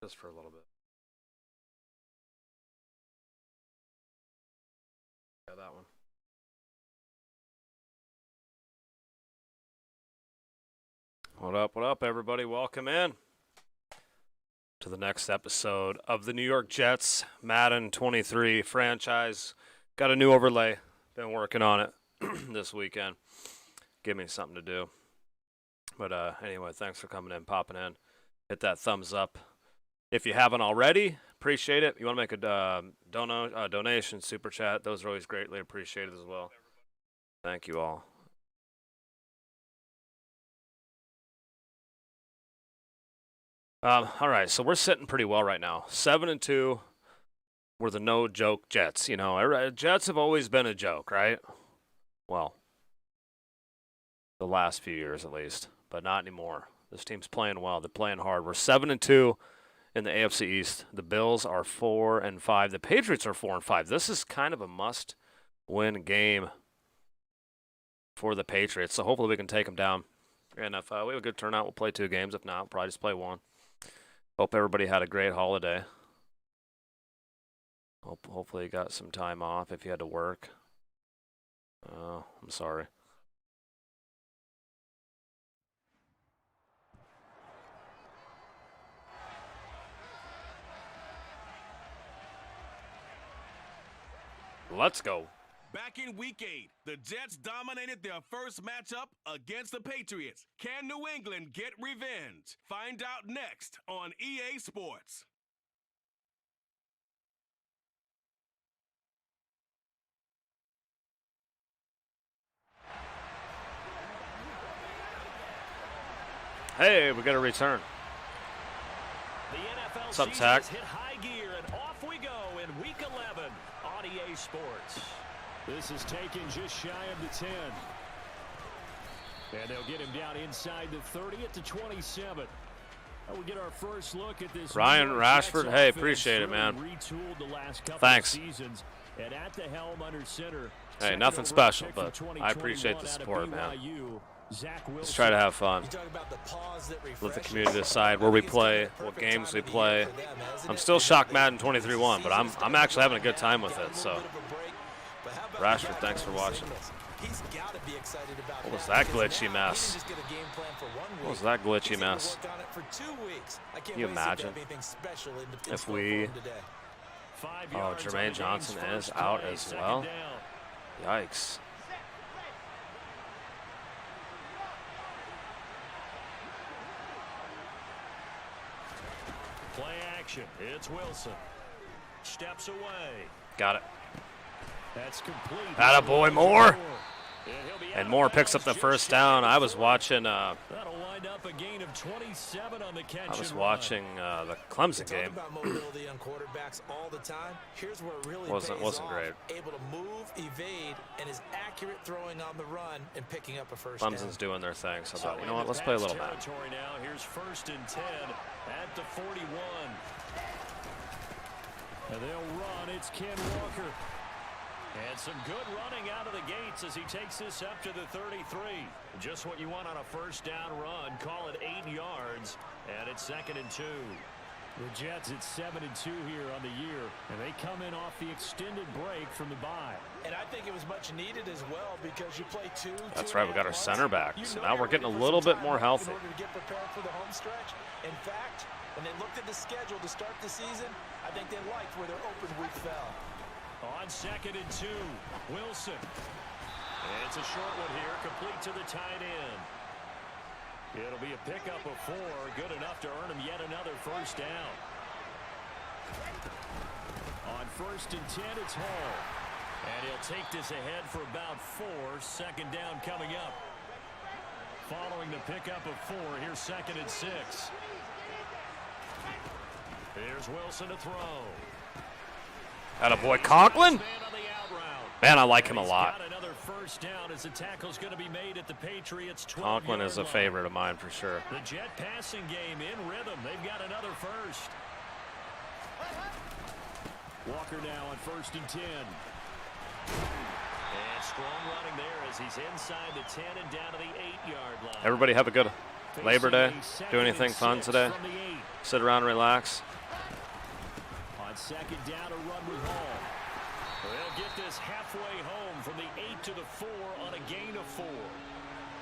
Just for a little bit. Yeah, that one. What up, everybody? Welcome in to the next episode of the New York Jets Madden 23 franchise. Got a new overlay. Been working on it this weekend. Give me something to do. But anyway, thanks for coming in, popping in. Hit that thumbs up if you haven't already. Appreciate it. You want to make a donation, super chat, those are always greatly appreciated as well. Thank you all. All right, so we're sitting pretty well right now. 7-2. We're the no-joke Jets. You know, Jets have always been a joke, right? Well, the last few years at least, but not anymore. This team's playing well. They're playing hard. We're 7-2 in the AFC East. The Bills are 4-5. The Patriots are 4-5. This is kind of a must-win game for the Patriots, so hopefully we can take them down. And if we have a good turnout, we'll play 2 games. If not, we'll probably just play 1. Hope everybody had a great holiday. Hopefully you got some time off if you had to work. Oh, I'm sorry. Let's go. Back in Week 8, the Jets dominated their first matchup against the Patriots. Can New England get revenge? Find out next on EA Sports. Hey, we got a return. The NFL What's up, Tack? hit high gear, and off we go in Week 11 on EA Sports. This is taken just shy of the 10. And they'll get him down inside the 30 at the 27. We'll get our first look at this. Ryan Rashford, hey, appreciate it, man. Thanks. And at the helm under center. Hey, nothing special, but I appreciate the support, man. Let's try to have fun. Let the community decide where we play, what games we play. I'm still shocked Madden 23-1, but I'm actually having a good time with it. So, Rashford, thanks for watching. What was that glitchy mess? What was that glitchy mess? Can you imagine if we... Oh, Jermaine Johnson is out as well? Yikes. Play action. It's Wilson. Steps away. Got it. That's complete. Attaboy, Moore. And Moore picks up the first down. I was watching. That'll wind up a gain of 27 on the catch. I was watching the Clemson game. Wasn't great. Able to move, evade, and is accurate throwing on the run and picking up a first Clemson's down. doing their thing, so I thought, you know what, let's play a little Madden. Now here's 1st and 10 at the 41. And they'll run. It's Ken Walker. And some good running out of the gates as he takes this up to the 33. Just what you want on a first down run. Call it 8 yards. And it's 2nd and 2. The Jets at 7-2 here on the year. And they come in off the extended break from the bye. And I think it was much needed as well because you play 2. That's right, we got our center back. So now we're getting a little bit more healthy. In order to get prepared for the home stretch. In fact, when they looked at the schedule to start the season, I think they liked where their open week fell. On 2nd and 2, Wilson. And it's a short one here, complete to the tight end. It'll be a pickup of 4, good enough to earn him yet another first down. On 1st and 10, it's Hall. And he'll take this ahead for about 4, 2nd down coming up. Following the pickup of 4, here's 2nd and 6. Here's Wilson to throw. Attaboy, Conklin. Man, I like him a lot. Conklin is a favorite of mine for sure. The Jet passing game in rhythm. They've got another first. Walker now on 1st and 10. And strong running there as he's inside the 10 and down to the 8-yard line. Everybody have a good Labor Day? Do anything fun today? Sit around and relax? On second down, a run with Hall. They'll get this halfway home from the 8 to the 4 on a gain of 4.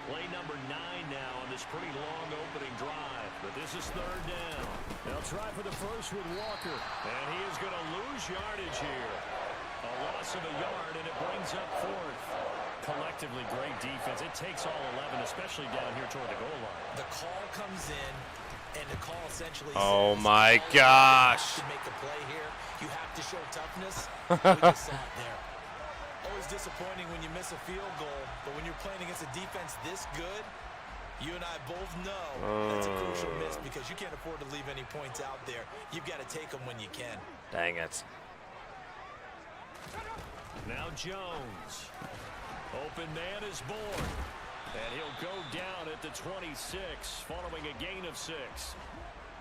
Play number 9 now on this pretty long opening drive. But this is third down. They'll try for the first with Walker. And he is going to lose yardage here. A loss of a yard, and it brings up fourth. Collectively, great defense. It takes all 11, especially down here toward the goal line. The call comes in, and the call essentially Oh says, my gosh. to make a play here, you have to show toughness. We just saw it there. Always disappointing when you miss a field goal, but when you're playing against a defense this good, you and I both know that's a crucial miss because you can't afford to leave any points out there. You've got to take them when you can. Dang it. Now Jones. Open man is born. And he'll go down at the 26 following a gain of 6.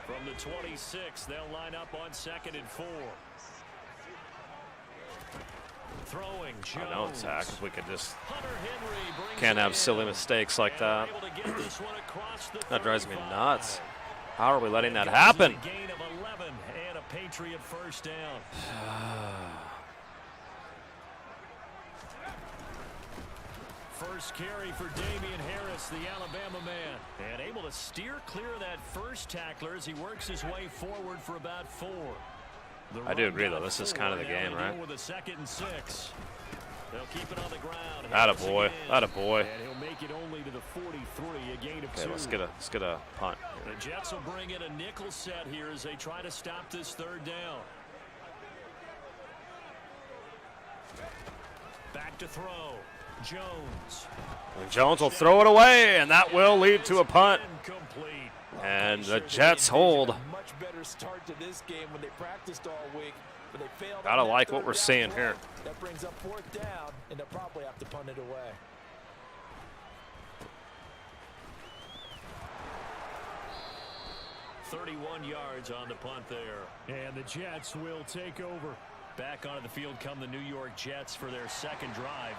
From the 26, they'll line up on second and 4. Throwing Jones. I know, Zach. If we could just Hunter Henry brings can't it have in. silly mistakes like that. Able to get this one across the That drives me 35. nuts. How are we letting that Goes to happen? the gain of 11 and a Patriot first down. First carry for Damian Harris, the Alabama man. And able to steer clear of that first tackler as he works his way forward for about 4. I do agree, though. This is kind of the game, right? With a 2nd and 6. They'll keep it on the ground. Attaboy. Attaboy. And he'll make it only to the 43, a gain of 2. Okay, let's get a punt. The Jets will bring in a nickel set here as they try to stop this third down. Back to throw. Jones. And Jones will throw it away, and that will lead to a punt. Incomplete. And the Jets hold. Much better start to this game when they practiced all week, but they failed. Gotta on that like what third we're down seeing play. here. That brings up 4th down, and they'll probably have to punt it away. .31 yards on the punt there. And the Jets will take over. Back onto the field come the New York Jets for their second drive.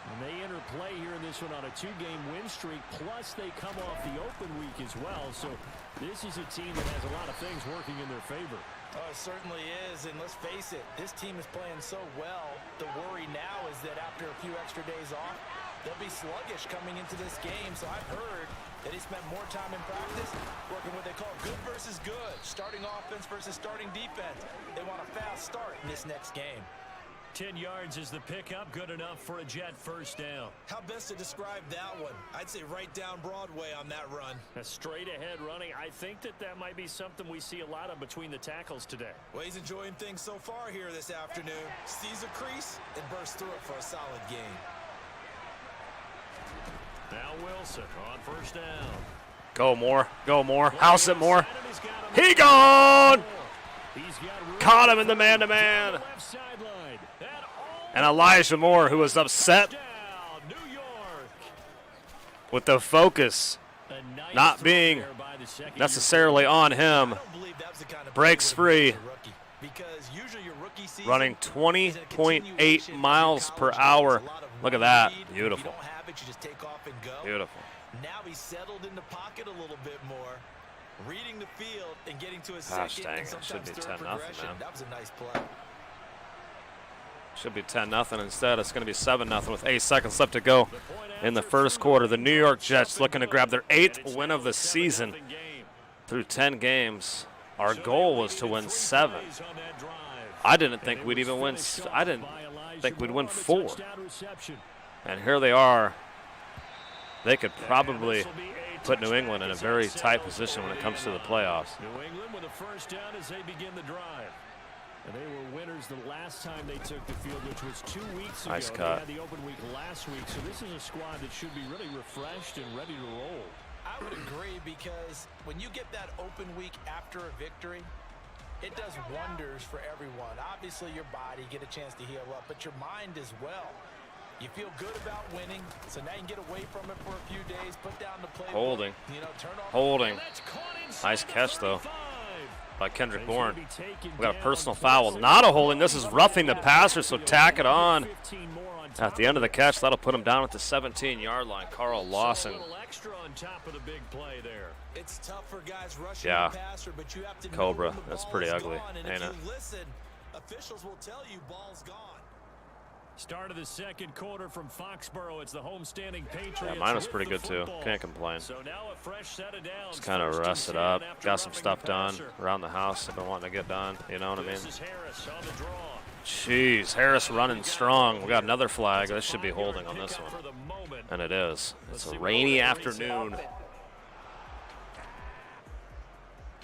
And they enter play here in this one on a 2-game win streak, plus they come off the open week as well. So this is a team that has a lot of things working in their favor. Oh, it certainly is, and let's face it, this team is playing so well. The worry now is that after a few extra days off, they'll be sluggish coming into this game. So I've heard that he spent more time in practice working what they call good versus good, starting offense versus starting defense. They want a fast start in this next game. 10 yards is the pickup, good enough for a Jet first down. How best to describe that one? I'd say right down Broadway on that run. A straight ahead running. I think that might be something we see a lot of between the tackles today. Well, he's enjoying things so far here this afternoon. Sees a crease and bursts through it for a solid gain. Now Wilson on first down. Go more. Go more. House it more. He gone! Caught him in the man-to-man. And Elijah Moore, who was upset with the focus not being necessarily on him, breaks free, running 20.8 miles per hour. Look at that. Beautiful. Beautiful. Now he's settled in the pocket a little bit more, reading the field and getting to his Gosh, second dang, and it should sometimes be third 10-0, progression. man. That was a nice play. Should be 10-0. Instead, it's going to be 7-0 with 8 seconds left to go in the first quarter. The New York Jets looking to grab their 8th win of the season through 10 games. Our goal was to win 7. I didn't think we'd even win. I didn't think we'd win 4. And here they are. They could probably put New England in a very tight position when it comes to the playoffs. New England with a first down as they begin the drive. And they were winners the last time they took the field, which was 2 weeks ago. Nice cut. They had the open week last week, so this is a squad that should be really refreshed and ready to roll. I would agree, because when you get that open week after a victory, it does wonders for everyone. Obviously, your body get a chance to heal up, but your mind as well. You feel good about winning, so now you can get away from it for a few days, put down the play. Holding. You know, turn off. Holding. Nice catch, though. by Kendrick Bourne. We got a personal foul. Not a holding. This is roughing the passer, so tack it on. At the end of the catch, that'll put him down at the 17-yard line. Carl Lawson. It's tough for guys rushing Yeah. the passer, but you have to know Cobra. when the That's ball pretty is ugly, gone, and ain't if it? you listen, officials will tell you ball's gone. Start of the second quarter from Foxborough. It's the homestanding Patriots. Yeah, mine was with pretty the good too. football. Can't complain. So now a fresh set of downs. Just kind of First and rested 10 up. after Got some roughing stuff the done passer. around the house. I've been wanting to get done. You know what I mean? This is Harris on the draw. Jeez, Harris running strong. We got another flag. This should be holding on this one. And it is. It's a rainy afternoon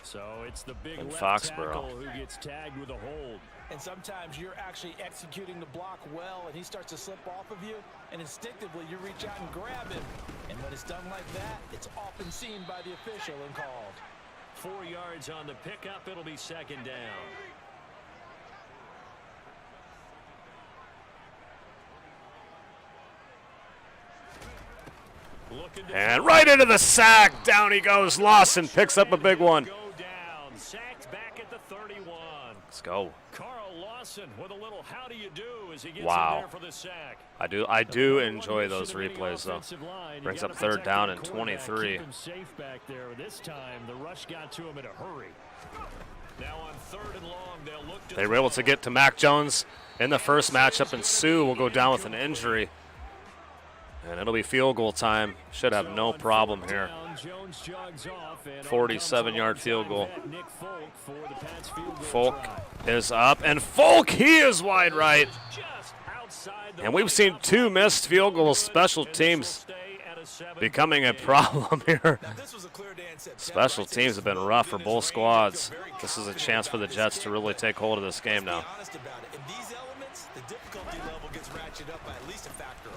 So it's the big in left Foxborough. tackle who gets tagged with a hold. And sometimes you're actually executing the block well, and he starts to slip off of you, and instinctively you reach out and grab him. And when it's done like that, it's often seen by the official and called. 4 yards on the pickup. It'll be second down. And right into the sack. Down he goes. Lawson picks up a big one. Go down. Sacked back at the 31. Let's go. Carl Lawson with a little how do you do as he gets Wow. in there for the sack. I do enjoy those replays though. Brings up third down and 23. Keep him safe back there. This time the rush got to him in a hurry. Now on third and long, they'll look to They were able to get to Mac Jones in the first matchup, and Sue will go down with an injury. And it'll be field goal time. Should have no problem here. 47-yard field goal. Folk is up, and Folk, he is wide right. And we've seen 2 missed field goals. Special teams becoming a problem here. Special teams have been rough for both squads. This is a chance for the Jets to really take hold of this game now.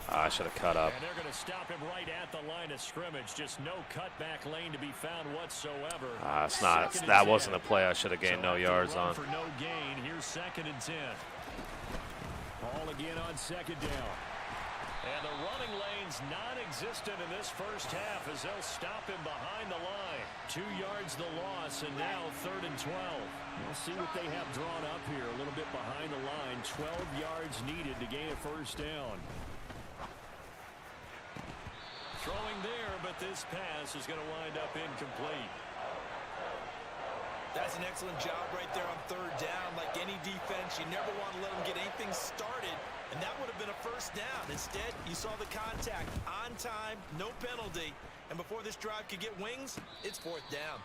I should have cut up. And they're going to stop him right at the line of scrimmage. Just no cutback lane to be found whatsoever. It's not. That wasn't a play I should have gained no yards on. For no gain. Here's second and 10. Ball again on second down. And the running lane's non-existent in this first half as they'll stop him behind the line. 2 yards the loss, and now third and 12. We'll see what they have drawn up here. A little bit behind the line. 12 yards needed to gain a first down. Throwing there, but this pass is going to wind up incomplete. That's an excellent job right there on third down. Like any defense, you never want to let them get anything started, and that would have been a first down. Instead, you saw the contact on time, no penalty, and before this drive could get wings, it's fourth down.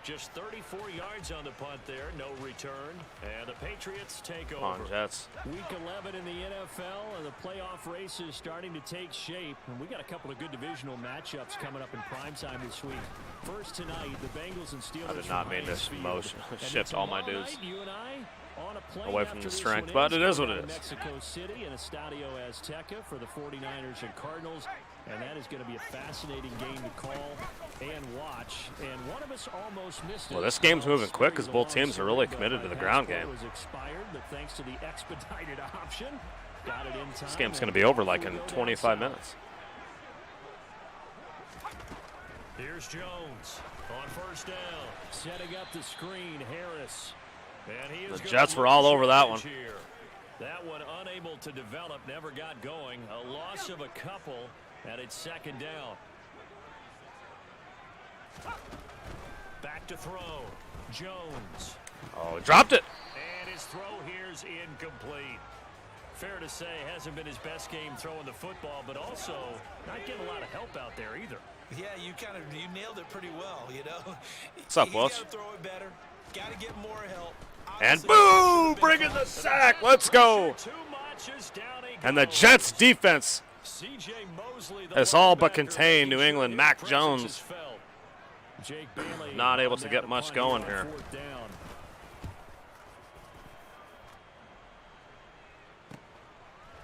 Just 34 yards on the punt there, no return, and the Patriots take over. On Jets. Week 11 in the NFL, and the playoff race is starting to take shape. And we got a couple of good divisional matchups coming up in primetime this week. First tonight, the Bengals and Steelers. I did not mean this motion. Shift all my dudes you and I on a plane away from after the this strength, one but ends it is what down it in is. Mexico City and Estadio Azteca for the 49ers and Cardinals, and that is going to be a fascinating game to call and watch. And one of us almost missed it. Well, this game's moving quick because both teams are really committed to the ground game. Was expired, but thanks to the expedited option, got it in time. This game's going to be over like in 25 minutes. Here's Jones on first down, setting up the screen. Harris. And he is The Jets were all over that one. Here. That one unable to develop, never got going. A loss of a couple, and it's second down. Back to throw. Jones. Oh, he dropped it. And his throw here's incomplete. Fair to say, hasn't been his best game throwing the football, but also not getting a lot of help out there either. Yeah, you nailed it pretty well, you know. What's up, He's boss? got to throw it better. Got to get more help. And Obviously, boom, bringing the sack. Let's go. And the Jets defense has all but contained New England. Mac Jones not able to get much going here.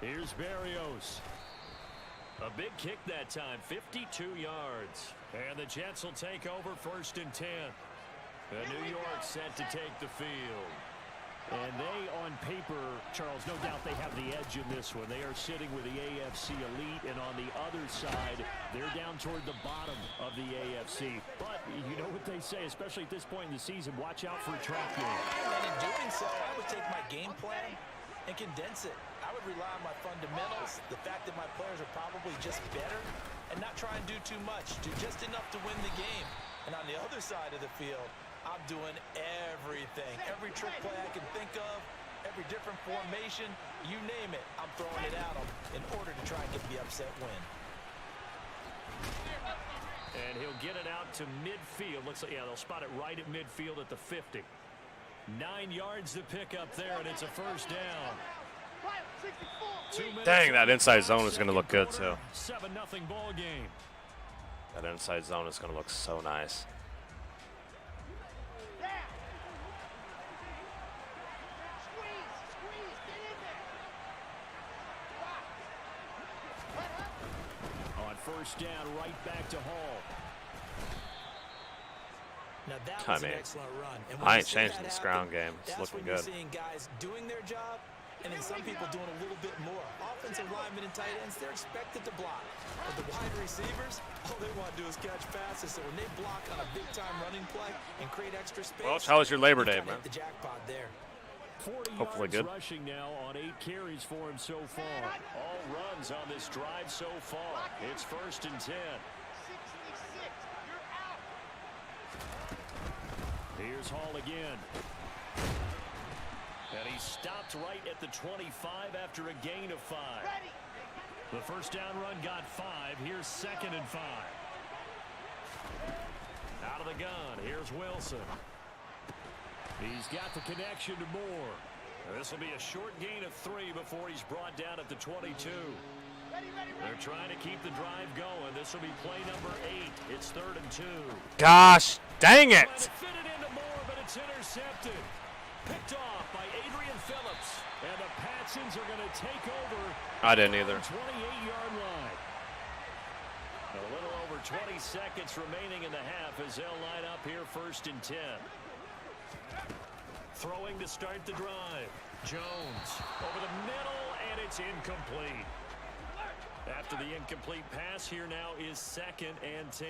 Here's Berrios. A big kick that time, 52 yards. And the Jets will take over first and 10. And New York set to take the field. And they, on paper, Charles, no doubt they have the edge in this one. They are sitting with the AFC elite, and on the other side, they're down toward the bottom of the AFC. But you know what they say, especially at this point in the season, watch out for a trap game. And in doing so, I would take my game plan and condense it. I would rely on my fundamentals, the fact that my players are probably just better, and not try and do too much, do just enough to win the game. And on the other side of the field, I'm doing everything. Every trick play I can think of, every different formation, you name it, I'm throwing it at them in order to try and get the upset win. And he'll get it out to midfield. Looks like, yeah, they'll spot it right at midfield at the 50. 9 yards to pick up there, and it's a first down. Dang, that inside zone is going to look good, too. 7-0 ball game. That inside zone is going to look so nice. On first down, right back to Hall. Now that was an excellent run. And I ain't changing this ground game. It's looking good. That's when you're seeing guys doing their job, and then some people doing a little bit more. Offensive linemen and tight ends, they're expected to block. But the wide receivers, all they want to do is catch passes. So when they block on a big-time running play and create extra space, Well, how was your Labor Day, man? the jackpot there. 40 Hopefully yards good. rushing now on 8 carries for him so far. All runs on this drive so far. It's 1st and 10. Here's Hall again. And he stopped right at the 25 after a gain of 5. The first down run got 5. Here's 2nd and 5. Out of the gun. Here's Wilson. He's got the connection to Moore. This will be a short gain of 3 before he's brought down at the 22. They're trying to keep the drive going. This will be play number 8. It's 3rd and 2. Gosh, dang it! Fit it into Moore, but it's intercepted. Picked off by Adrian Phillips. And the Patsons are going to take over. I didn't either. 28-yard line. A little over 20 seconds remaining in the half as they'll line up here 1st and 10. Throwing to start the drive. Jones over the middle, and it's incomplete. After the incomplete pass, here now is 2nd and 10.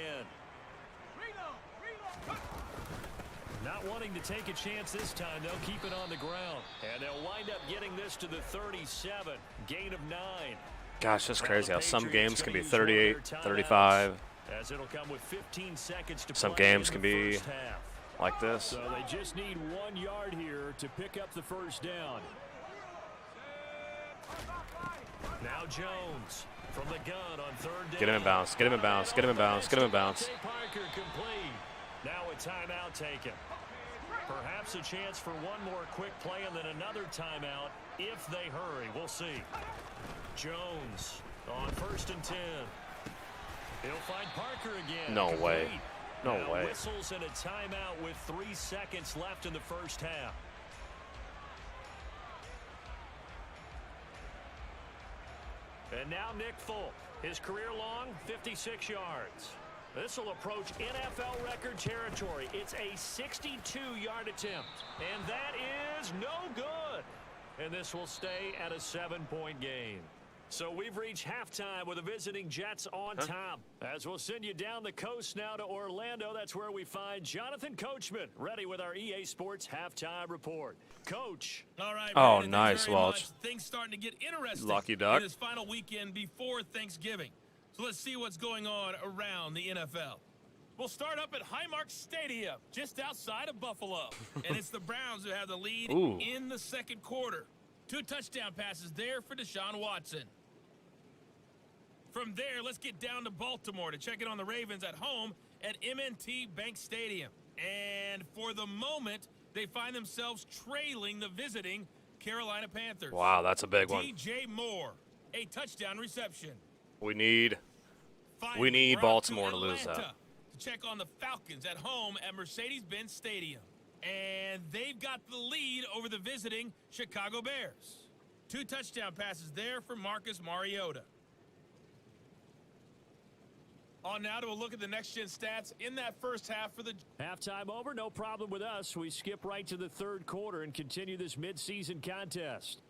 Not wanting to take a chance this time, they'll keep it on the ground. And they'll wind up getting this to the 37. Gain of 9. Gosh, that's crazy how some games can be 38, 35. As it'll come with 15 seconds to Some play games in can the be first half. like this. So they just need 1 yard here to pick up the first down. Now Jones from the gun on 3rd down. Get him in bounds, get him in bounds, get him in bounds, get him in bounds. Parker complete. Now a timeout taken. Perhaps a chance for one more quick play and then another timeout if they hurry. We'll see. Jones on 1st and 10. He'll find Parker again. No way. No now way. Whistles and a timeout with 3 seconds left in the first half. And now Nick Folk. His career long, 56 yards. This will approach NFL record territory. It's a 62-yard attempt. And that is no good. And this will stay at a 7-point game. So we've reached halftime with the visiting Jets on top. As we'll send you down the coast now to Orlando. That's where we find Jonathan Coachman, ready with our EA Sports halftime report. Coach. All right, Oh, Brandon, nice, thanks very Welch. much. Things starting to get interesting Lucky duck. in this final weekend before Thanksgiving. So let's see what's going on around the NFL. We'll start up at Highmark Stadium, just outside of Buffalo. And it's the Browns who have the lead Ooh. in the second quarter. 2 touchdown passes there for Deshaun Watson. From there, let's get down to Baltimore to check in on the Ravens at home at M&T Bank Stadium. And for the moment, they find themselves trailing the visiting Carolina Panthers. Wow, that's a big one. DJ Moore, a touchdown reception. We need Finally, We we're Baltimore up to lose Atlanta that. to check on the Falcons at home at Mercedes-Benz Stadium. And they've got the lead over the visiting Chicago Bears. 2 touchdown passes there for Marcus Mariota. On now to a look at the next-gen stats in that first half for the... Halftime over, no problem with us. We skip right to the third quarter and continue this midseason contest.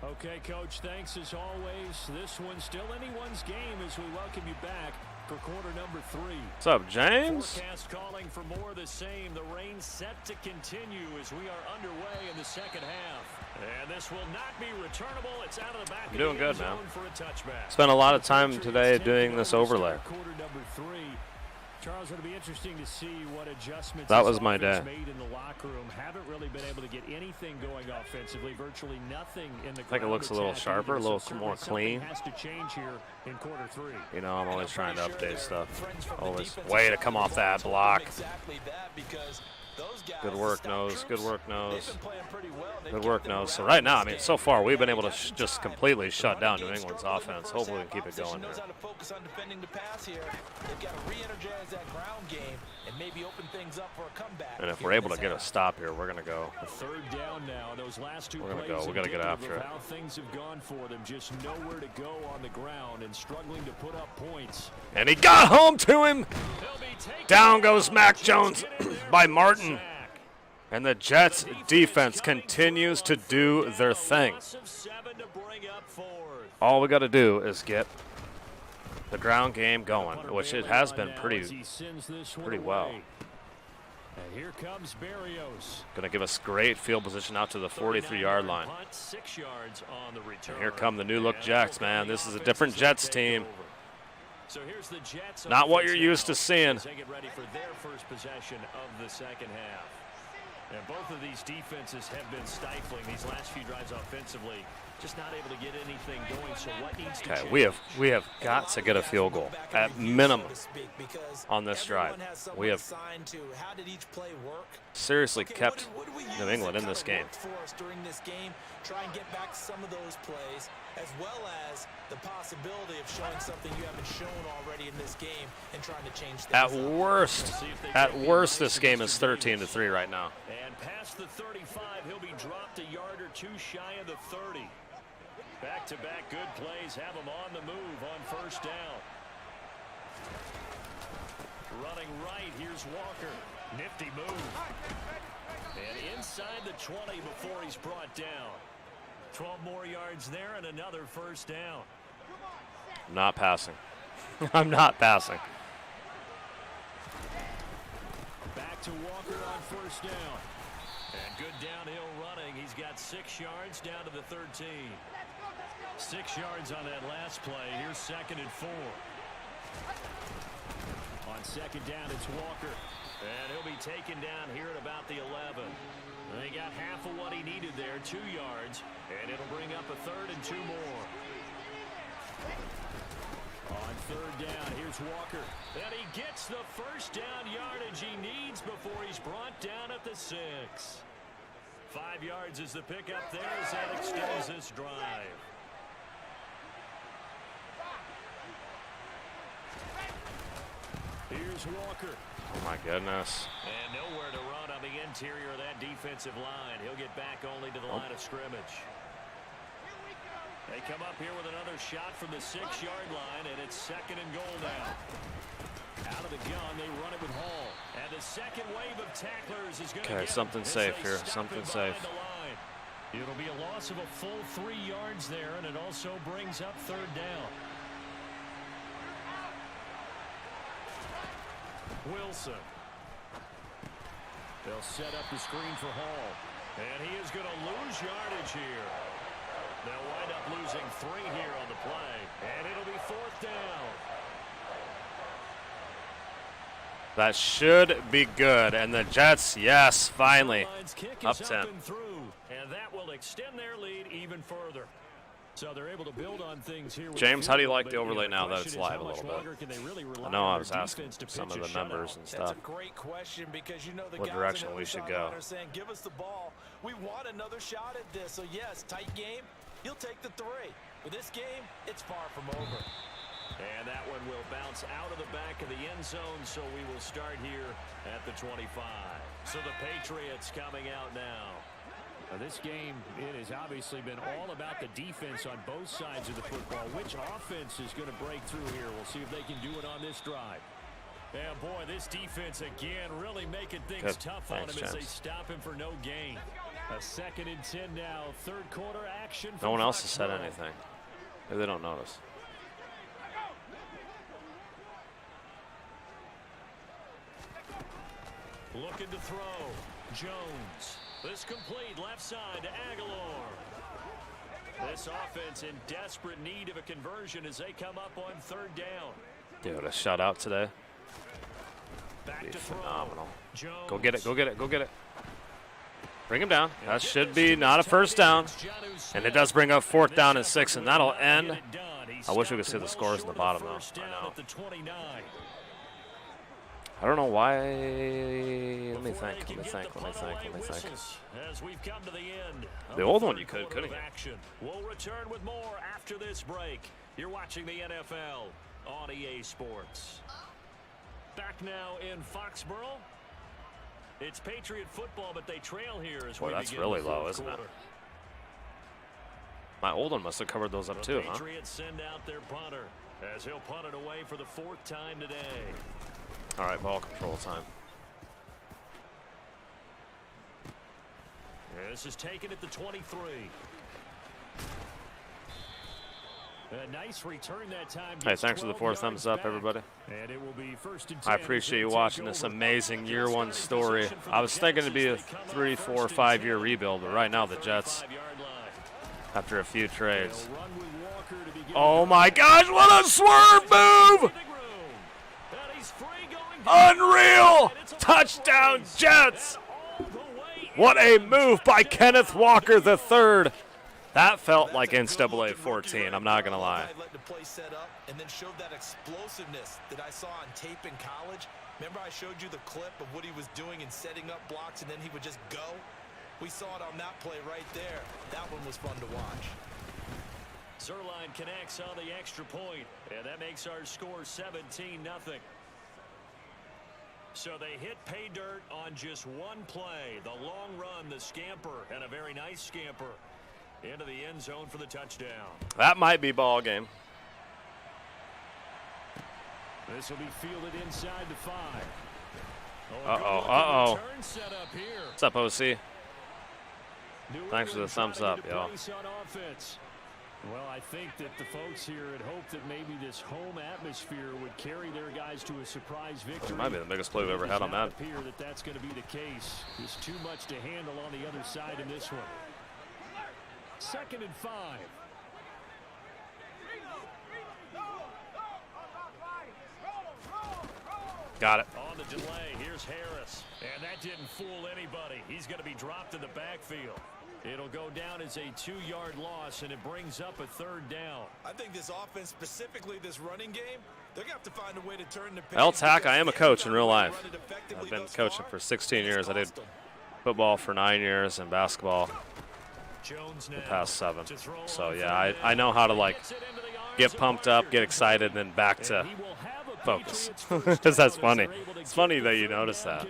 Okay, Coach, thanks as always. This one's still anyone's game as we welcome you back for quarter number 3. What's up, James? Forecast calling for more of the same. The rain set to continue as we are underway in the second half. And this will not be returnable. It's out of the back. I'm doing good, man. For a touchback. Spent a lot of time today doing this overlay. Quarter number 3. Charles, it'll be interesting to see what adjustments that was my day. Made in the locker room. Haven't really been able to get anything going offensively. Virtually nothing in the. I think it looks a little sharper, a little more clean. Has to change here in quarter 3. You know, I'm always trying to update stuff. Always. Way to come off that block. Good work, Nose. Good work, Nose. Good work, Nose. So right now, I mean, so far, we've been able to just completely shut down New England's offense. Hopefully we can keep it going there. And if we're able to get a stop here, we're going to go. Third down now. Those last two we're going to go. We've got to get after it. How things have gone for them. Just nowhere to go on the ground and struggling to put up points. And he got home to him. Down goes Mac Jones by Martin. And the Jets defense continues to do their thing. All we got to do is get the ground game going, which it has been pretty well. And here comes Barrios. Going to give us great field position out to the 43-yard line. And here come the new look Jets, man. This is a different Jets team. So here's the Jets. Not what you're used to seeing. They get ready for their first possession of the second half. And both of these defenses have been stifling these last few drives offensively. Just not able to get anything going. So what needs to change? we have got to get a field goal at minimum on this drive. We have seriously kept New England in this game. Try and get back some of those plays, as well as the possibility of showing something you haven't shown already in this game and trying to change things At worst, this game is 13-3 right now. And past the 35, he'll be dropped a yard or two shy of the 30. Back-to-back good plays have him on the move on first down. Running right, here's Walker. Nifty move. And inside the 20 before he's brought down. 12 more yards there and another first down. I'm not passing. I'm not passing. Back to Walker on first down. And good downhill running. He's got 6 yards down to the 13. 6 yards on that last play. Here's 2nd and 4. On second down, it's Walker. And he'll be taken down here at about the 11. They got half of what he needed there, 2 yards, and it'll bring up a 3rd and 2 more. On third down, here's Walker. And he gets the first down yardage he needs before he's brought down at the 6. 5 yards is the pickup there as that extends this drive. Here's Walker. Oh, my goodness. And nowhere to run on the interior of that defensive line. He'll get back only to the line of scrimmage. They come up here with another shot from the 6-yard line, and it's 2nd and goal now. Out of the gun, they run it with Hall. And the second wave of tacklers is going to get something safe here. Something safe. It'll be a loss of a full 3 yards there, and it also brings up 3rd down. Wilson. They'll set up the screen for Hall. And he is going to lose yardage here. They'll wind up losing 3 here on the play. And it'll be 4th down. That should be good. And the Jets, yes, finally. Up 10. And that will extend their lead even further. So they're able to build on things here. James, how do you like the overlay now that it's live a little bit? I know I was asking some of the members and stuff. That's a great question because you know the what guys direction we should go. Are saying, give us the ball. We want another shot at this. So yes, tight game. You'll take the 3. With this game, it's far from over. And that one will bounce out of the back of the end zone, so we will start here at the 25. So the Patriots coming out now. This game, it has obviously been all about the defense on both sides of the football. Which offense is going to break through here? We'll see if they can do it on this drive. Yeah, boy, this defense again really making things tough on him as they stop him for no gain. A 2nd and 10 now, third quarter action. No one else has said anything. Maybe they don't notice. Looking to throw. Jones. This complete left side to Aguilar. This offense in desperate need of a conversion as they come up on 3rd down. Dude, a shutout today. Back to phenomenal. Jones. Go get it, go get it, go get it. Bring him down. That should be not a first down. And it does bring up 4th down and 6, and that'll end. I wish we could see the scores in the bottom, though. I know. I don't know why. Let me think. As we've come to the end. The old one you couldn't you? We'll return with more after this break. You're watching the NFL on EA Sports. Back now in Foxborough. It's Patriot football, but they trail here as Boy, that's really low, isn't it? My old one must have covered those up too, huh? Patriots send out their punter as he'll punt it away for the 4th time today. All right, ball control time. This is taken at the 23. A nice return that time. Hey, thanks for the 4 thumbs up, everybody. And it will be 1st and 10. I appreciate you watching this amazing year 1 story. I was thinking it'd be a 3, 4, 5 year rebuild, but right now the Jets, after a few trades. Oh my gosh, what a swerve move! Unreal! Touchdown Jets! What a move by Kenneth Walker III. That felt like NCAA 14, I'm not going to lie. Let the play set up and then showed that explosiveness that I saw on tape in college. Remember I showed you the clip of what he was doing and setting up blocks, and then he would just go? We saw it on that play right there. That one was fun to watch. Zerline connects on the extra point, and that makes our score 17-0. So they hit pay dirt on just one play. The long run, the scamper, and a very nice scamper into the end zone for the touchdown. That might be ball game. This will be fielded inside the 5. Uh-oh. What's up, OC? Thanks for the thumbs up, y'all. Well, I think that the folks here had hoped that maybe this home atmosphere would carry their guys to a surprise victory. It might be the biggest play we've ever had on Madden. It does not appear that that's going to be the case. There's too much to handle on the other side in this one. 2nd and 5. Got it. On the delay, here's Harris. And that didn't fool anybody. He's going to be dropped in the backfield. It'll go down as a 2-yard loss, and it brings up a 3rd down. I think this offense, specifically this running game, they're going to have to find a way to turn the page. L-Tac, I am a coach in real life. I've been coaching for 16 years. I did football for 9 years and basketball the past 7. So, yeah, I know how to, like, get pumped up, get excited, and then back to focus. Because that's funny. It's funny that you notice that.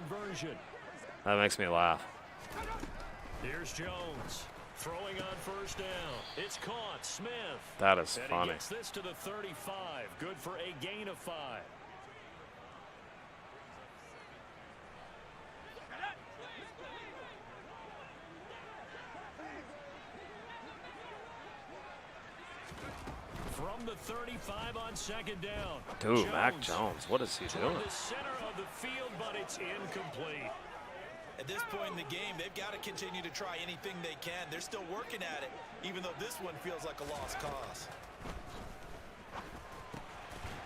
That makes me laugh. Here's Jones throwing on 1st down. It's caught. Smith. That is funny. And he gets this to the 35. Good for a gain of 5. From the 35 on 2nd down. Dude, Mac Jones, what is he doing? The center of the field, but it's incomplete. At this point in the game, they've got to continue to try anything they can. They're still working at it, even though this one feels like a lost cause.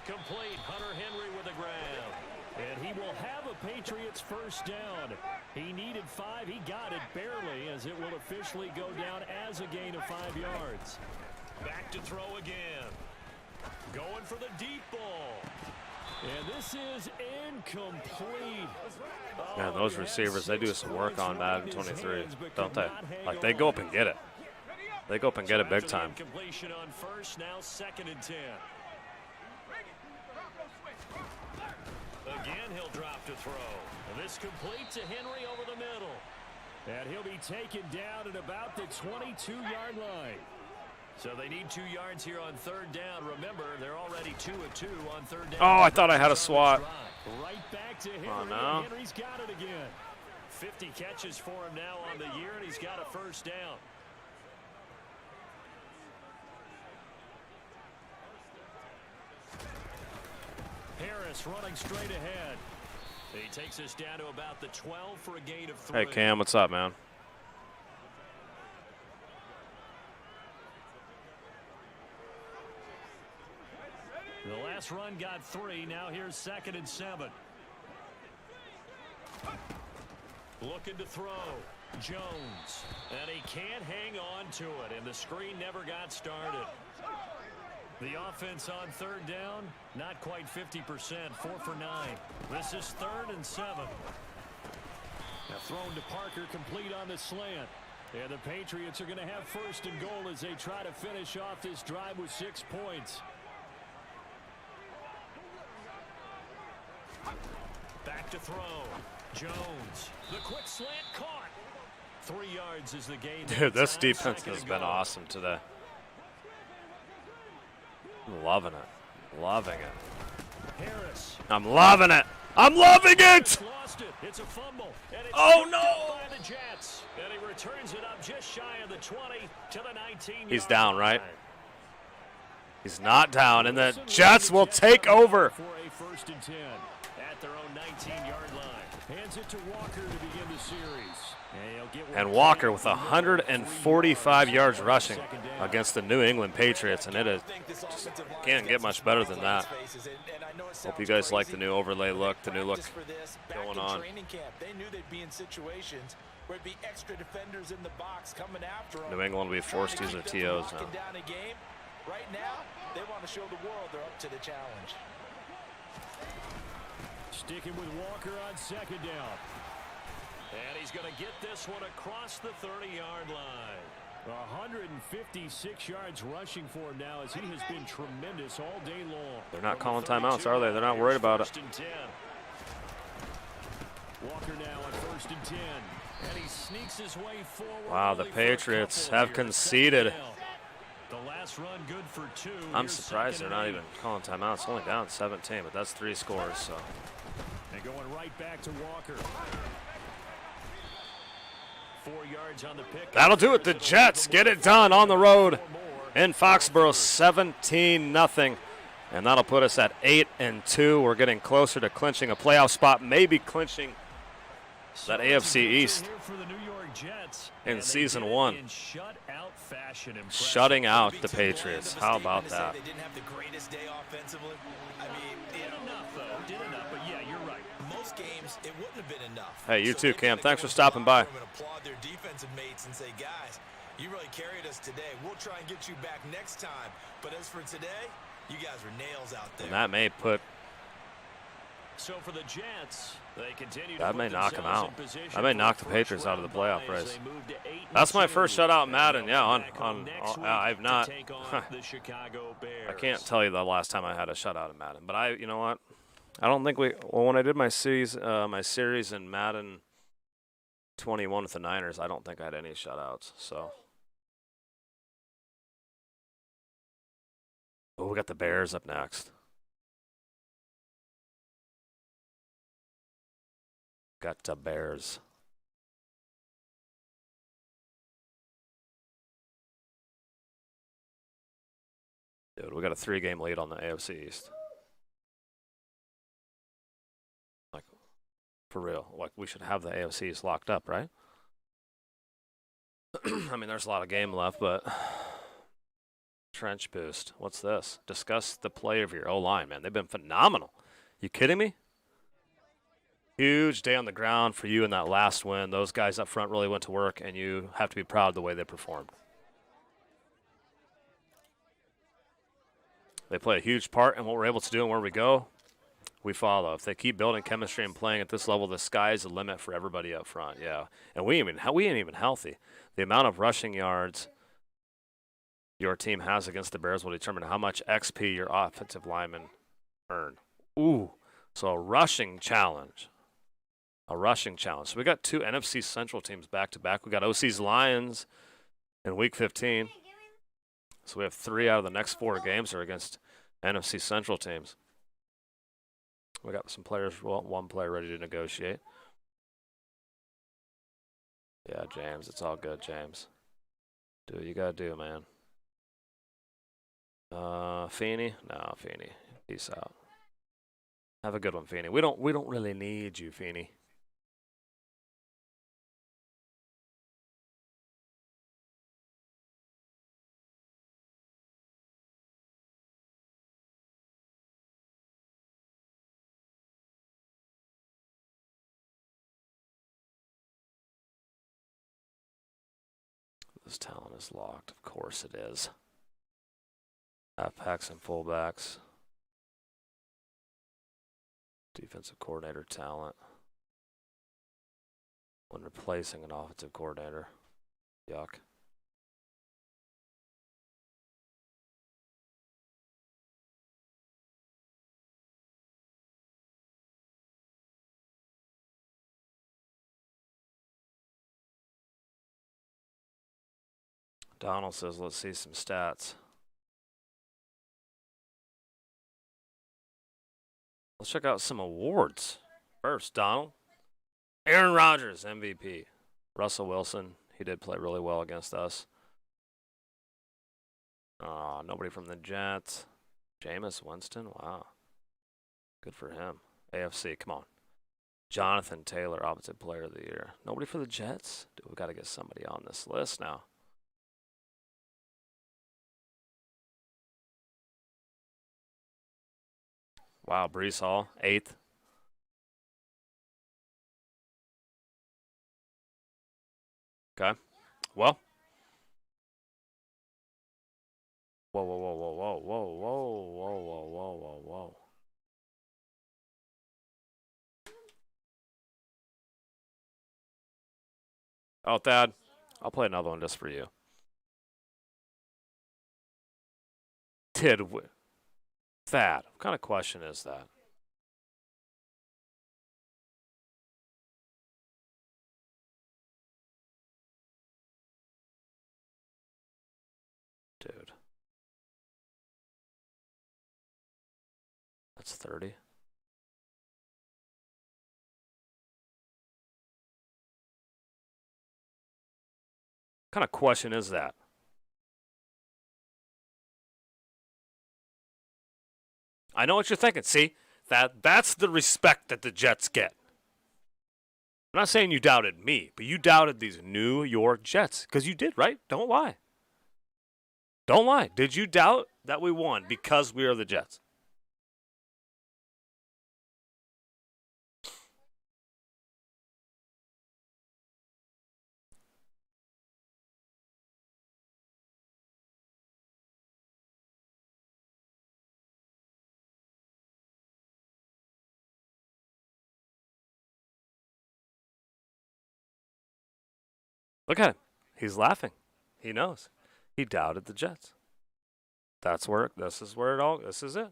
Complete. Hunter Henry with a grab. And he will have a Patriots 1st down. He needed 5. He got it barely, as it will officially go down as a gain of 5 yards. Back to throw again. Going for the deep ball. And this is incomplete. Man, those receivers, they do some work on Madden 23, don't they? Like, they go up and get it. They go up and get it big time. Completion on 1st, now 2nd and 10. Again, he'll drop to throw. And this complete to Henry over the middle. And he'll be taken down at about the 22-yard line. So they need 2 yards here on third down. Remember, they're already 2 of 2 on third down. Oh, I thought I had a swat. Right back to Henry. Oh, no. Henry's got it again. 50 catches for him now on the year, and he's got a first down. Harris running straight ahead. He takes us down to about the 12 for a gain of 3. Hey, Cam, what's up, man? The last run got 3. Now here's 2nd and 7. Looking to throw. Jones. And he can't hang on to it, and the screen never got started. The offense on third down, not quite 50%, 4 for 9. This is 3rd and 7. Now thrown to Parker, complete on the slant. And the Patriots are going to have 1st and goal as they try to finish off this drive with 6 points. Back to throw. Jones. The quick slant caught. 3 yards is the gain. Dude, this defense has been awesome today. Loving it. Loving it. Harris. I'm loving it. I'm loving it. Lost it. It's a fumble. And it's Oh, picked no. up by the Jets. And he returns it up just shy of the 20 to the 19. He's down, right? He's not down, and the Jets will take over. For a 1st and 10 at their own 19-yard line. Hands it to Walker to begin the series. And Walker with 145 yards rushing against the New England Patriots, and it is just can't get much better than that. Hope you guys like the new overlay look, the new look going on. They knew they'd be in situations where it'd be extra defenders in the box coming after them. New England will be forced to use their TOs now. Right now, they want to show the world they're up to the challenge. Sticking with Walker on 2nd down. And he's going to get this one across the 30-yard line. 156 yards rushing for him now as he has been tremendous all day long. They're not calling timeouts, are they? They're not worried about it. Walker now on 1st and 10. And he sneaks his way forward. Wow, the Patriots have conceded. The last run good for 2. I'm surprised they're not even calling timeouts. Only down 17, but that's 3 scores. So. And going right back to Walker. 4 yards on the pick. That'll do it. The Jets get it done on the road in Foxborough, 17-0. And that'll put us at 8-2. We're getting closer to clinching a playoff spot, maybe clinching that AFC East in Season 1. Shutting out the Patriots. How about that? They didn't have the greatest day offensively. I mean, did enough, but yeah, you're right. Most games, it wouldn't have been enough. Hey, you too, Cam. Thanks for stopping by. Applaud their defensive mates and say, guys, you really carried us today. We'll try and get you back next time. But as for today, you guys were nails out there. And that may put. So for the Jets, they continue. That may knock them out. That may knock the Patriots out of the playoff race. That's my first shutout in Madden. Yeah, I've not. I can't tell you the last time I had a shutout in Madden, but you know what? I don't think when I did my series in Madden 21 with the Niners, I don't think I had any shutouts. So. Oh, we got the Bears up next. Got the Bears. Dude, we got a 3-game lead on the AFC East. Like, for real. Like, we should have the AFC East locked up, right? I mean, there's a lot of game left, but... Trench boost. What's this? Discuss the play of your O-line, man. They've been phenomenal. You kidding me? Huge day on the ground for you in that last win. Those guys up front really went to work, and you have to be proud of the way they performed. They play a huge part in what we're able to do and where we go. We follow. If they keep building chemistry and playing at this level, the sky's the limit for everybody up front. Yeah, and we ain't even healthy. The amount of rushing yards your team has against the Bears will determine how much XP your offensive linemen earn. Ooh, so a rushing challenge. a rushing challenge. So we got 2 NFC Central teams back to back. We got OC's Lions in Week 15. So we have 3 out of the next 4 games are against NFC Central teams. We got some players, well, 1 player ready to negotiate. Yeah, James, it's all good, James. Do what you gotta do, man. Feeney? No, Feeney. Peace out. Have a good one, Feeney. We don't really need you, Feeney. This talent is locked. Of course it is. Halfbacks and fullbacks. Defensive coordinator talent. When replacing an offensive coordinator. Yuck. Donald says, let's see some stats. Let's check out some awards. First, Donald. Aaron Rodgers, MVP. Russell Wilson, he did play really well against us. Nobody from the Jets. Jameis Winston, wow. Good for him. AFC, come on. Jonathan Taylor, Offensive Player of the Year. Nobody for the Jets? Dude, we got to get somebody on this list now. Wow, Brees Hall, 8th. Okay. Well. Whoa, whoa, whoa, whoa, whoa, whoa, whoa, whoa, whoa, whoa, whoa, whoa. Oh, Thad, I'll play another one just for you. Thad, what kind of question is that? Dude. That's 30. What kind of question is that? I know what you're thinking. See, that's the respect that the Jets get. I'm not saying you doubted me, but you doubted these New York Jets. Because you did, right? Don't lie. Don't lie. Did you doubt that we won because we are the Jets? Look at him. He's laughing. He knows. He doubted the Jets. This is it.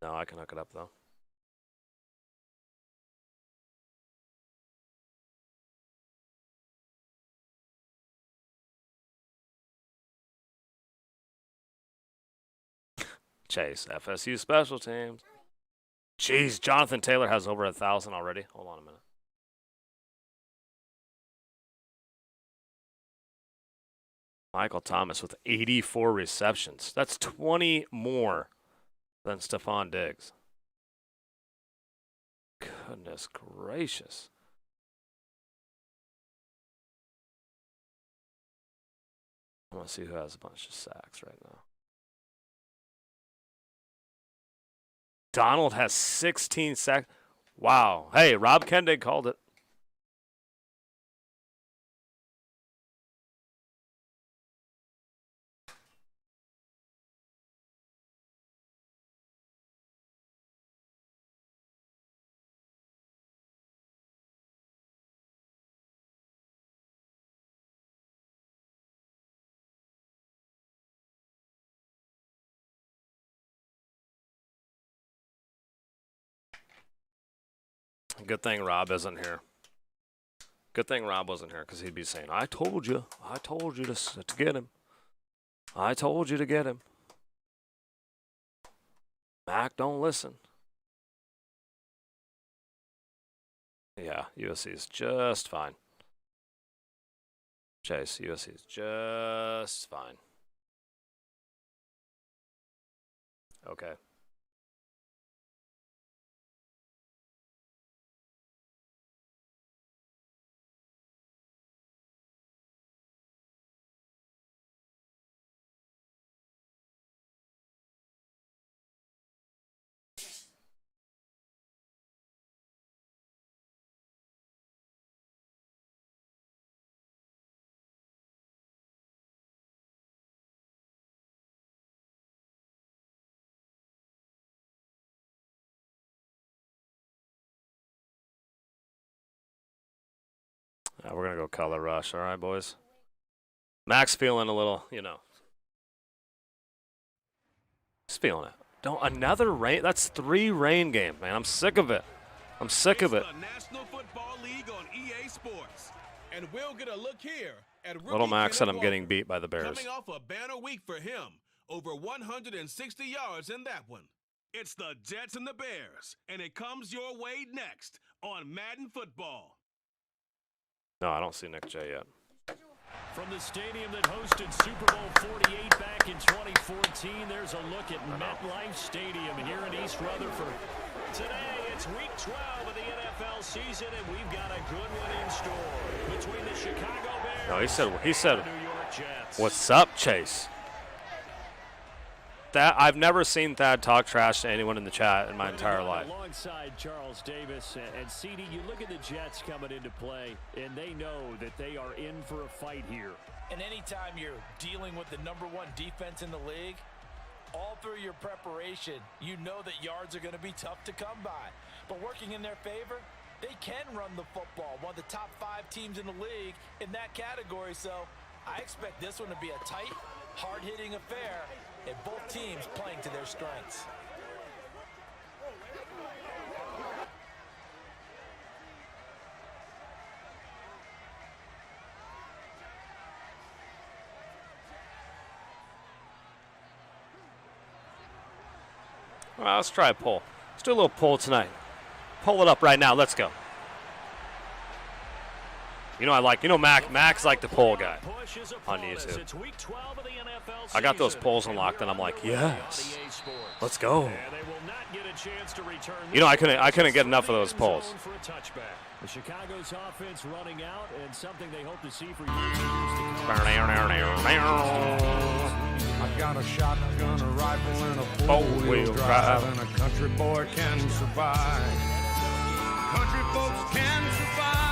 No, I can hook it up, though. Chase, FSU special teams. Jeez, Jonathan Taylor has over 1,000 already. Hold on a minute. Michael Thomas with 84 receptions. That's 20 more than Stephon Diggs. Goodness gracious. I want to see who has a bunch of sacks right now. Donald has 16 sacks. Wow. Hey, Rob Kendig called it. Good thing Rob isn't here. Good thing Rob wasn't here, because he'd be saying, I told you to get him. I told you to get him. Mac, don't listen. Yeah, USC is just fine. Chase, USC is just fine. Okay. We're going to go color rush. All right, boys. Mac's feeling a little, you know. He's feeling it. Don't another rain. That's 3 rain games, man. I'm sick of it. I'm sick of it. The National Football League on EA Sports. And we'll get a look here at Little Mac said I'm getting beat by the Bears. Coming off a banner week for him. Over 160 yards in that one. It's the Jets and the Bears. And it comes your way next on Madden Football. No, I don't see Nick J yet. From the stadium that hosted Super Bowl 48 back in 2014, there's a look at MetLife Stadium here in East Rutherford. Today, it's week 12 of the NFL season, and we've got a good one in store between the Chicago Bears No, he said, and the New York Jets. What's up, Chase? I've never seen Thad talk trash to anyone in the chat in my entire life. Alongside Charles Davis and CD, you look at the Jets coming into play, and they know that they are in for a fight here. And anytime you're dealing with the #1 defense in the league, all through your preparation, you know that yards are going to be tough to come by. But working in their favor, they can run the football. One of the top 5 teams in the league in that category. So I expect this one to be a tight, hard-hitting affair, and both teams playing to their strengths. All right, let's try a pull. Let's do a little pull tonight. Pull it up right now. Let's go. You know, Mac's like the pull guy on YouTube. I got those polls unlocked, and I'm like, yes, let's go. You know, I couldn't get enough of those polls. The Chicago's offense running out, and something they hope to see for years to come. I got a shotgun, a rifle, and a four-wheel drive, and a country boy can survive. Country folks can survive.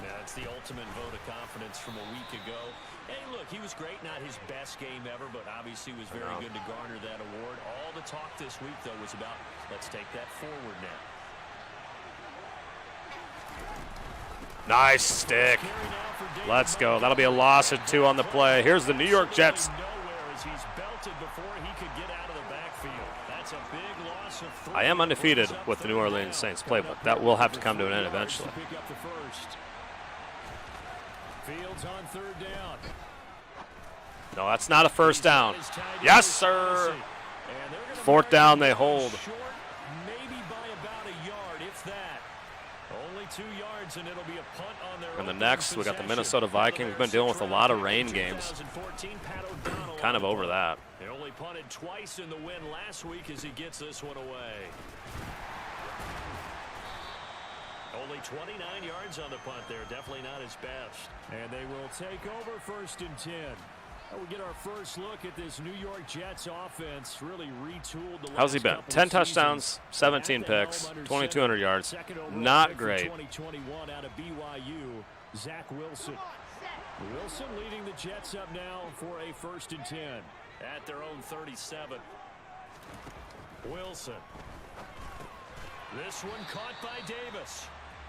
That's the ultimate vote of confidence from a week ago. Hey, look, he was great. Not his best game ever, but obviously was very good to garner that award. All the talk this week, though, was about let's take that forward now. Nice stick. Let's go. That'll be a loss of 2 on the play. Here's the New York Jets. I am undefeated with the New Orleans Saints playbook. That will have to come to an end eventually. Fields on 3rd down. No, that's not a first down. Yes, sir. 4th down, they hold. Maybe by about a yard, if that. Only 2 yards, and it'll be a punt on their And the next, we got the Minnesota Vikings. We've been dealing with a lot of rain games. Kind of over that. They only punted twice in the win last week as he gets this one away. Only 29 yards on the punt there. Definitely not his best. And they will take over 1st and 10. We get our first look at this New York Jets offense. Really retooled the How's he been? 10 touchdowns, 17 picks, 2,200 yards. Not great. 2021 out of BYU, Zach Wilson. Wilson leading the Jets up now for a 1st and 10 at their own 37. Wilson. This one caught by Davis.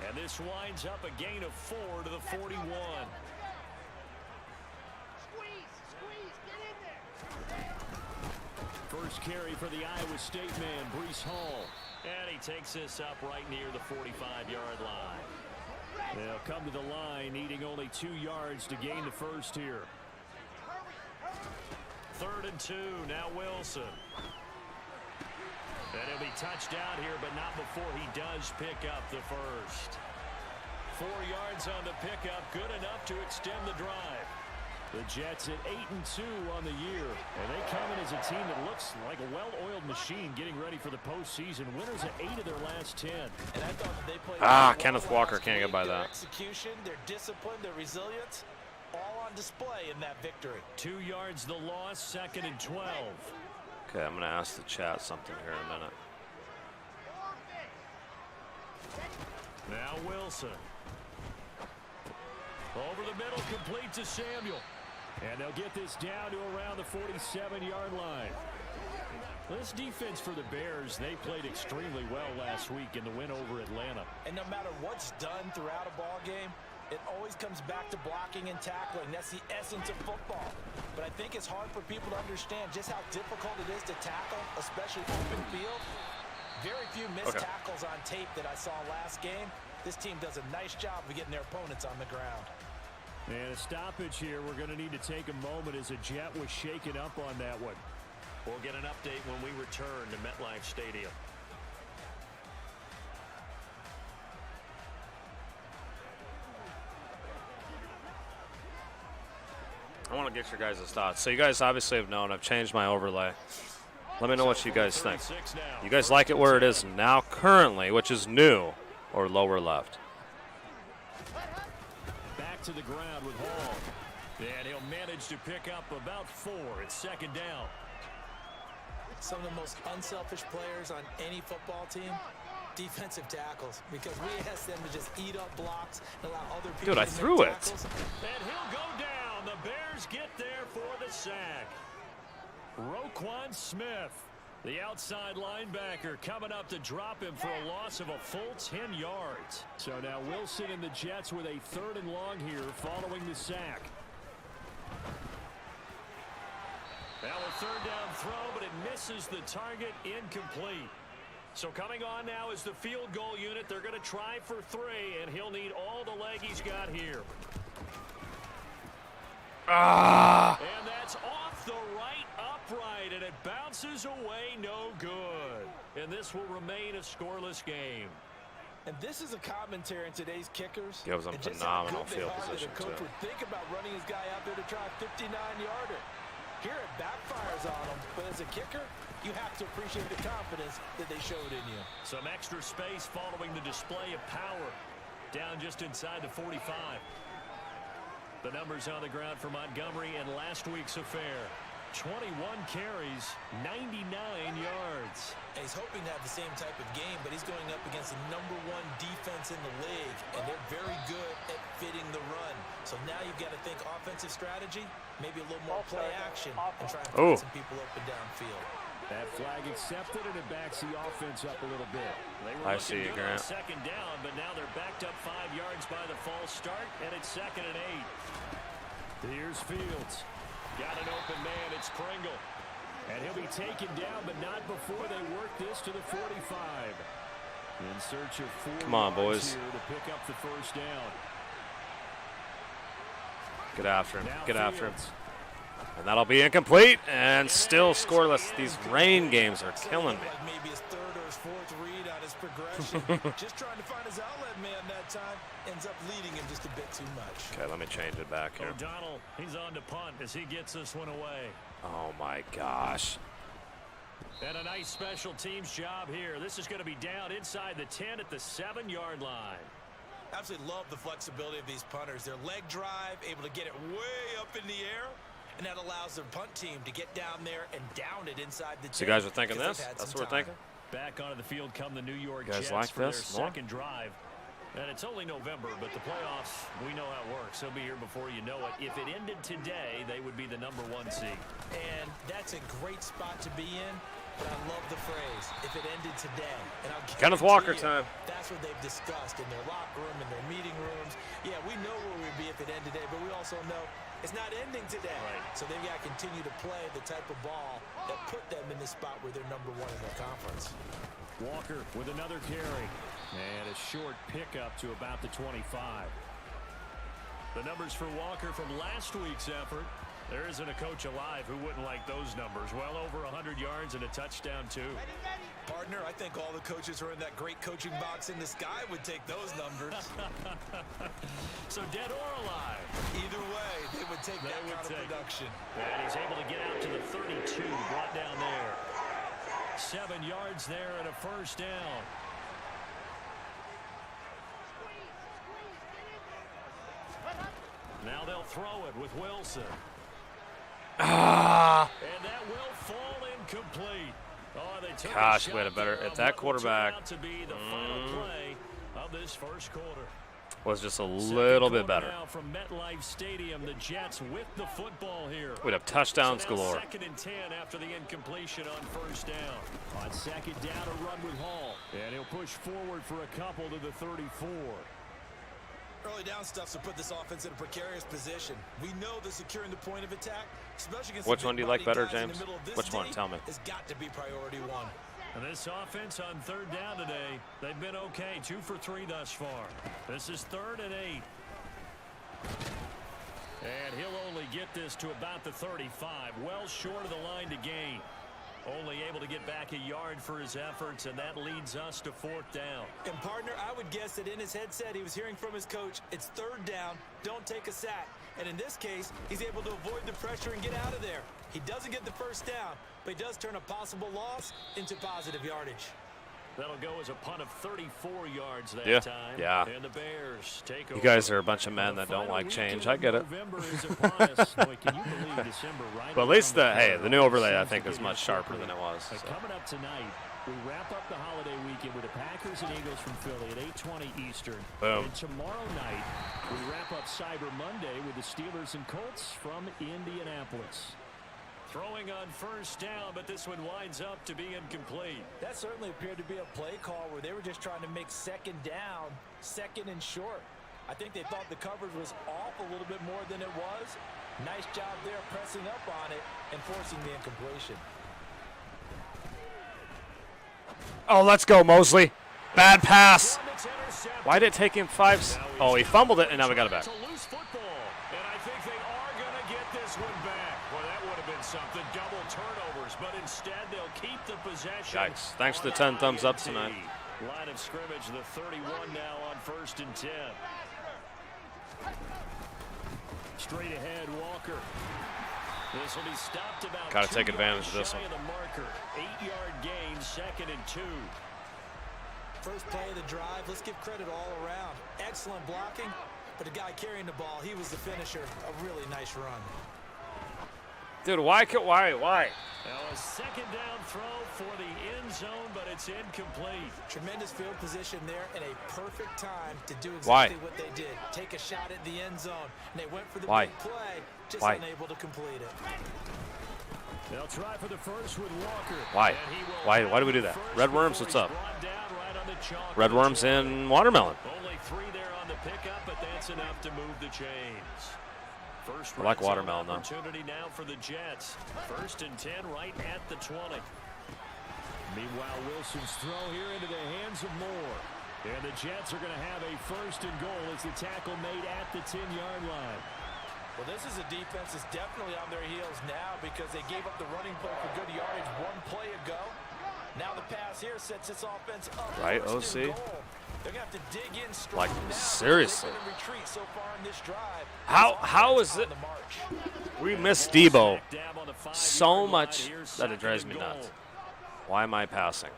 And this winds up a gain of 4 to the 41. First carry for the Iowa State man, Breece Hall. And he takes this up right near the 45-yard line. They'll come to the line, needing only 2 yards to gain the first here. 3rd and 2, now Wilson. And he'll be touched out here, but not before he does pick up the first. 4 yards on the pickup, good enough to extend the drive. The Jets at 8-2 on the year, and they come in as a team that looks like a well-oiled machine getting ready for the postseason. Winners at 8 of their last 10. And I thought that they played Kenneth Walker can't get by their that. Execution, their discipline, their resilience, all on display in that victory. 2 yards the loss, 2nd and 12. Okay, I'm going to ask the chat something here in a minute. Now Wilson. Over the middle, complete to Samuel. And they'll get this down to around the 47-yard line. This defense for the Bears, they played extremely well last week in the win over Atlanta. And no matter what's done throughout a ball game, it always comes back to blocking and tackling. That's the essence of football. But I think it's hard for people to understand just how difficult it is to tackle, especially open field. Very few missed tackles on tape that I saw last game. This team does a nice job of getting their opponents on the ground. And a stoppage here. We're going to need to take a moment as a Jet was shaken up on that one. We'll get an update when we return to MetLife Stadium. I want to get your guys' thoughts. So you guys obviously have known I've changed my overlay. Let me know what you guys think. You guys like it where it is now currently, which is new, or lower left? Back to the ground with Hall. And he'll manage to pick up about 4. It's 2nd down. Some of the most unselfish players on any football team, defensive tackles, because we ask them to just eat up blocks and allow other people Dude, I to make threw it. tackles. And he'll go down. The Bears get there for the sack. Roquan Smith, the outside linebacker, coming up to drop him for a loss of a full 10 yards. So now Wilson and the Jets with a 3rd and long here following the sack. Now a 3rd down throw, but it misses the target, incomplete. So coming on now is the field goal unit. They're going to try for 3, and he'll need all the leg he's got here. And that's off the right upright, and it bounces away no good. And this will remain a scoreless game. And this is a commentary in today's kickers. Gives them and just how phenomenal good they field are that position, a coach too. would think about running his guy out there to try a 59-yarder. Here it backfires on him, but as a kicker, you have to appreciate the confidence that they showed in you. Some extra space following the display of power. Down just inside the 45. The numbers on the ground for Montgomery in last week's affair. 21 carries, 99 yards. And he's hoping to have the same type of game, but he's going up against the #1 defense in the league, and they're very good at fitting the run. So now you've got to think offensive strategy, maybe a little more play action, and try and find some people open downfield. That flag accepted, and it backs the offense up a little bit. They were I see you, Grant. 2nd down, but now they're backed up 5 yards by the false start, and it's 2nd and 8. Here's Fields. Got an open man. It's Pringle. And he'll be taken down, but not before they work this to the 45. In search of 4 Come on, yards boys. here to pick up the 1st down. Get after him. Now Get after him. Fields. And that'll be incomplete and still scoreless. These rain games are killing me. Like maybe his 3rd or his 4th read on his progression. Just trying to find his outlet man that time. Ends up leading him just a bit too much. Okay, let me change it back here. O'Donnell, he's on to punt as he gets this one away. Oh, my gosh. And a nice special teams job here. This is going to be down inside the 10 at the 7-yard line. Absolutely love the flexibility of these punters. Their leg drive, able to get it way up in the air, and that allows their punt team to get down there and down it inside the 10. So you guys are thinking this? That's what we're thinking? Back onto the field come the New York You guys Jets like for this? their More? 2nd drive. And it's only November, but the playoffs, we know how it works. They'll be here before you know it. If it ended today, they would be the #1 seed. And that's a great spot to be in. But I love the phrase, if it ended today. And I'll Kenneth Walker guarantee time. That's what they've discussed in their locker room, in their meeting rooms. Yeah, we know where we'd be if it ended today, but we also know It's not ending today. So they've got to continue to play the type of ball that put them in the spot where they're #1 in their conference. Walker with another carry. And a short pickup to about the 25. The numbers for Walker from last week's effort. There isn't a coach alive who wouldn't like those numbers. Well over 100 yards and a touchdown, too. Partner, I think all the coaches who are in that great coaching box in the sky would take those numbers. So dead or alive? Either way, they would take that kind of production. And he's able to get out to the 32, brought down there. 7 yards there and a first down. Now they'll throw it with Wilson. And that will fall incomplete. Oh, they took Gosh, we had a better at that quarterback. To be the final play of this first quarter. Was just a little bit better. Now from MetLife Stadium, the Jets with the football here. We'd have touchdowns So now galore. 2nd and 10 after the incompletion on first down. On 2nd down, a run with Hall. And he'll push forward for a couple to the 34. Early down stuff to put this offense in a precarious position. We know the securing the point of attack, especially against Which one do you like better, James? Which one? Tell me. Has got to be priority 1. And this offense on 3rd down today, they've been okay. 2 for 3 thus far. This is 3rd and 8. And he'll only get this to about the 35. Well short of the line to gain. Only able to get back a yard for his efforts, and that leads us to 4th down. And partner, I would guess that in his headset he was hearing from his coach, it's 3rd down, don't take a sack. And in this case, he's able to avoid the pressure and get out of there. He doesn't get the first down, but he does turn a possible loss into positive yardage. That'll go as a punt of 34 yards that time. Yeah. And the Bears take over. You guys are a bunch of men that don't like change. I get it. But at least the new overlay I think is much sharper than it was. So. Coming up tonight, we wrap up the holiday weekend with the Packers and Eagles from Philly at 8:20 Eastern. Boom. And tomorrow night, we wrap up Cyber Monday with the Steelers and Colts from Indianapolis. Throwing on first down, but this one winds up to be incomplete. That certainly appeared to be a play call where they were just trying to make 2nd down, 2nd and short. I think they thought the coverage was off a little bit more than it was. Nice job there pressing up on it and forcing the incompletion. Oh, let's go, Mosley. Bad pass. Why did it take him 5? Oh, he fumbled it, and now we got it back. It's a loose football, and I think they are going to get this one back. Well, that would have been something, double turnovers, but instead they'll keep the possession. Yikes. Thanks to 10 thumbs up tonight. Line of scrimmage, the 31 now on 1st and 10. Straight ahead, Walker. This will be stopped about. Got to take advantage of this one. The marker. 8-yard gain, 2nd and 2. First play of the drive, let's give credit all around. Excellent blocking, but the guy carrying the ball, he was the finisher. A really nice run. Dude, why? Now a 2nd down throw for the end zone, but it's incomplete. Tremendous field position there and a perfect time to do exactly what they did. Take a shot at the end zone. And they went for the big play, just unable to complete it. They'll try for the first with Walker. Why do we do that? Red Worms, what's up? Red Worms and watermelon. Only 3 there on the pickup, but that's enough to move the chains. First I like watermelon, though. Opportunity now for the Jets. 1st and 10 right at the 20. Meanwhile, Wilson's throw here into the hands of Moore. And the Jets are going to have a 1st and goal as the tackle made at the 10-yard line. Well, this is a defense that's definitely on their heels now because they gave up the running play for good yardage 1 play ago. Now the pass here sets this offense up. Right, OC? They're going to have to dig in strong. Like, seriously. Retreat so far in this drive. How is it? We miss Debo so much that it drives me nuts. Why am I passing?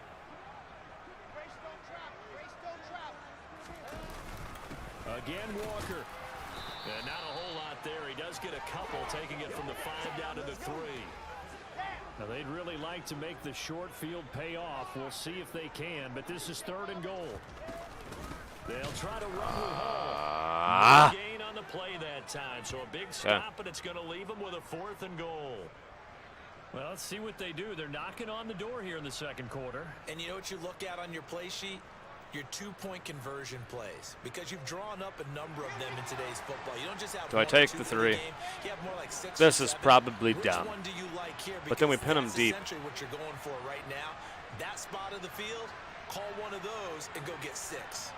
Again, Walker. And not a whole lot there. He does get a couple, taking it from the 5 down to the 3. Now, they'd really like to make the short field pay off. We'll see if they can, but this is 3rd and goal. They'll try to run with Hall. No gain on the play that time, so a big stop, and it's going to leave them with a 4th and goal. Well, let's see what they do. They're knocking on the door here in the 2nd quarter. And you know what you look at on your play sheet? your two-point conversion plays, because you've drawn up a number of them in today's football. You don't just have Do I take the 3? You have more like 6 This or is 7. probably Which dumb. one do you like here? But then we Because pin 'em that's deep. essentially what you're going for right now. That spot of the field, call one of those and go get 6.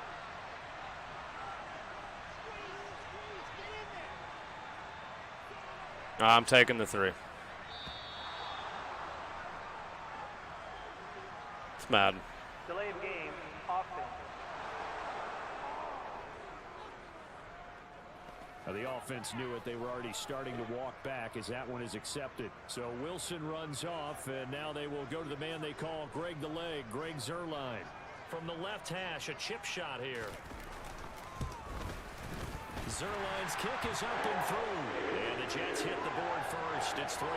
I'm taking the 3. It's Madden. Delay of game, offense. Now the offense knew it. They were already starting to walk back as that one is accepted. So Wilson runs off, and now they will go to the man they call Greg the Leg, Greg Zuerlein. From the left hash, a chip shot here. Zuerlein's kick is up and through. And the Jets hit the board first. It's 3-0.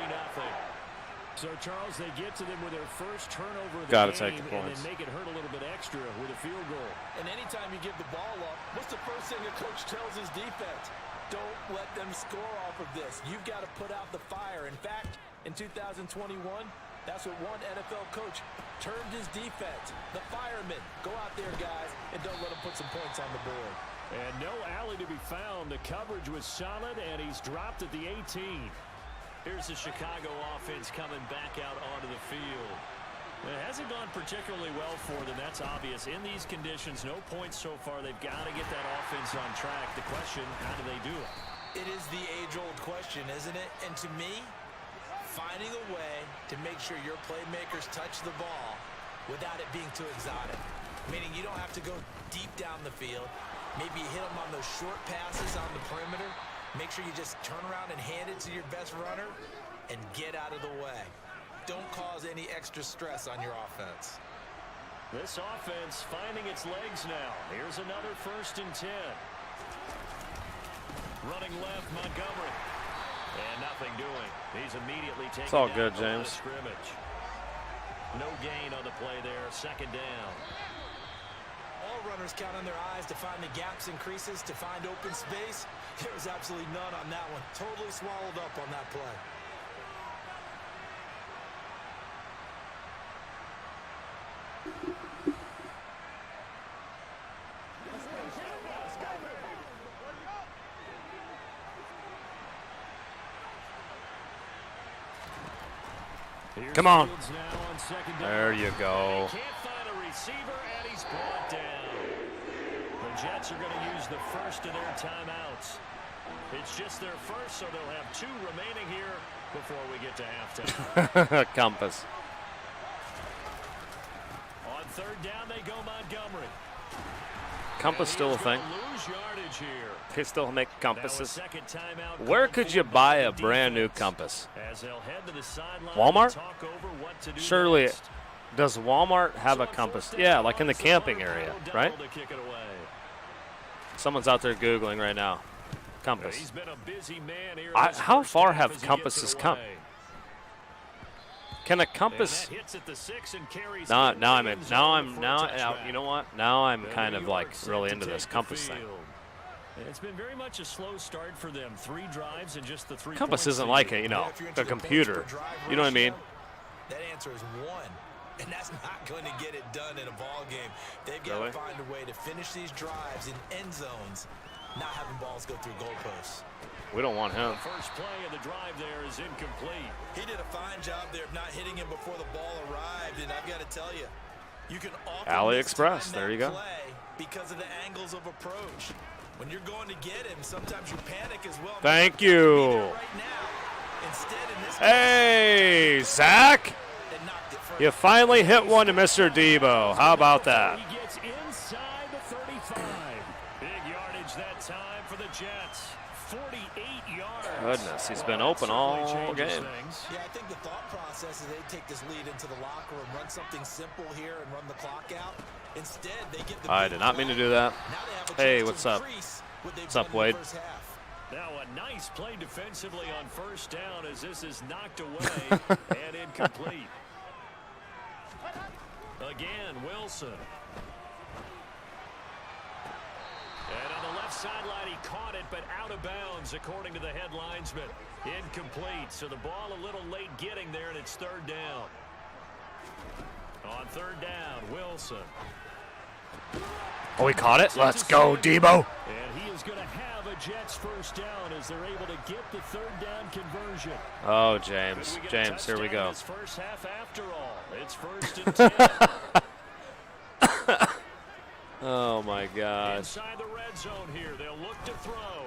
So, Charles, they get to them with their first turnover of the Gotta game take the points. and then make it hurt a little bit extra with a field goal. And anytime you give the ball up, what's the first thing a coach tells his defense? Don't let them score off of this. You've got to put out the fire. In fact, in 2021, that's what one NFL coach termed his defense. The firemen. Go out there, guys, and don't let them put some points on the board. And no alley to be found. The coverage was solid, and he's dropped at the 18. Here's the Chicago offense coming back out onto the field. It hasn't gone particularly well for them. That's obvious. In these conditions, no points so far. They've got to get that offense on track. The question, how do they do it? It is the age-old question, isn't it? And to me, finding a way to make sure your playmakers touch the ball without it being too exotic. Meaning you don't have to go deep down the field. Maybe you hit them on those short passes on the perimeter. Make sure you just turn around and hand it to your best runner and get out of the way. Don't cause any extra stress on your offense. This offense finding its legs now. Here's another 1st and 10. Running left, Montgomery. And nothing doing. He's immediately taken It's all down good, on the James. scrimmage. No gain on the play there. 2nd down. All runners count on their eyes to find the gaps and creases, to find open space. There was absolutely none on that one. Totally swallowed up on that play. Come on. Fields now on 2nd down. There you go. They can't find a receiver, and he's brought down. The Jets are going to use the first of their timeouts. It's just their first, so they'll have 2 remaining here before we get to halftime. Compass. On 3rd down, they go Montgomery. Compass still a And he is thing. gonna lose yardage here. They still make Now a compasses. 2nd timeout Where called could for you by buy the a brand new defense, compass? as they'll head to the sideline Walmart? and talk over what to do Surely, next. does Walmart have So a on compass? 4th down, Yeah, like in the it's camping Lombardi area, double right? to kick it away. Someone's out there Googling right now. Compass. He's been a busy man here. How far have compasses come? Can a compass? Now I'm in. Now you know what? Now I'm kind of like really into this compass thing. It's been very much a slow start for them. 3 drives and just the 3 Compass points isn't they like get. a, If you're into a the computer. points per drive You know what I mean? ratio, that answer is 1. And that's not going to get it done in a ball game. They've got Really? to find a way to finish these drives in end zones, not having balls go through goalposts. We don't want him. The first play of the drive there is incomplete. He did a fine job there of not hitting him before the ball arrived, and I've got to tell you, you can often AliExpress, mistime there that you go. play because of the angles of approach. When you're going to get him, sometimes you panic as well. Thank Be you. there right now. Instead, in this Hey, Zach. case, it knocked it further. You finally hit one to Mr. Debo. How about that? He gets inside the 35. Big yardage that time for the Jets. 48 yards. Goodness, he's been That open all certainly changes game. things. Yeah, I think the thought process is they take this lead into the locker room, run something simple here, and run the clock out. Instead, they get the I big did not mean to play. do that. Now they have a Hey, chance to what's up? increase what they've What's up, done in the Wade? first half. Now a nice play defensively on 1st down as this is knocked away and incomplete. Again, Wilson. And on the left sideline, he caught it, but out of bounds, according to the head linesman. Incomplete, so the ball a little late getting there, and it's 3rd down. On 3rd down, Wilson. Oh, he caught it. Let's go, Debo. And he is going to have a Jets first down as they're able to get the third down conversion. Oh, James. James, here we go. This first half after all. It's first and 10. Oh, my gosh. Inside the red zone here. They'll look to throw.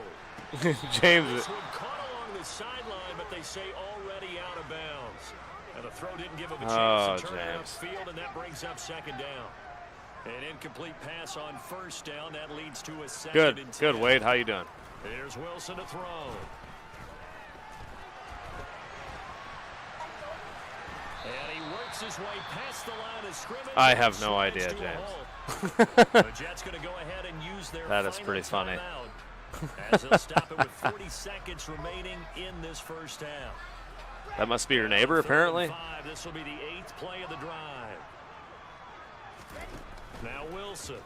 James. This one caught along the sideline, but they say already out of bounds. And the throw didn't give him a chance to turn it upfield, and that brings up second down. An incomplete pass on first down. That leads to a second and 10. Good, Wade. How you doing? Here's Wilson to throw. And he works his way past the line of scrimmage. I have no idea, James. The Jets going to go ahead and use their That is pretty funny. timeout, as they'll stop it with 40 seconds remaining in this first half. That must be your neighbor, apparently. This will be the 8th play of the drive. Now Wilson.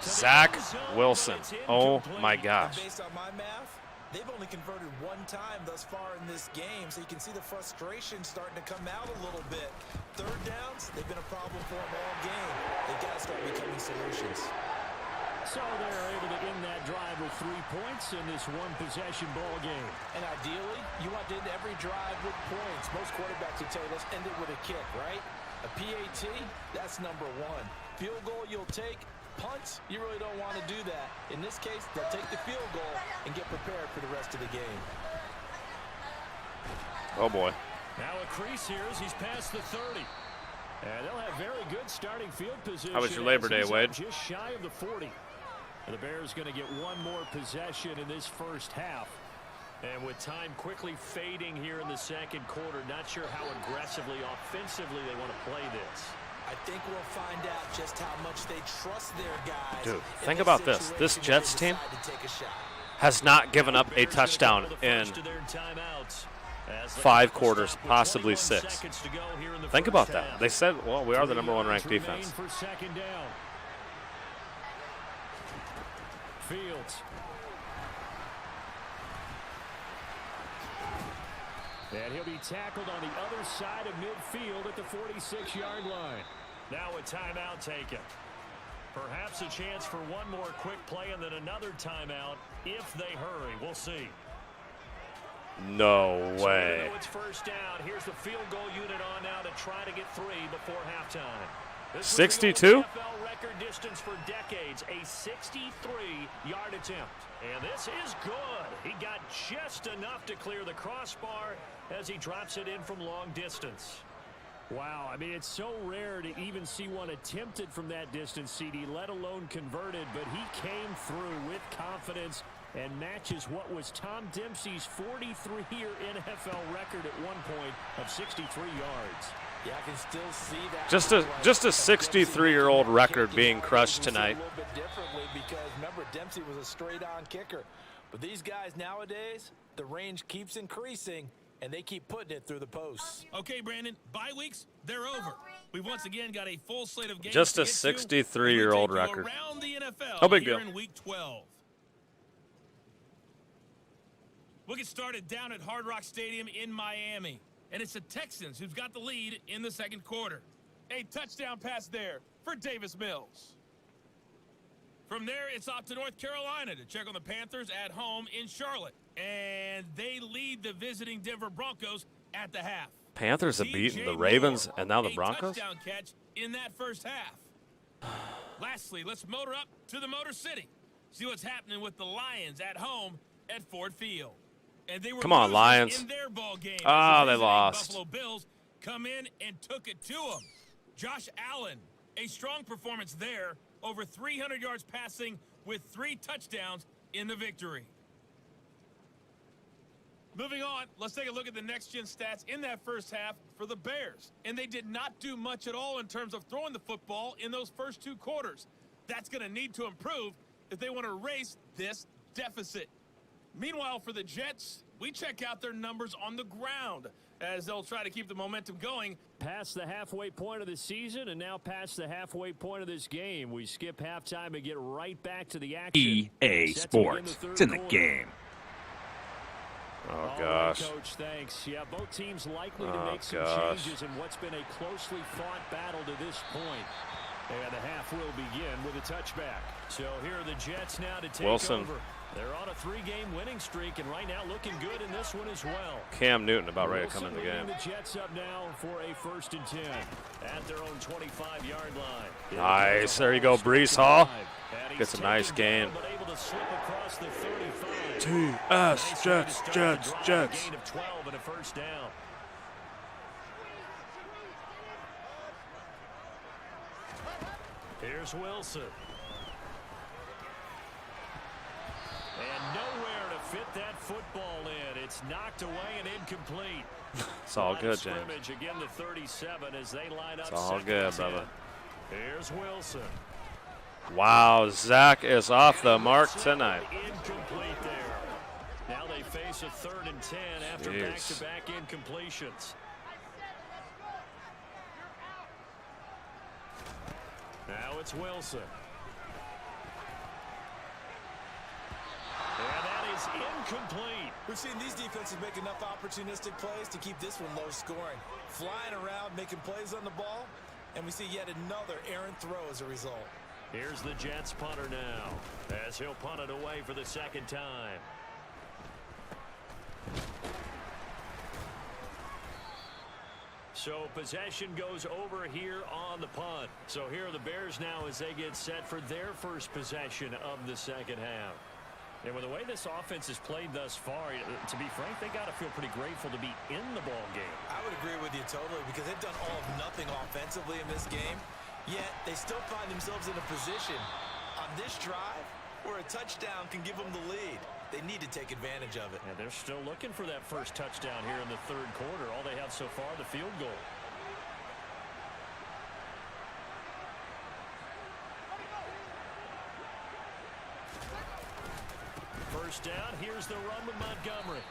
Zach Wilson. Oh, my gosh. Based on my math, they've only converted one time thus far in this game, so you can see the frustration starting to come out a little bit. Third downs, they've been a problem for them all game. They've got to start becoming solutions. So they're able to end that drive with 3 points in this one-possession ball game. And ideally, you want to end every drive with points. Most quarterbacks would tell you, let's end it with a kick, right? A PAT, that's number 1. Field goal you'll take. Punts, you really don't want to do that. In this case, they'll take the field goal and get prepared for the rest of the game. Oh, boy. Now a crease here as he's past the 30. And they'll have very good starting field position. How was your Labor Day, Wade? Just shy of the 40. And the Bears going to get one more possession in this first half. And with time quickly fading here in the second quarter, not sure how aggressively, offensively they want to play this. I think we'll find out just how much they trust their guys. Dude, think about this. This Jets team has not given up a touchdown in 5 quarters, possibly 6. Think about that. They said, well, we are the #1 ranked defense. Fields. And he'll be tackled on the other side of midfield at the 46-yard line. Now a timeout taken. Perhaps a chance for one more quick play and then another timeout if they hurry. We'll see. No way. So it's first down. Here's the field goal unit on now to try to get 3 before halftime. 62? NFL record distance for decades, a 63-yard attempt. And this is good. He got just enough to clear the crossbar as he drops it in from long distance. Wow, I mean, it's so rare to even see one attempted from that distance, CD, let alone converted, but he came through with confidence and matches what was Tom Dempsey's 43-year NFL record at one point of 63 yards. Yeah, I can still see that. Just a 63-year-old record being crushed tonight. A little bit differently because remember Dempsey was a straight-on kicker, but these guys nowadays, the range keeps increasing and they keep putting it through the posts. Okay, Brandon, bye weeks, they're over. We've once again got a full slate of games. Just a 63-year-old record. Around the NFL No big here deal. in week 12. We'll get started down at Hard Rock Stadium in Miami. And it's the Texans who've got the lead in the second quarter. A touchdown pass there for Davis Mills. From there, it's off to North Carolina to check on the Panthers at home in Charlotte. And they lead the visiting Denver Broncos at the half. Panthers have beaten the Ravens and now the Broncos? A touchdown catch in that first half. Lastly, let's motor up to the Motor City. See what's happening with the Lions at home at Ford Field. And they were Come on, Lions. in their ball game. Ah, As the they lost. Buffalo Bills come in and took it to them. Josh Allen, a strong performance there. Over 300 yards passing with 3 touchdowns in the victory. Moving on, let's take a look at the next-gen stats in that first half for the Bears. And they did not do much at all in terms of throwing the football in those first 2 quarters. That's going to need to improve if they want to erase this deficit. Meanwhile, for the Jets, we check out their numbers on the ground as they'll try to keep the momentum going. Past the halfway point of the season and now past the halfway point of this game. We skip halftime and get right back to the action. EA Sports. It's in the game. Oh, gosh. All right, Coach, thanks. Yeah, both teams likely to make some changes in what's been a closely fought battle to this point. And the half will begin with a touchback. So here are the Jets now to take Wilson. over. They're on a 3-game winning streak, and right now looking good in this one as well. Cam Newton about ready to come in the Wilson game. leading the Jets up now for a 1st and 10 at their own 25-yard line. Nice. There you go, Brees Hall. And he's Gets a nice taken gain. down, but able to slip across the 35. TS, Jets, Jets, Jets. Gain of 12 and a 1st down. Here's Wilson. And nowhere to fit that football in. It's knocked away and incomplete. It's all good, James. Scrimmage again the 37 as they line up. It's all good, brother. Here's Wilson. Wow, Zach is off the mark tonight. Incomplete there. Now they face a 3rd and 10 after back-to-back incompletions. Now it's Wilson. And that is incomplete. We've seen these defenses make enough opportunistic plays to keep this one low scoring. Flying around, making plays on the ball, and we see yet another errant throw as a result. Here's the Jets punter now as he'll punt it away for the 2nd time. So possession goes over here on the punt. So here are the Bears now as they get set for their first possession of the 2nd half. And with the way this offense has played thus far, to be frank, they got to feel pretty grateful to be in the ball game. I would agree with you totally because they've done all of nothing offensively in this game, yet they still find themselves in a position on this drive where a touchdown can give them the lead. They need to take advantage of it. And they're still looking for that first touchdown here in the 3rd quarter. All they have so far, the field goal. First down, here's the run with Montgomery.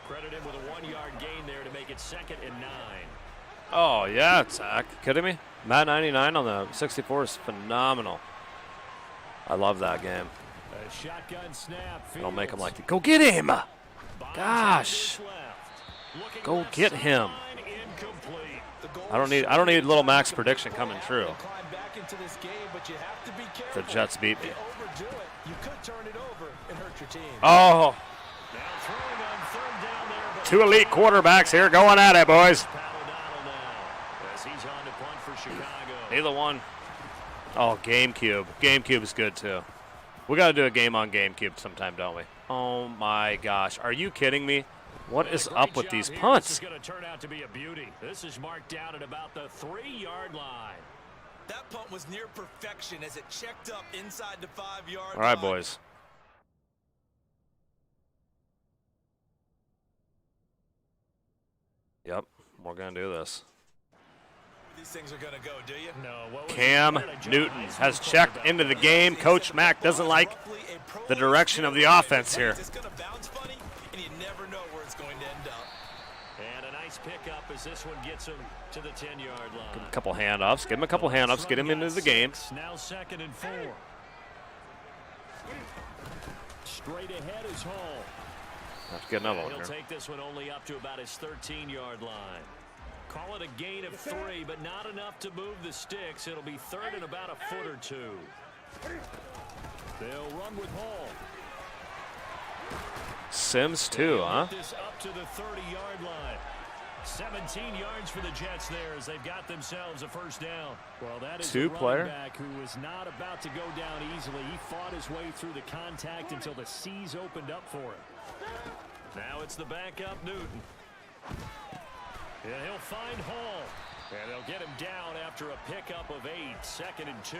Credit him with a 1-yard gain there to make it 2nd and 9. Oh, yeah, Zach. Kidding me? Madden 99 on the 64 is phenomenal. I love that game. A shotgun snap. I'll make him like, go get him! Gosh. Go get him. I don't need little Mac's prediction coming true. The Jets beat me. Oh. 2 elite quarterbacks here going at it, boys. Neither one. Oh, GameCube. GameCube is good, too. We got to do a game on GameCube sometime, don't we? Oh, my gosh. Are you kidding me? What is up with these punts? This is going to turn out to be a beauty. This is marked down at about the 3-yard line. That punt was near perfection as it checked up inside the 5-yard line. All right, boys. Yep, we're going to do this. These things are going to go, do you? No. Cam Newton has checked into the game. Coach Mack doesn't like the direction of the offense here. It's going to bounce funny, and you never know where it's going to end up. And a nice pickup as this one gets him to the 10-yard line. Give him a couple handoffs. Give him a couple handoffs. Get him into the game. Now 2nd and 4. Straight ahead is Hall. Have to get another one He'll here. take this one only up to about his 13-yard line. Call it a gain of 3, but not enough to move the sticks. It'll be 3rd and about a foot or 2. They'll run with Hall. Sims too, huh? This up to the 30-yard line. 17 yards for the Jets there as they've got themselves a 1st down. Well, that is a running back who was not about to go down easily. He fought his way through the contact until the seas opened up for him. Now it's the backup Newton. And he'll find Hall. And they'll get him down after a pickup of 8. 2nd and 2.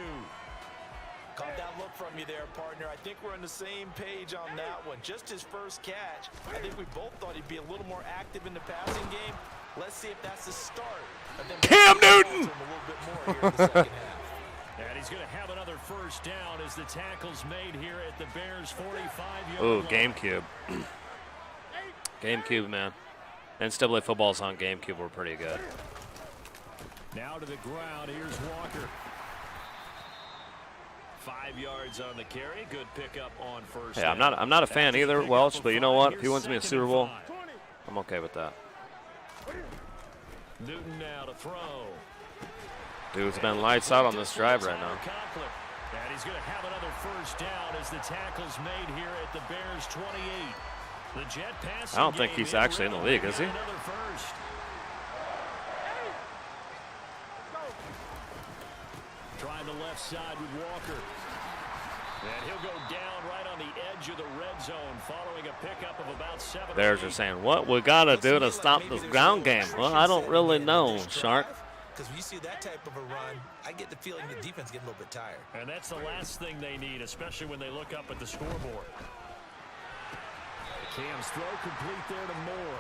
Caught that look from you there, partner. I think we're on the same page on that one. Just his first catch. I think we both thought he'd be a little more active in the passing game. Let's see if that's the start of them. Cam Newton! A little bit more here in the 2nd half. And he's going to have another 1st down as the tackle's made here at the Bears' 45-yard Ooh, line. GameCube. GameCube, man. NCAA footballs on GameCube were pretty good. Now to the ground. Here's Walker. 5 yards on the carry. Good pickup on 1st. Yeah, I'm not a fan either, Welch, but you know what? If he wins me a Super Bowl, I'm okay with that. Newton now to throw. Dude's been lights out on this drive right now. And he's going to have another first down as the tackle's made here at the Bears 28. The jet pass. I don't think he's actually in the league, is he? Trying the left side with Walker. And he'll go down right on the edge of the red zone following a pickup of about 7. Bears are saying, what we got to do to stop this ground game? Well, I don't really know, Shark. Because when you see that type of a run, I get the feeling the defense getting a little bit tired. And that's the last thing they need, especially when they look up at the scoreboard. Cam's throw complete there to Moore.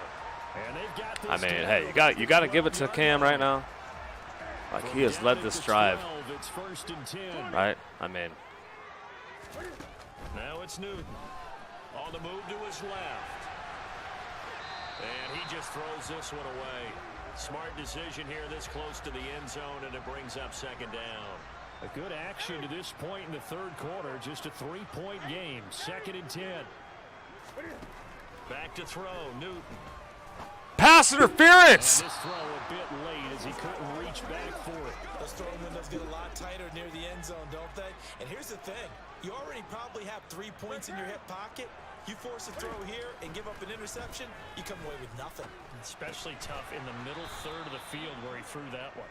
And they've got this. I mean, hey, you got to give it to Cam right now. Like, he has led this drive. It's 1st and 10. Right? I mean. Now it's Newton. On the move to his left. And he just throws this one away. Smart decision here this close to the end zone, and it brings up 2nd down. A good action to this point in the 3rd quarter. Just a 3-point game. 2nd and 10. Back to throw. Newton. Pass interference! And this throw a bit late as he couldn't reach back for it. Those throwing windows get a lot tighter near the end zone, don't they? And here's the thing. You already probably have 3 points in your hip pocket. You force a throw here and give up an interception, you come away with nothing. Especially tough in the middle 3rd of the field where he threw that one.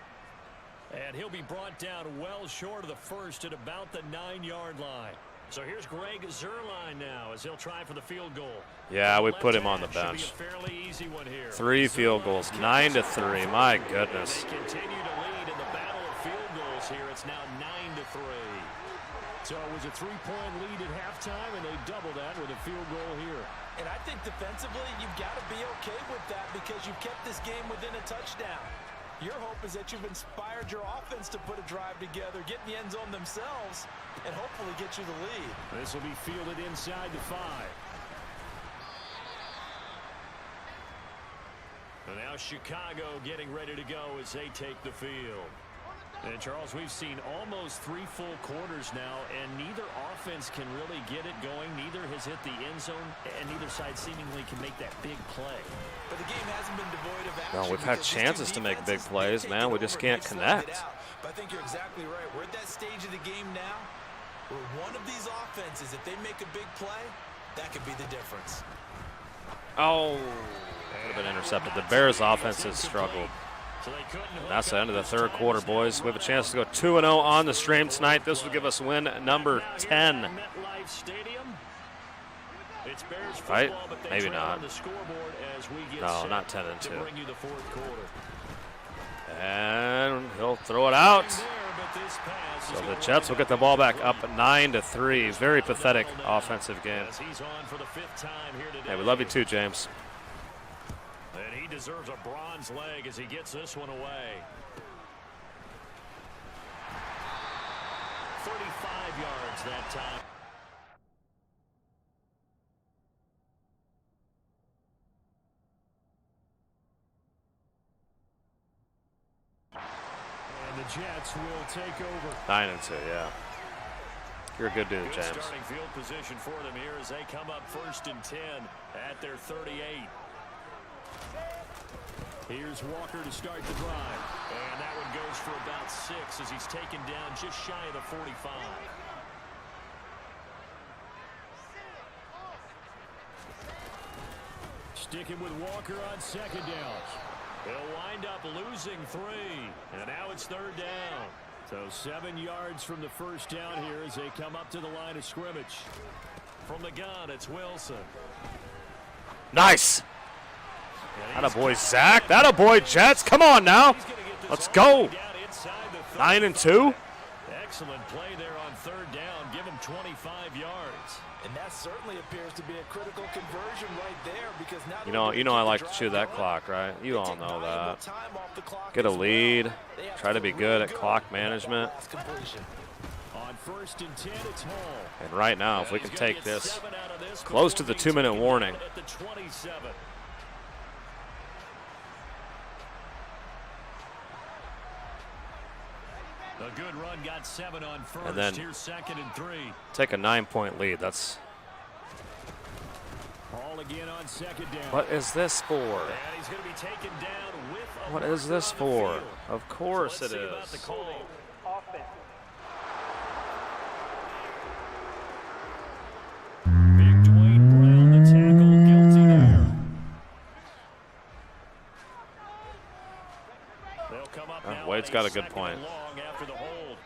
And he'll be brought down well short of the 1st at about the 9-yard line. So here's Greg Zuerlein now as he'll try for the field goal. Yeah, we put him on the bench. 3 field goals, 9-3. My goodness. They continue to lead in the battle of field goals here. It's now 9-3. So it was a 3-point lead at halftime, and they double that with a field goal here. And I think defensively, you've got to be okay with that because you've kept this game within a touchdown. Your hope is that you've inspired your offense to put a drive together, get in the end zone themselves, and hopefully get you the lead. This will be fielded inside the 5. And now Chicago getting ready to go as they take the field. And Charles, we've seen almost 3 full quarters now, and neither offense can really get it going. Neither has hit the end zone, and neither side seemingly can make that big play. But the game hasn't been devoid of action. No, we've had chances to make big plays, man. We just can't connect. But I think you're exactly right. We're at that stage of the game now where one of these offenses, if they make a big play, that could be the difference. Oh, could have been intercepted. The Bears' offense has struggled. That's the end of the 3rd quarter, boys. We have a chance to go 2-0 on the stream tonight. This will give us win number 10. Right? Maybe not. No, not 10-2. And he'll throw it out. So the Jets will get the ball back up 9-3. Very pathetic offensive game. Hey, we love you too, James. And he deserves a bronze leg as he gets this one away. 35 yards that time. And the Jets will take over. 9-2, yeah. You're a good dude, James. Starting field position for them here as they come up 1st and 10 at their 38. Here's Walker to start the drive. And that one goes for about 6 as he's taken down just shy of the 45. Sticking with Walker on 2nd down. They'll wind up losing 3. And now it's 3rd down. So 7 yards from the first down here as they come up to the line of scrimmage. From the gun, it's Wilson. Nice. That a boy, Zach. That a boy, Jets. Come on now. Let's go. 9-2. Excellent play there on 3rd down. Give him 25 yards. And that certainly appears to be a critical conversion right there because now You know I like to chew that clock, right? You all know that. Get a lead. Try to be good at clock management. On 1st and 10, it's Hall. And right now, if we can take this close to the 2-minute warning. A good run, got 7 on 1st. And then here's 2nd and 3. Take a 9-point lead. That's Hall ball again on second down. What is this for? And he's going to be taken down with a What is this marker on the for? field. Of course So let's it see about is. the call. Offense. Big Dwayne Brown, the tackle, guilty there. They'll come up now. Wade's got a good point. Long after the hold.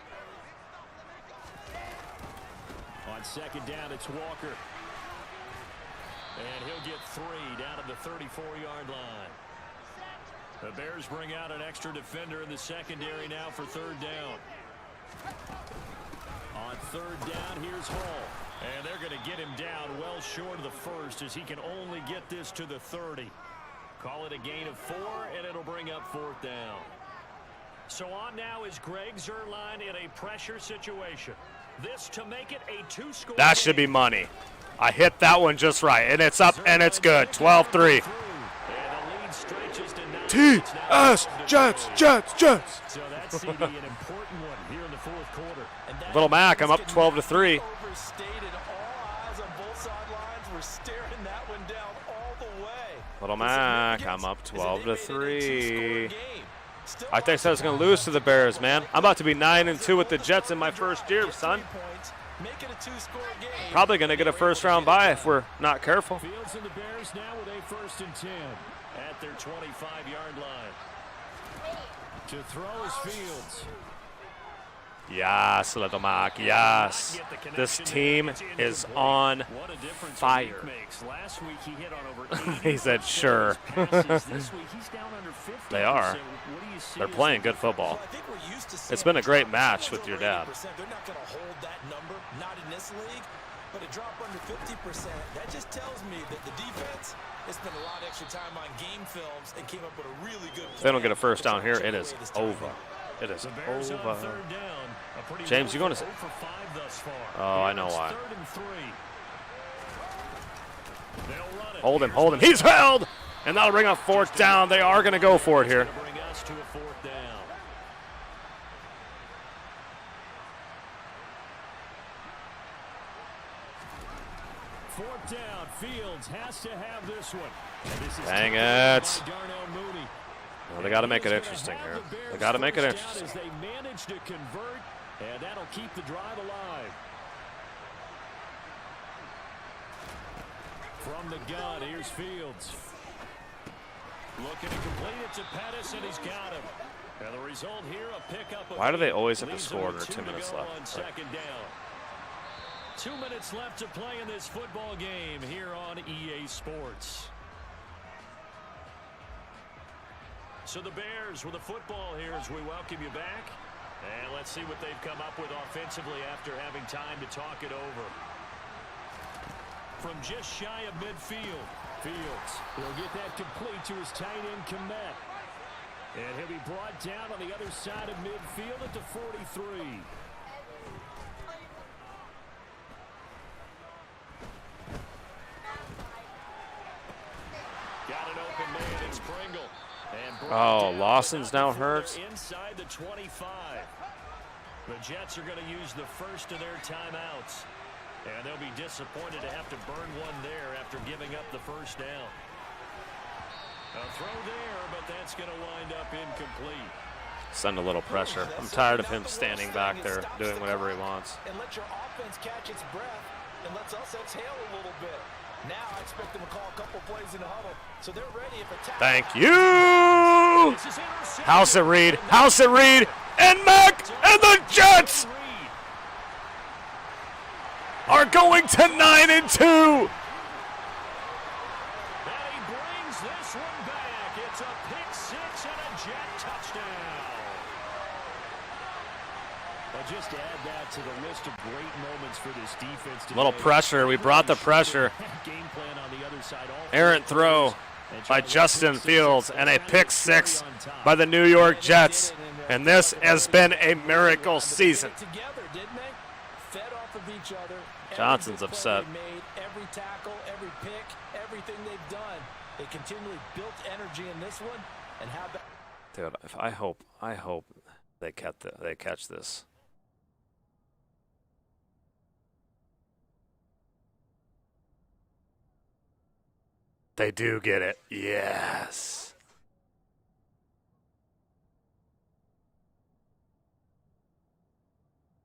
On second down, it's Walker. And he'll get 3 down at the 34-yard line. The Bears bring out an extra defender in the secondary now for third down. On third down, here's Hall. And they're going to get him down well short of the first as he can only get this to the 30. Call it a gain of 4, and it'll bring up fourth down. So on now is Greg Zuerlein in a pressure situation. This to make it a 2-score That should be game. money. I hit that one just right, and it's up, and it's good. 12-3. TS, Jets, Jets, Jets. So that's an important one here in the fourth quarter. Little Mac, I'm up 12-3. Overstated. All eyes on both sidelines were staring that one down all the way. Little Mac, I'm up 12-3. I think I was going to lose to the Bears, man. I'm about to be 9-2 with the Jets in my first year, son. Probably going to get a first-round bye if we're not careful. Fields and the Bears now with a 1st and 10 at their 25-yard line. To throw is Fields. Yes, Little Mac, yes. This team is on What a difference fire. a week makes. Last week he hit on over 80 He said, sure. passes. This week he's down under 50. They are. So what do you see They're as playing the good football. I think we're used to It's seeing been a great match with your dad. They're not going to hold that number, not in this league, but a drop under 50%. That just tells me that the defense has spent a lot of extra time on game films and came up with a really good plan. If they don't get a first to down here, chip it away is this time. over. It is The Bears on over. third down. A pretty James, you going to say? 0 for 5 thus far. Oh, I know It's why. 3rd and 3. They'll run it. Hold him, hold him. He's held! And that'll bring up fourth down. They are going to go for it here. It's gonna bring us to a 4th down. Fourth down. Fields has to have this one. And this is Dang taken it. by Darnell Mooney. Well, they got to make it interesting here. They got to make it interesting. As they manage to convert, and that'll keep the drive alive. From the gun, here's Fields. Looking to complete it to Pettis, and he's got him. And the result here, a pickup. Why do they always have to Leaves score them under with 2 to minutes go left? On second down. 2 minutes left to play in this football game here on EA Sports. So the Bears with the football here as we welcome you back. And let's see what they've come up with offensively after having time to talk it over. From just shy of midfield, Fields will get that complete to his tight end, Komet. And he'll be brought down on the other side of midfield at the 43. Got an open man, it's Pringle. Oh, Lawson's now hurt. Inside the 25. The Jets are going to use the first of their timeouts. And they'll be disappointed to have to burn one there after giving up the first down. A throw there, but that's going to wind up incomplete. Send a little pressure. I'm tired of him standing back there doing whatever he wants. And let your offense catch its breath and lets us exhale a little bit. Now I expect them to call a couple plays in the huddle. So they're ready if attack. Thank you! House it, Reed. House it, Reed. And Mac and the Jets are going to 9-2. And he brings this one back. It's a pick six and a Jet touchdown. Well, just add that to the list of great moments for this defense today. Little pressure. We brought the pressure. Game plan on the other side. Errant throw by Justin Fields and a pick six by the New York Jets. And this has been a miracle season. Together, didn't they? Fed off of each other. Johnson's upset. Every tackle, every pick, everything they've done. They continually built energy in this one. And how about Dude, I hope they catch this. They do get it. Yes.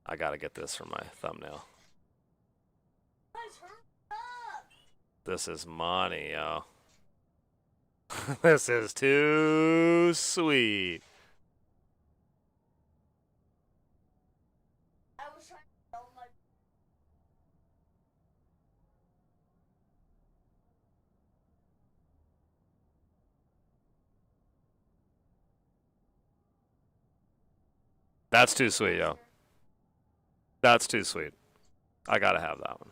I got to get this for my thumbnail. This is money, yo. This is too sweet. That's too sweet, yo. That's too sweet. I gotta have that one.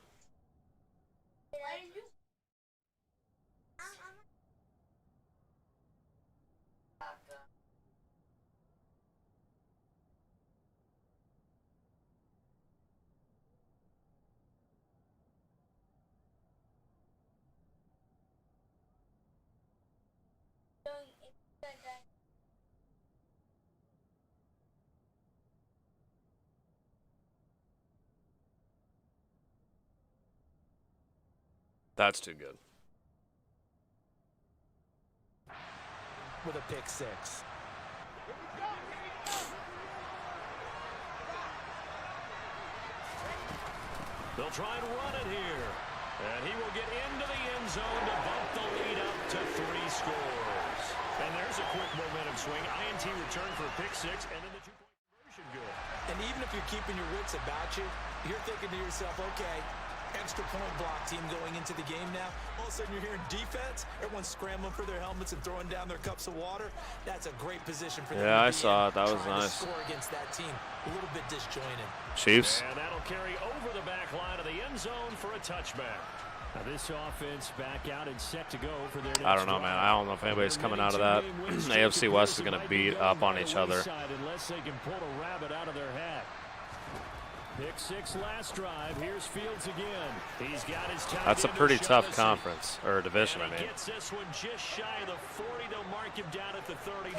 That's too good. With a pick six. They'll try and run it here. And he will get into the end zone to bump the lead up to 3 scores. And there's a quick momentum swing. INT return for a pick six, and then the 2-point conversion good. And even if you're keeping your wits about you, you're thinking to yourself, okay, extra point block team going into the game now. All of a sudden you're hearing defense. Everyone's scrambling for their helmets and throwing down their cups of water. That's a great position for them. Yeah, to I be saw in, it. That was trying to nice. Score against that team. A little bit disjointed. Chiefs. And that'll carry over the back line of the end zone for a touchback. Now this offense back out and set to go for their next I don't know, man. I don't know if anybody's coming out of that. AFC West is going to beat up on each other. Unless they can pull a rabbit out of their hat. Pick six last drive. Here's Fields again. He's got his tight That's a end to pretty shove tough us conference, or division, I in. And he mean. gets this one just shy of the 40. They'll mark him down at the 39.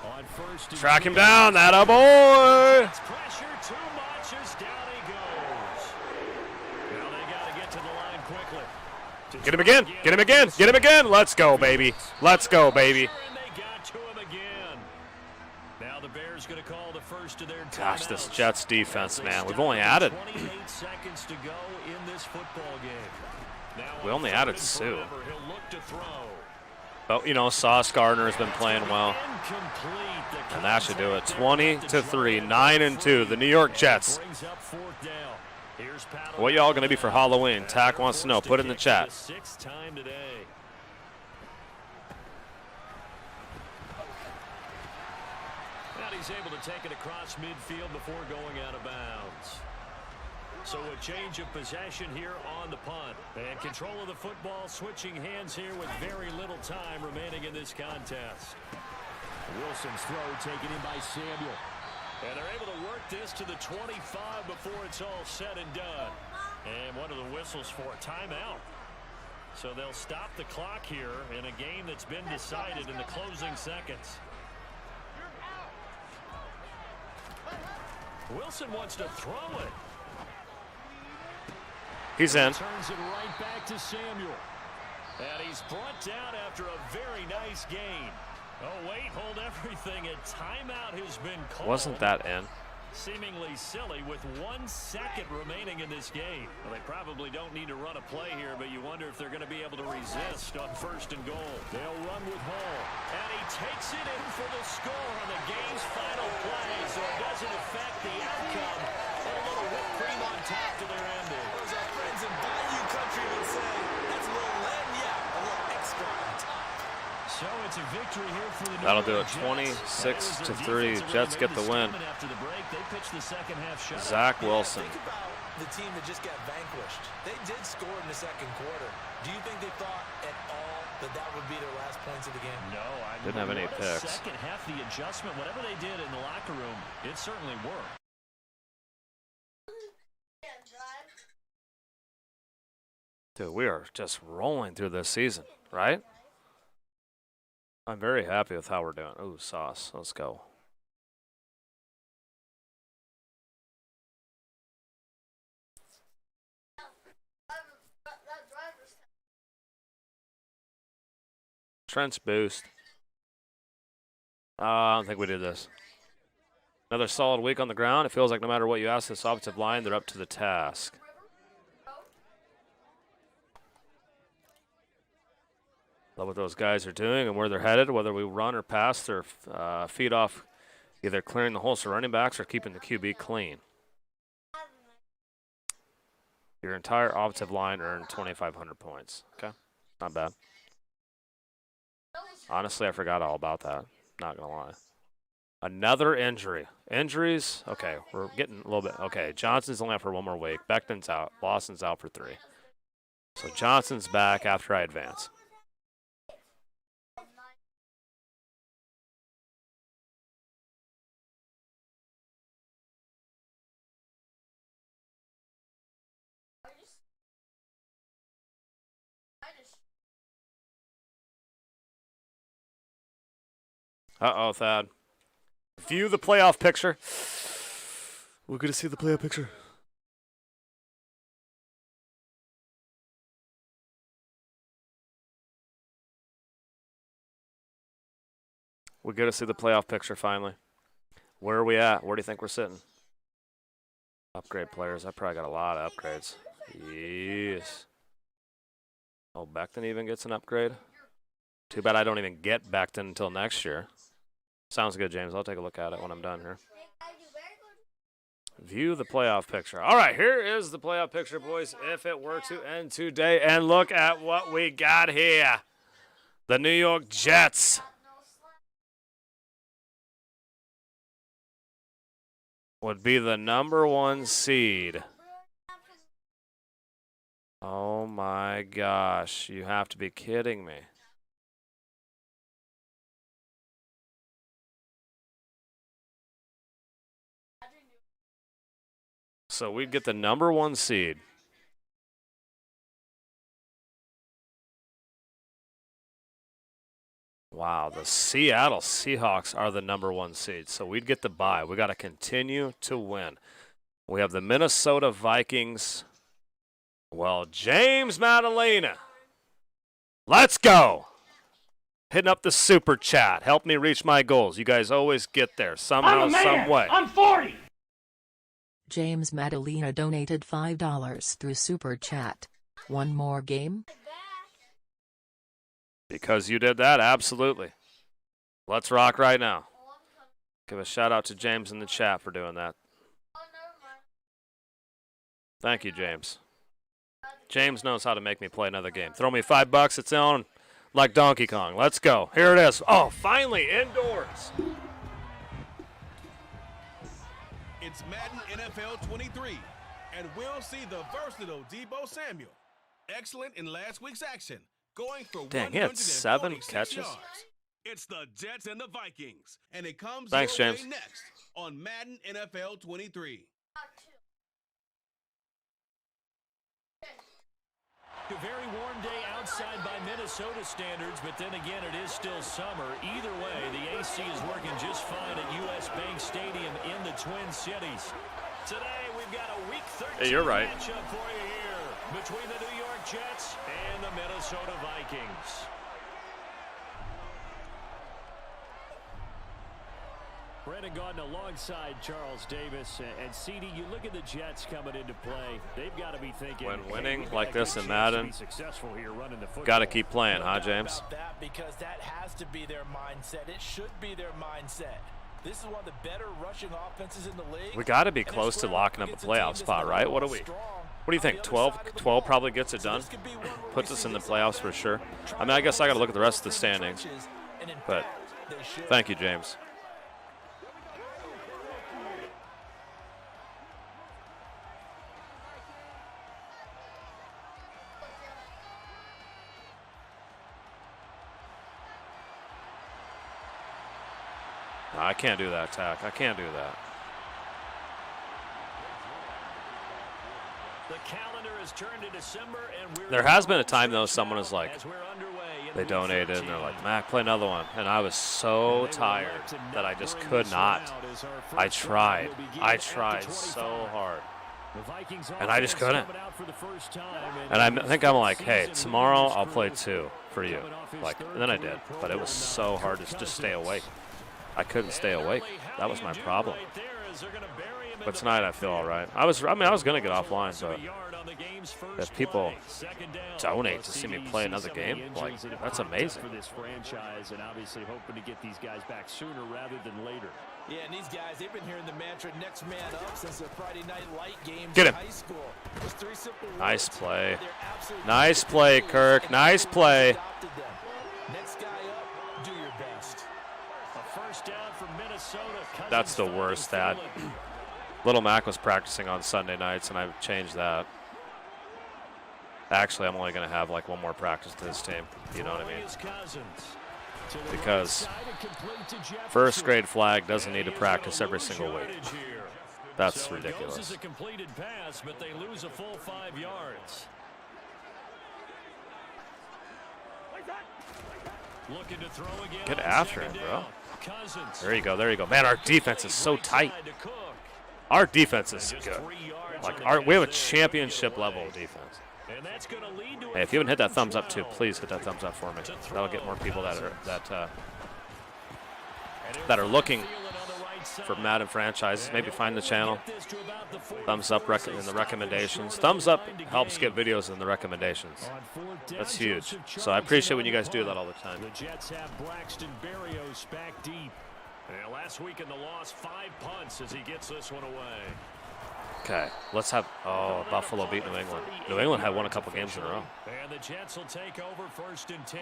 On first and Track him down, that a boy. It's pressure too much as down he goes. Now they got to get to the line quickly. Get him again. Get him again. Get him again. Let's go, baby. Let's go, baby. And they got to him again. Now the Bears going to call the first of their Gosh, this timeouts. Jets defense, As they man. We've stop only with added. 28 seconds to go in this football game. Now We on only third added and Sue. forever, he'll look to throw. But, you know, Sauce Gardner has been playing well. Incomplete. The And that should do it. contact 20-3, there. 9-2. The New York Jets. Brings up fourth down. Here's Paddle What y'all going to be for Halloween? Tack wants to know. Put it in the chat. Sixth time today. And he's able to take it across midfield before going out of bounds. So a change of possession here on the punt. And control of the football switching hands here with very little time remaining in this contest. Wilson's throw taken in by Samuel. And they're able to work this to the 25 before it's all said and done. And what are the whistles for? Timeout. So they'll stop the clock here in a game that's been decided in the closing seconds. Wilson wants to throw it. He's in. Turns it right back to Samuel. And he's brought down after a very nice gain. Oh, wait, hold everything. A timeout has been called. Wasn't that in? Seemingly silly with 1 second remaining in this game. Well, they probably don't need to run a play here, but you wonder if they're going to be able to resist on first and goal. They'll run with Hall. And he takes it in for the score on the game's final play, so it doesn't affect the outcome. And a little whipped cream on top to their ending. As our friends in Bayou Country would say, that's a little lagniappe, a little extra on top. So it's a victory here for the New That'll do York it. Jets. 26-3. Jets get the win. After the break, they pitched the second half shot. Zach Wilson. Think about the team that just got vanquished. They did score in the second quarter. Do you think they thought at all that that would be their last points of the game? No, I Didn't have any picks. Second half, the adjustment, whatever they did in the locker room, it certainly worked. Dude, we are just rolling through this season, right? I'm very happy with how we're doing. Ooh, Sauce. Let's go. Trench boost. I don't think we did this. Another solid week on the ground. It feels like no matter what you ask this offensive line, they're up to the task. Love what those guys are doing and where they're headed, whether we run or pass their feet off, either clearing the holes for running backs or keeping the QB clean. Your entire offensive line earned 2,500 points. Okay, not bad. Honestly, I forgot all about that. Not going to lie. Another injury. Injuries, okay, we're getting a little bit. Okay, Johnson's only out for 1 more week. Beckton's out. Lawson's out for 3. So Johnson's back after I advance. Uh-oh, Thad. View the playoff picture. We're going to see the playoff picture. We're going to see the playoff picture finally. Where are we at? Where do you think we're sitting? Upgrade players. I probably got a lot of upgrades. Yes. Oh, Beckton even gets an upgrade? Too bad I don't even get Beckton until next year. Sounds good, James. I'll take a look at it when I'm done here. View the playoff picture. All right, here is the playoff picture, boys, if it were to end today. And look at what we got here. The New York Jets. Would be the #1 seed. Oh, my gosh. You have to be kidding me. So we'd get the #1 seed. Wow, the Seattle Seahawks are the #1 seed. So we'd get the bye. We got to continue to win. We have the Minnesota Vikings. Well, James Madalena. Let's go. Hitting up the super chat. Help me reach my goals. You guys always get there somehow, some way. I'm 40. James Madalena donated $5 through Super Chat. One more game? Because you did that, absolutely. Let's rock right now. Give a shout out to James in the chat for doing that. Thank you, James. James knows how to make me play another game. Throw me $5, it's on like Donkey Kong. Let's go. Here it is. Oh, finally, indoors. It's Madden NFL 23, and we'll see the versatile Deebo Samuel. Excellent in last week's action, going for Dang, he had 7 catches. Yards. It's the Jets and the Vikings, and it comes Thanks, your James. way next on Madden NFL 23. A very warm day outside by Minnesota standards, but then again, it is still summer. Either way, the AC is working just fine at U.S. Bank Stadium in the Twin Cities. Today, we've got a Week 13 you're right. matchup for you here between the New York Jets and the Minnesota Vikings. Brandon Gaudin alongside Charles Davis. And CD, you look at the Jets coming into play. They've got to be thinking, when winning like this in Madden, got to keep playing, huh, James? That because that has to be their mindset. It should be their mindset. This is one of the better rushing offenses in the league. We got to be close to locking up a playoff spot, right? What do you think? 12 probably gets it done. Puts us in the playoffs for sure. I mean, I guess I got to look at the rest of the standings. But thank you, James. No, I can't do that, Tack. I can't do that. The calendar has turned to December, and there has been a time, though, someone is like, they donated, and they're like, Mac, play another one. And I was so tired that I just could not. I tried so hard. And I just couldn't. And I think I'm like, hey, tomorrow I'll play 2. for you. Like, and then I did, but it was so hard to just stay awake. I couldn't stay awake. That was my problem. But tonight I feel all right. I was going to get offline, but if people donate to see me play another game, like, that's amazing. For this franchise, and obviously hoping to get these guys back sooner rather than later. Yeah, and these guys, they've been hearing the mantra next man up since the Friday night light games Get in him. high school. There's 3 simple words. Nice play. They're absolutely Nice play, Kirk. Nice play. Next guy up, do your best. A first down for Minnesota. That's the worst stat. Little Mac was practicing on Sunday nights, and I've changed that. Actually, I'm only going to have like one more practice to this team. You know what I mean? Because first grade flag doesn't need to practice every single week. That's ridiculous. A completed pass, but they lose a full 5 yards. Looking to throw again. Get after him, bro. There you go. There you go. Man, our defense is so tight. Our defense is good. Like, we have a championship level defense. Hey, if you haven't hit that thumbs up too, please hit that thumbs up for me. That'll get more people that are looking for Madden franchises. Maybe find the channel. Thumbs up in the recommendations. Thumbs up helps get videos in the recommendations. That's huge. So I appreciate when you guys do that all the time. The Jets have Braxton Berrios back deep. And last week in the loss, 5 punts as he gets this one away. Okay, let's have. Oh, Buffalo beat New England. New England had won a couple games in a row. And the Jets will take over 1st and 10.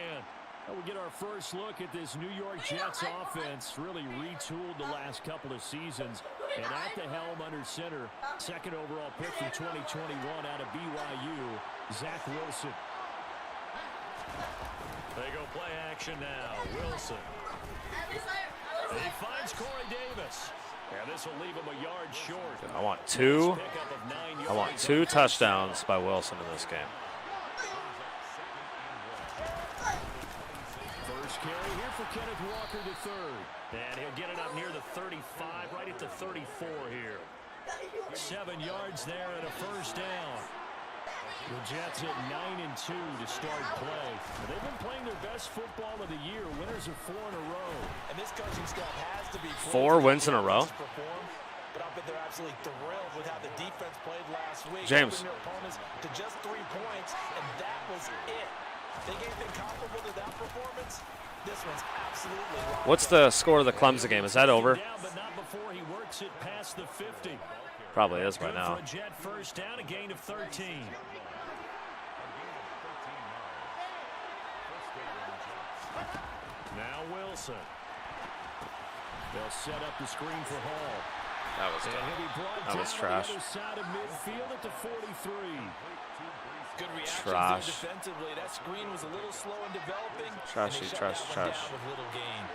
We get our first look at this New York Jets offense, really retooled the last couple of seasons. And at the helm under center, 2nd overall pick from 2021 out of BYU, Zach Wilson. They go play action now. Wilson. And he finds Corey Davis. And this will leave him a yard short. I want two touchdowns by Wilson in this game. First carry here for Kenneth Walker to 3rd. And he'll get it up near the 35, right at the 34 here. 7 yards there and a first down. The Jets at 9-2 to start play. They've been playing their best football of the year. Winners of 4 in a row. And this coaching staff has to be 4 wins in a row. But I bet they're absolutely thrilled with how the defense played last week. James. Their opponents to just 3 points, and that was it. They gave them comparable to that performance. This one's absolutely wrong. What's the score of the Clemson game? Is that over? But not before he works it past the 50. Probably is by now. For a Jet first down, a gain of 13. Now Wilson. They'll set up the screen for Hall. That was dumb. That was trash. Side of midfield at the 43. Good reaction Trash. defensively. That screen was a little slow in developing. Trashy, trash. With little gain.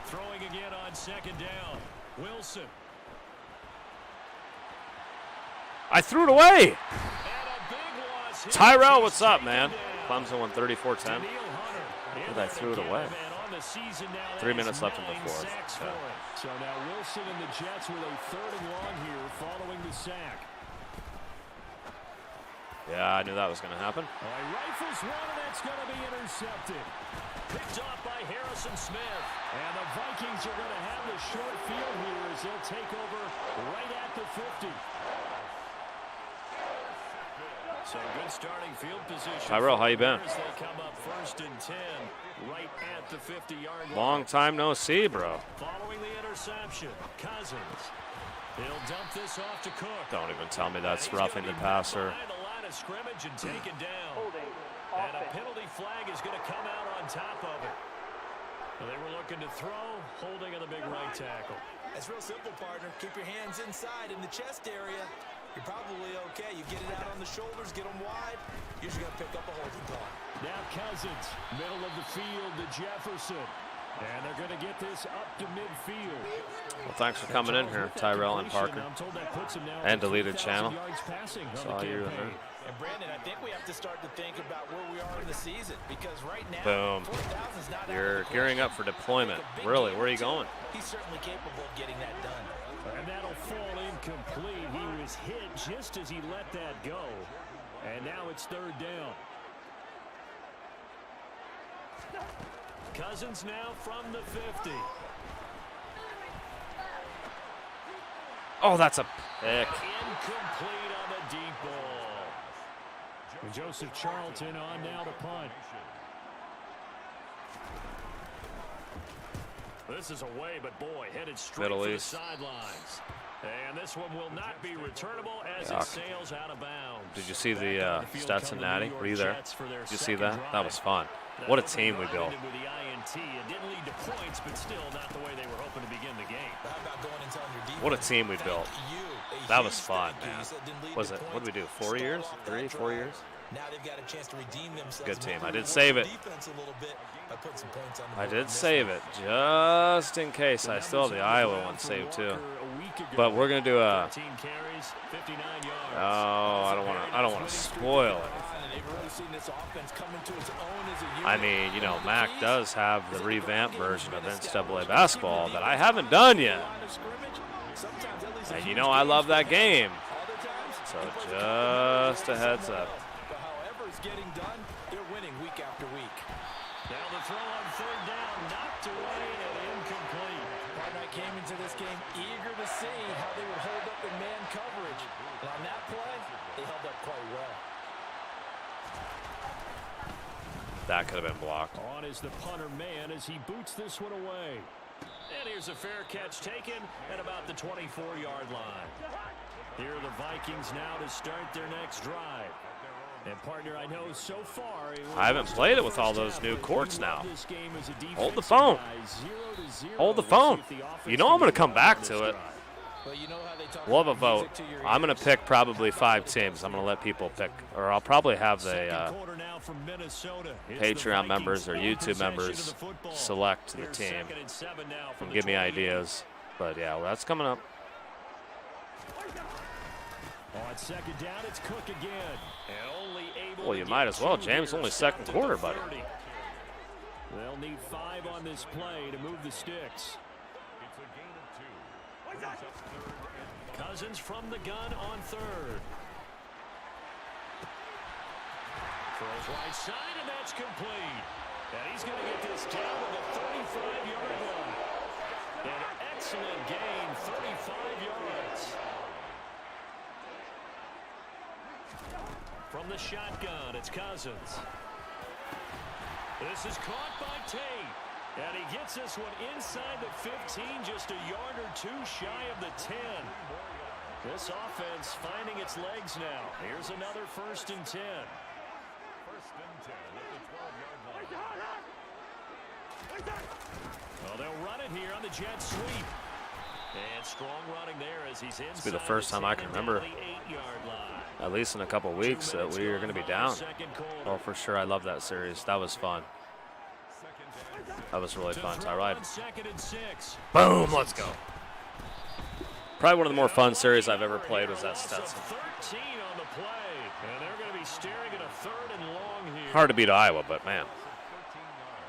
Throwing again on 2nd down. Wilson. I threw it away. Tyrel, what's up, man? Clemson won 34-10. But I threw it away. 3 minutes left in the 4th. Yeah. So now Wilson and the Jets with a 3rd and long here following the sack. Yeah, I knew that was going to happen. Rifles one, and that's going to be intercepted. Picked off by Harrison Smith. And the Vikings are going to have the short field here as they'll take over right at the 50. So good starting field position. Tyrel, how you been? They come up 1st and 10, right at the 50-yard line. Long time no see, bro. Following the interception, Cousins. He'll dump this off to Cook. Don't even tell me that's roughing the passer. The line of scrimmage and taken down. And a penalty flag is going to come out on top of it. They were looking to throw, holding on the big right tackle. It's real simple, partner. Keep your hands inside in the chest area. You're probably okay. You get it out on the shoulders, get them wide. You're just going to pick up a holding call. Now Cousins, middle of the field to Jefferson. And they're going to get this up to midfield. Well, thanks for coming in here, Tyrel and Parker. And deleted channel. Saw you in there. And Brandon, I think we have to start to think about where we are in the season, because right now, boom. You're gearing up for deployment. Really, where are you going? He's certainly capable of getting that done. And that'll fall incomplete. He was hit just as he let that go. And now it's 3rd down. Cousins now from the 50. Oh, that's a pick. Incomplete on the deep ball. And Joseph Charlton on now to punt. This is away, but boy, headed straight Middle for East. the sidelines. And this one will not be returnable as Yuck. it sails out of bounds. Did you see the Stetson Natty? Were you there? Did you see that? That was fun. What a team we built. With the INT, it didn't lead to points, but still not the way they were hoping to begin the game. How about going and telling your defense, What a team we built. you, That was fun, thank you. man. You said didn't lead Was to it? points. What did we do? 4 Start years? off 3, that 4 drive. years? Now they've got a chance to redeem themselves. Good team. Maybe I did reward save the it. defense a little bit by putting some points on the I board did in this save one. it just in case. I still have the Iowa one saved too. But we're gonna do a. 13 carries, 59 yards. Oh, I don't want to spoil it. And they've really seen this offense come into its own as a unit. I mean, you know, Mac does have the revamped version of NCAA basketball that I haven't done yet. And you know I love that game. So just a heads up. But however it's getting done, they're winning week after week. Now the throw on third down, knocked away and incomplete. Partnite came into this game eager to see how they would hold up in man coverage. And on that play, they held up quite well. That could have been blocked. On is the punter man as he boots this one away. And here's a fair catch taken at about the 24-yard line. Here are the Vikings now to start their next drive. And partner, I know so far I haven't played it with all those new courts now. Hold the phone. Hold the phone. You know I'm going to come back to it. We'll have a vote. I'm going to pick probably 5 teams. I'm going to let people pick, or I'll probably have the Patreon members or YouTube members select the team and give me ideas. But yeah, well, that's coming up. On second down, it's Cook again. And only able Well, you might as well, James. Only second quarter, buddy. They'll need 5 on this play to move the sticks. Cousins from the gun on third. Throws right side, and that's complete. And he's going to get this down to the 35-yard line. An excellent gain, 35 yards. From the shotgun, it's Cousins. This is caught by Tate. And he gets this one inside the 15, just a yard or 2 shy of the 10. This offense finding its legs now. Here's another 1st and 10. 1st and 10 at the 12-yard line. Well, they'll run it here on the jet sweep. And strong running there as he's inside. This will be the first time I can remember, at least in a couple weeks, that we are going to be down. Well, for sure, I love that series. That was fun. That was really fun, Tyrel. Boom, let's go. Probably one of the more fun series I've ever played was that Stetson. 13 on the play, and they're going to be staring at a 3rd and long here. Hard to beat Iowa, but man,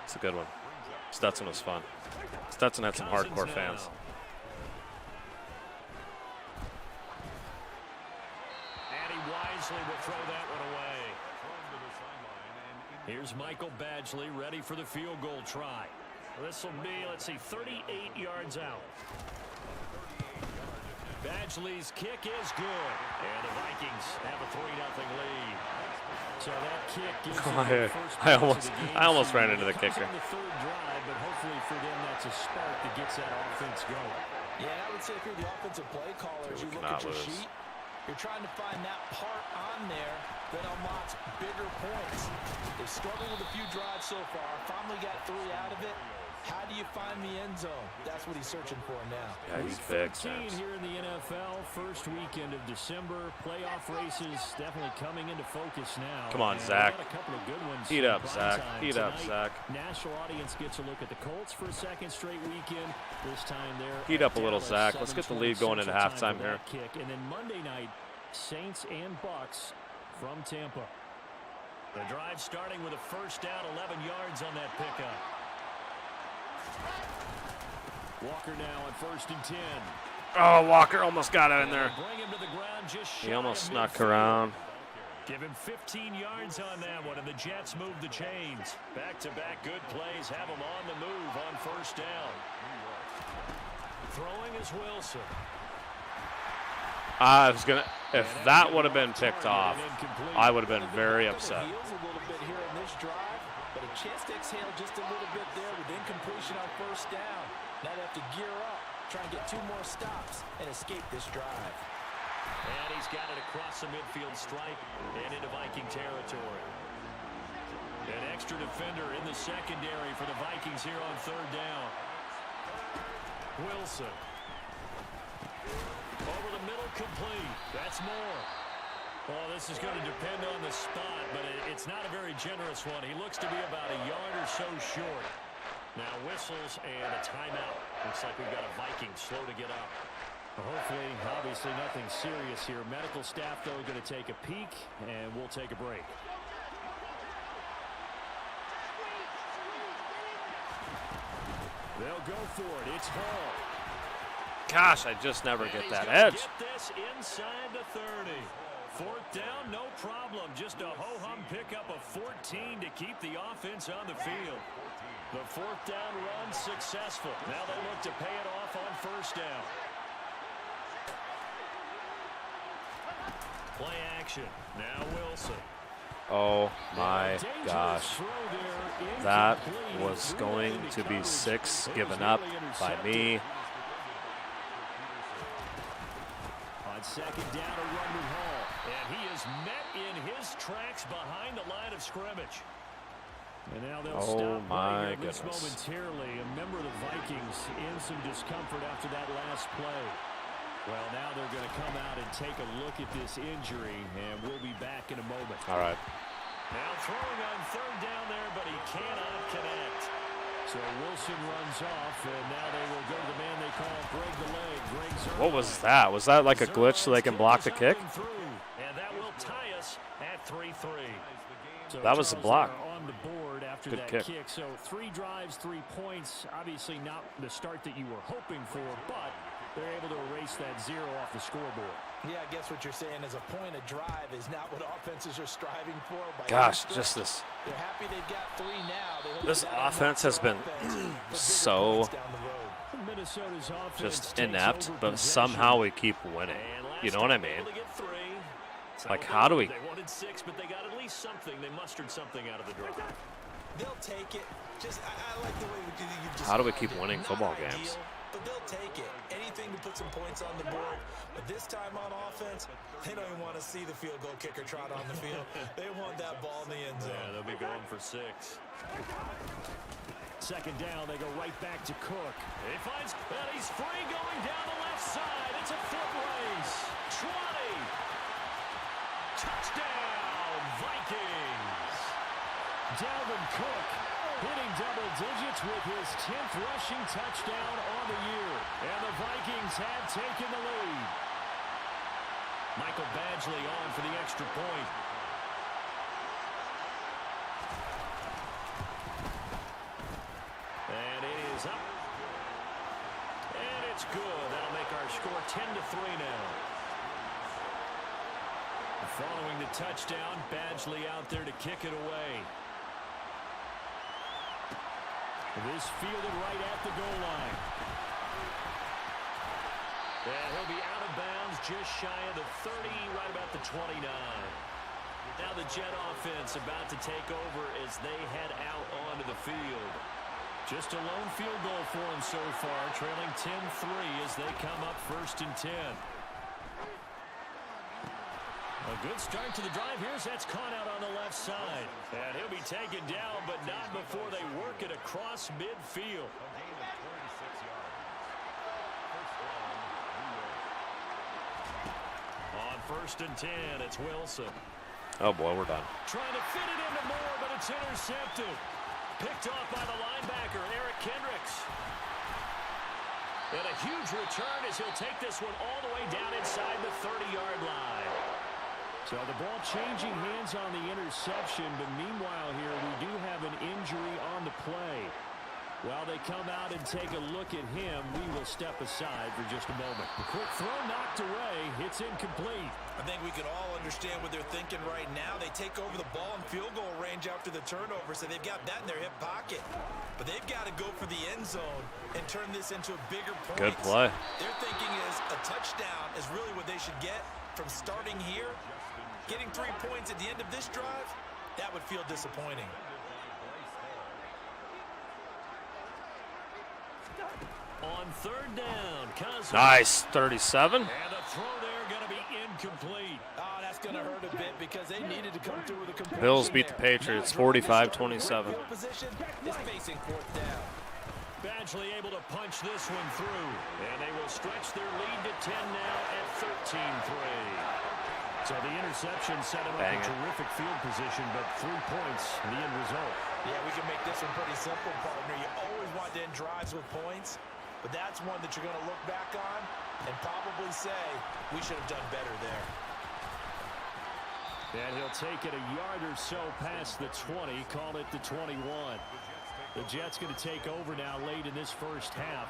it's a good one. Stetson was fun. Stetson had some hardcore fans. And he wisely will throw that one away. Here's Michael Badgley ready for the field goal try. This will be, let's see, 38 yards out. Badgley's kick is good. And the Vikings have a 3-0 lead. So that kick gives them the first I almost ran into the kicker. On the 3rd drive, but hopefully for them that's a spark that gets that offense going. Yeah, I would say if you're the offensive play caller, as you look at your sheet, you're trying to find that part on there that unlocks bigger points. They've struggled with a few drives so far. Finally got 3 out of it. How do you find the end zone? That's what he's searching for now. Yeah, he's big. 13 here in the NFL. First weekend of December. Playoff races definitely coming into focus now. Come on, and Zach. a couple of good ones. Heat up, Zach. Heat up, Tonight, Zach. National audience gets a look at the Colts for a 2nd straight weekend. This time they're Heat up a little, Zach. Let's get the lead going into halftime here. Kick. And then Monday night, Saints and Bucks from Tampa. The drive starting with a 1st down, 11 yards on that pickup. Walker now on 1st and 10. Oh, Walker almost got it in there. Bring him to the ground just He almost snuck around. Give him 15 yards on that one, and the Jets move the chains. Back-to-back good plays have him on the move on first down. Throwing is Wilson. I was gonna, if that would have been picked off, I would have been very upset. A little bit here in this drive, but a chance to exhale just a little bit there with incompletion on first down. Now they have to gear up, try and get 2 more stops and escape this drive. And he's got it across the midfield stripe and into Viking territory. An extra defender in the secondary for the Vikings here on third down. Wilson. Over the middle, complete. That's more. Well, this is going to depend on the spot, but it's not a very generous one. He looks to be about a yard or so short. Now whistles and a timeout. Looks like we've got a Viking slow to get up. Hopefully, obviously nothing serious here. Medical staff, though, going to take a peek, and we'll take a break. They'll go for it. It's Hall. Gosh, I just never get that edge. Get this inside the 30. Fourth down, no problem. Just a ho-hum pickup of 14 to keep the offense on the field. The fourth down run successful. Now they look to pay it off on first down. Play action. Now Wilson. Oh my gosh. That was going to be 6 given up by me. On second down, a run with Hall. And he is met in his tracks behind the line of scrimmage. And now they'll stop my right this goodness. momentarily. A member of the Vikings in some discomfort after that last play. Well, now they're going to come out and take a look at this injury, and we'll be back in a moment. All right. Now throwing on third down there, but he cannot connect. So Wilson runs off, and now they will go to the man they call break the leg. What was that? Was that like a glitch so they can block the kick? And that will tie us at 3-3. So that was a block. On the board after Good that kick. So 3 drives, 3 points. Obviously not the start that you were hoping for, but they're able to erase that 0 off the scoreboard. Yeah, I guess what you're saying is a point of drive is not what offenses are striving for. Gosh, just this. They're happy they've got 3 now. This offense has been so Minnesota's offense just inept, but somehow we keep winning. You know what I mean? Like, how do we? They wanted 6, but they got at least something. They mustered something out of the draw. They'll take it. Just I like the way you How do we keep winning football games? But they'll take it. Anything to put some points on the board. But this time on offense, they don't even want to see the field goal kicker trot on the field. They want that ball in the end zone. Yeah, they'll be going for 6. Second down, they go right back to Cook. He finds, and he's free going down the left side. It's a foot race. 20. Touchdown, Vikings. Dalvin Cook hitting double digits with his 10th rushing touchdown on the year. And the Vikings have taken the lead. Michael Badgley on for the extra point. And it is up. And it's good. That'll make our score 10-3 now. Following the touchdown, Badgley out there to kick it away. This fielded right at the goal line. And he'll be out of bounds just shy of the 30, right about the 29. Now the Jet offense about to take over as they head out onto the field. Just a lone field goal for them so far, trailing 10-3 as they come up 1st and 10. A good start to the drive. Here's that's caught out on the left side. And he'll be taken down, but not before they work it across midfield. On 1st and 10, it's Wilson. Oh boy, we're done. Trying to fit it into Moore, but it's intercepted. Picked off by the linebacker, Eric Kendricks. And a huge return as he'll take this one all the way down inside the 30-yard line. So the ball changing hands on the interception, but meanwhile here we do have an injury on the play. While they come out and take a look at him, we will step aside for just a moment. The quick throw knocked away. It's incomplete. I think we can all understand what they're thinking right now. They take over the ball in field goal range after the turnover, so they've got that in their hip pocket. But they've got to go for the end zone and turn this into a bigger point. Good play. Their thinking is a touchdown is really what they should get from starting here. Getting 3 points at the end of this drive, that would feel disappointing. On third down, Cousins. Nice, 37. And a throw there going to be incomplete. Oh, that's going to hurt a bit because they needed to come through with a completion. Bills beat the Patriots 45-27. Position is facing fourth down. Badgley able to punch this one through. And they will stretch their lead to 10 now at 13-3. So the interception set him up in terrific field position, but 3 points, the end result. Yeah, we can make this one pretty simple, partner. You always want to end drives with points, but that's one that you're going to look back on and probably say, we should have done better there. And he'll take it a yard or so past the 20, call it the 21. The Jets going to take over now late in this first half.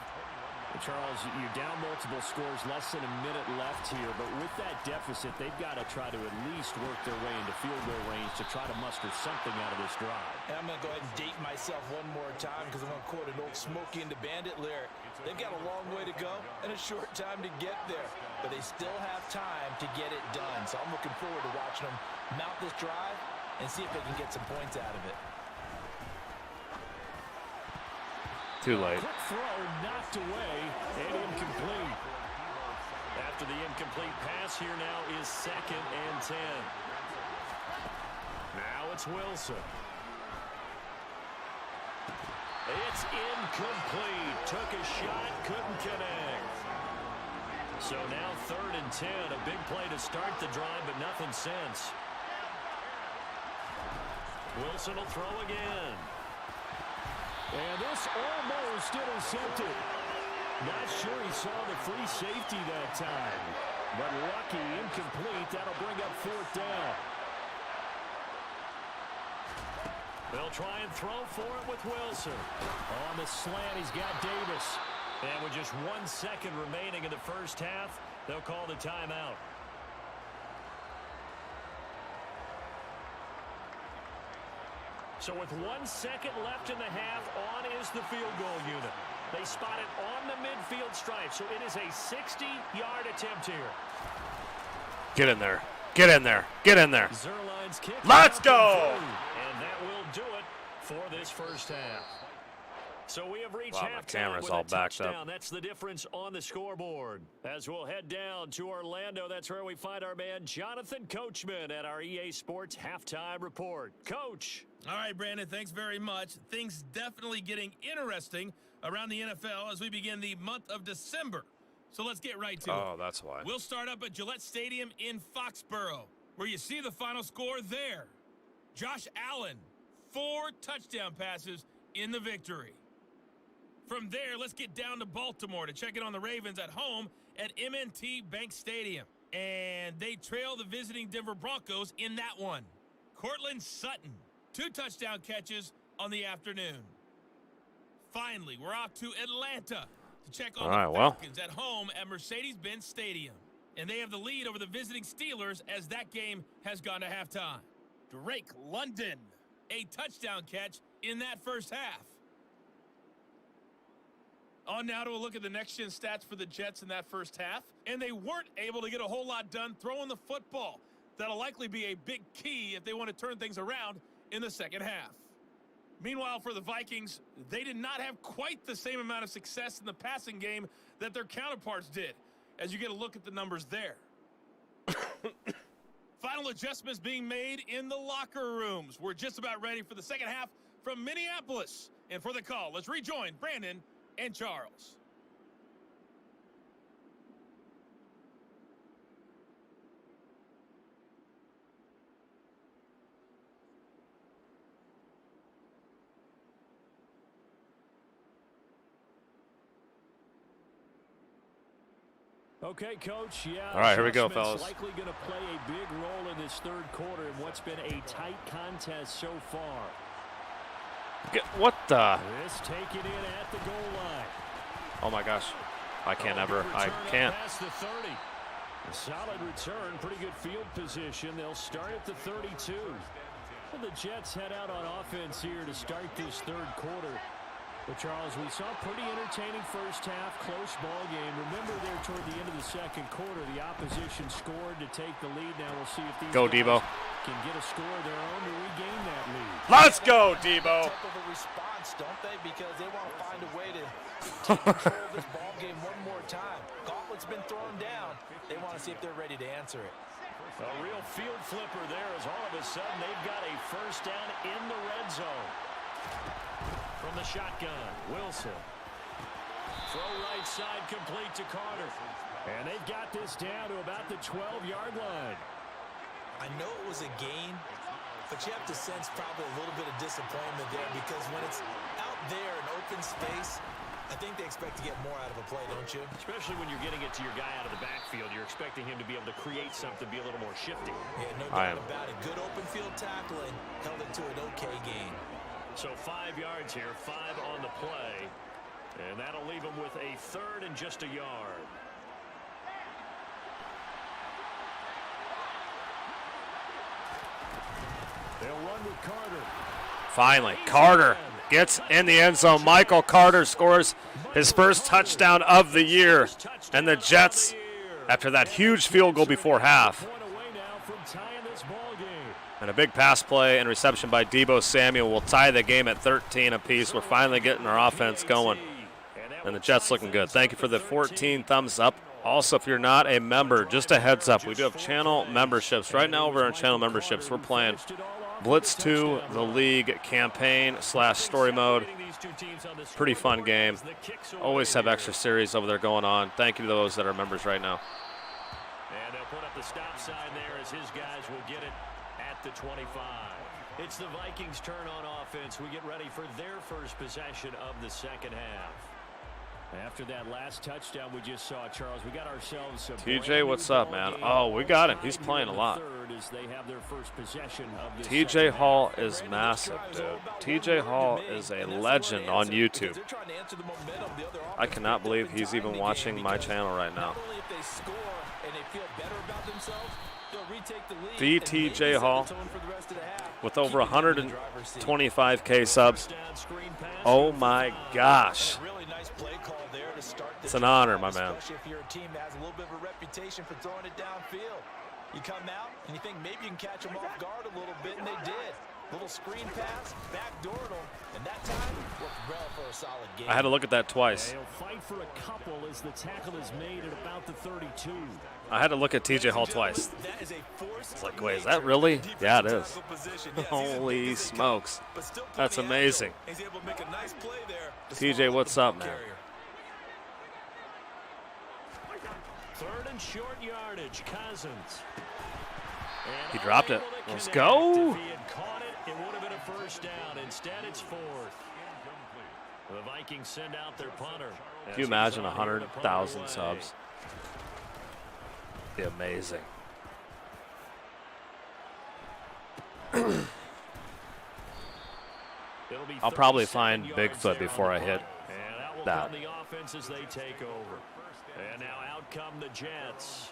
Charles, you're down multiple scores, less than a minute left here, but with that deficit, they've got to try to at least work their way into field goal range to try to muster something out of this drive. And I'm going to go ahead and date myself one more time because I'm going to quote an old Smokey and the Bandit lyric. They've got a long way to go and a short time to get there, but they still have time to get it done. So I'm looking forward to watching them mount this drive and see if they can get some points out of it. Too late. Quick throw knocked away and incomplete. After the incomplete pass, here now is 2nd and 10. Now it's Wilson. It's incomplete. Took a shot, couldn't connect. So now 3rd and 10. A big play to start the drive, but nothing since. Wilson will throw again. And this almost intercepted. Not sure he saw the free safety that time. But lucky, incomplete. That'll bring up 4th down. They'll try and throw for it with Wilson. On the slant, he's got Davis. And with just 1 second remaining in the first half, they'll call the timeout. So with 1 second left in the half, on is the field goal unit. They spot it on the midfield stripe, so it is a 60-yard attempt here. Get in there. Get in there. Get in there. Zerline's kick. Let's go! And that will do it for this first half. So we have reached halftime with all a backed touchdown. up. That's the difference on the scoreboard. As we'll head down to Orlando, that's where we find our man Jonathan Coachman at our EA Sports Halftime Report. Coach. All right, Brandon, thanks very much. Things definitely getting interesting around the NFL as we begin the month of December. So let's get right to it. Oh, that's why. We'll start up at Gillette Stadium in Foxborough, where you see the final score there. Josh Allen, 4 touchdown passes in the victory. From there, let's get down to Baltimore to check in on the Ravens at home at M&T Bank Stadium. And they trail the visiting Denver Broncos in that one. Cortland Sutton, 2 touchdown catches on the afternoon. Finally, we're off to Atlanta to check on the Falcons at home at Mercedes-Benz Stadium. And they have the lead over the visiting Steelers as that game has gone to halftime. Drake London, a touchdown catch in that first half. On now to a look at the next-gen stats for the Jets in that first half. And they weren't able to get a whole lot done throwing the football. That'll likely be a big key if they want to turn things around in the second half. Meanwhile, for the Vikings, they did not have quite the same amount of success in the passing game that their counterparts did, as you get a look at the numbers there. Final adjustments being made in the locker rooms. We're just about ready for the second half from Minneapolis. And for the call, let's rejoin Brandon and Charles. Okay, Coach. Yeah. All right, here we go, fellas. Likely going to play a big role in this third quarter in what's been a tight contest so far. What the? This taken in at the goal line. Oh my gosh. I can't ever. I can't. Past the 30. A solid return, pretty good field position. They'll start at the 32. And the Jets head out on offense here to start this third quarter. But Charles, we saw a pretty entertaining first half, close ball game. Remember there toward the end of the second quarter, the opposition scored to take the lead. Now we'll see if these guys can get a score of their own to regain that lead. Let's go, Debo. Type of a response, don't they? Because they want to find a way to take control of this ball game one more time. Gauntlet's been thrown down. They want to see if they're ready to answer it. A real field flipper there as all of a sudden they've got a first down in the red zone. From the shotgun, Wilson. Throw right side complete to Carter. And they've got this down to about the 12-yard line. I know it was a gain, but you have to sense probably a little bit of disappointment there because when it's out there in open space, I think they expect to get more out of a play, don't you? Especially when you're getting it to your guy out of the backfield. You're expecting him to be able to create something, be a little more shifty. Yeah, no doubt about it. Good open field tackling, held it to an okay gain. So 5 yards here, 5 on the play. And that'll leave him with a third and just a yard. They'll run with Carter. Finally, Carter gets in the end zone. Michael Carter scores his first touchdown of the year. And the Jets, after that huge field goal before half, and a big pass play and reception by Deebo Samuel will tie the game at 13 apiece. We're finally getting our offense going. And the Jets looking good. Thank you for the 14 thumbs up. Also, if you're not a member, just a heads up, we do have channel memberships. Right now over on channel memberships, we're playing Blitz 2, the league campaign / story mode. Pretty fun game. Always have extra series over there going on. Thank you to those that are members right now. And they'll put up the stop sign there as his guys will get it at the 25. It's the Vikings' turn on offense. We get ready for their first possession of the second half. After that last touchdown we just saw, Charles, we got ourselves a TJ, what's up, man? Oh, we got him. He's playing a lot. TJ Hall is massive, dude. TJ Hall is a legend on YouTube. I cannot believe he's even watching my channel right now. The TJ Hall with over 125K subs. Oh my gosh. It's an honor, my man. Especially if you're a team that has a little bit of a reputation for throwing it downfield. You come out and you think maybe you can catch them off guard a little bit, and they did. Little screen pass, backdoored them, and that time worked well for a solid game. I had to look at that twice. They'll fight for a couple as the tackle is made at about the 32. I had to look at TJ Hall twice. It's like, wait, is that really? Yeah, it is. Holy smokes. That's amazing. TJ, what's up, man? Third and short yardage, Cousins. He dropped it. Let's go. If he had caught it, it would have been a first down. Instead, it's fourth. The Vikings send out their punter. Can you imagine 100,000 subs? Be amazing. I'll probably find Bigfoot before I hit that. The offense as they take over. And now out come the Jets.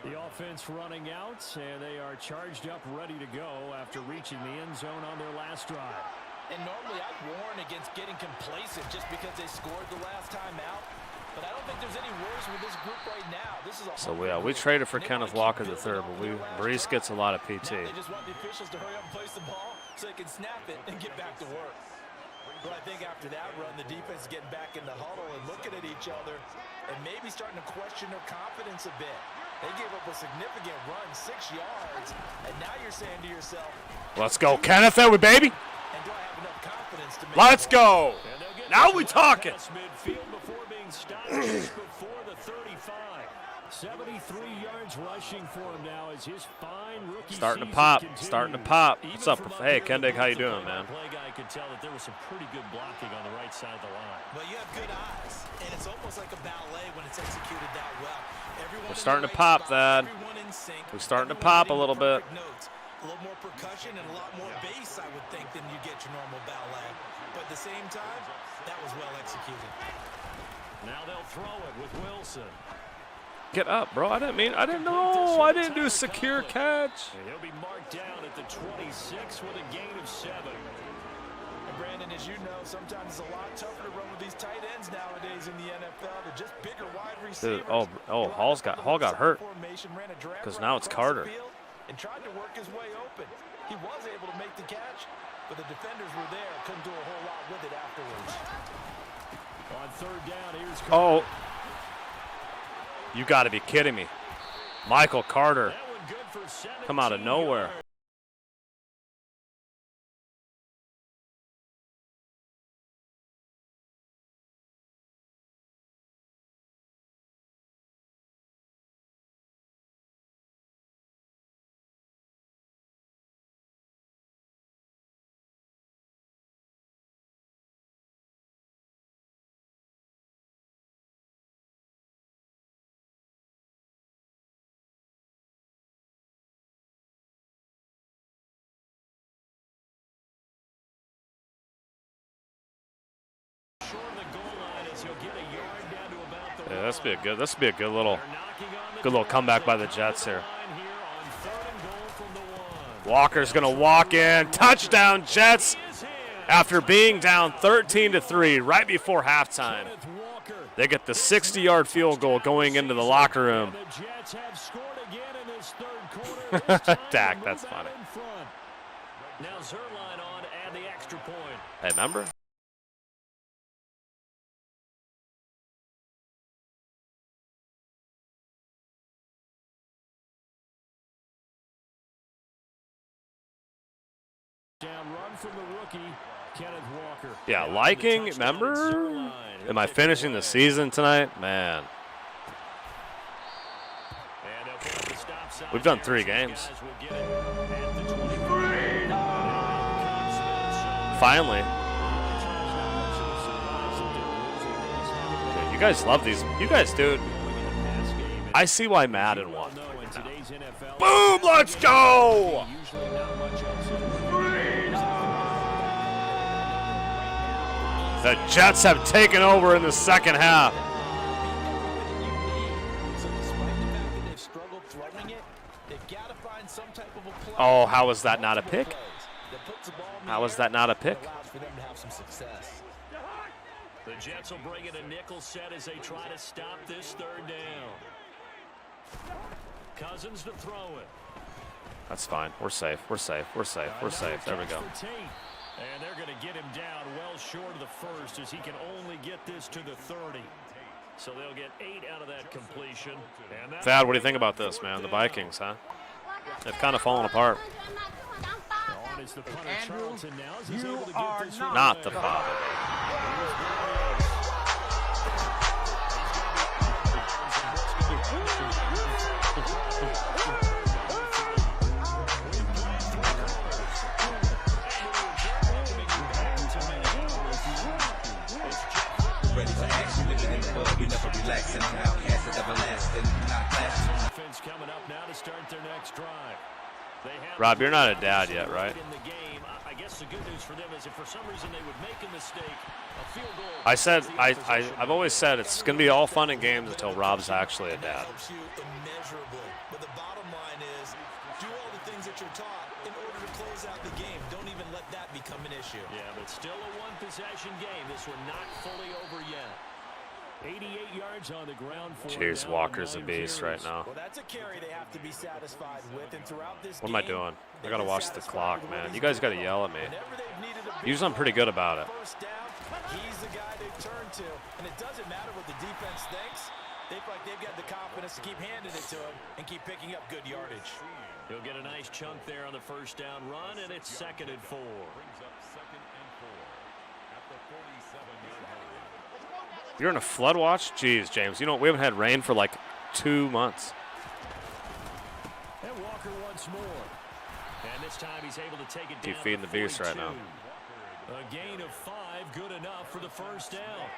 The offense running out, and they are charged up, ready to go after reaching the end zone on their last drive. And normally I'd warn against getting complacent just because they scored the last time out. But I don't think there's any worries with this group right now. This is a so we traded for Kenneth Walker III, but Brees gets a lot of PT. Now they just want the officials to hurry up and place the ball so they can snap it and get back to work. But I think after that run, the defense is getting back in the huddle and looking at each other and maybe starting to question their confidence a bit. They gave up a significant run, 6 yards, and now you're saying to yourself, let's go, Kenneth, there we baby. And do I have enough confidence to make let's go. Now we talking. Midfield before being stopped just before the 35. 73 yards rushing for him now as his fine rookie starting to pop. continues. Starting to pop. What's up? Hey, Kendig, how you doing, man? Play guy could tell that there was some pretty good blocking on the right side of the line. Well, you have good eyes, and it's almost like a ballet when it's executed that well. We're starting to pop, Thad. We're starting to pop a little bit. A little more percussion and a lot more bass, I would think, than you get your normal ballet. But at the same time, that was well executed. Now they'll throw it with Wilson. Get up, bro. I didn't know. I didn't do secure catch. And he'll be marked down at the 26 with a gain of 7. And Brandon, as you know, sometimes it's a lot tougher to run with these tight ends nowadays in the NFL. They're just bigger wide receivers. Dude, Hall got hurt. Because now it's Carter. And tried to work his way open. He was able to make the catch, but the defenders were there. Couldn't do a whole lot with it afterwards. On third down, here's Carter. You got to be kidding me. Michael Carter. Come out of nowhere. Yeah, this would be a good little comeback by the Jets here. Walker's gonna walk in, touchdown Jets after being down 13-3 right before halftime. They get the 60-yard field goal going into the locker room. Dak, that's funny. Now Zerline on and the extra point. Hey, remember? Down run from the rookie, Kenneth Walker. Yeah, liking, remember? Am I finishing the season tonight? Man. We've done 3 games. Finally. Dude, you guys love these. You guys, dude. I see why Madden won. Boom, let's go! The Jets have taken over in the second half. Oh, how is that not a pick? How is that not a pick? The Jets will bring in a nickel set as they try to stop this third down. Cousins to throw it. That's fine. We're safe. We're safe. We're safe. We're safe. There we go. And they're going to get him down well short of the first as he can only get this to the 30. So they'll get 8 out of that completion. Thad, what do you think about this, man? The Vikings, huh? They've kind of fallen apart. Not the father. Ready for action, living in the world, we never relax and outcast is everlasting, not class. Offense coming up now to start their next drive. Rob, you're not a dad yet, right? I guess the good news for them is if for some reason they would make a mistake, a field goal. I said I've always said it's going to be all fun and games until Rob's actually a dad. But the bottom line is do all the things that you're taught in order to close out the game. Don't even let that become an issue. Yeah, but still a one-possession game. This one not fully over yet. 88 yards on the ground for Cheers, Walker's a beast right now. Well, that's a carry they have to be satisfied with, and throughout this what am I doing? I gotta watch the clock, man. You guys gotta yell at me. Usually I'm pretty good about it. He's the guy they turn to, and it doesn't matter what the defense thinks. They feel like they've got the confidence to keep handing it to him and keep picking up good yardage. He'll get a nice chunk there on the first down run, and it's 2nd and 4. You're in a flood watch? Jeez, James. You know, we haven't had rain for like 2 months. And Walker once more. And this time he's able to take it down. Keep feeding the beast right now. A gain of 5, good enough for the first down.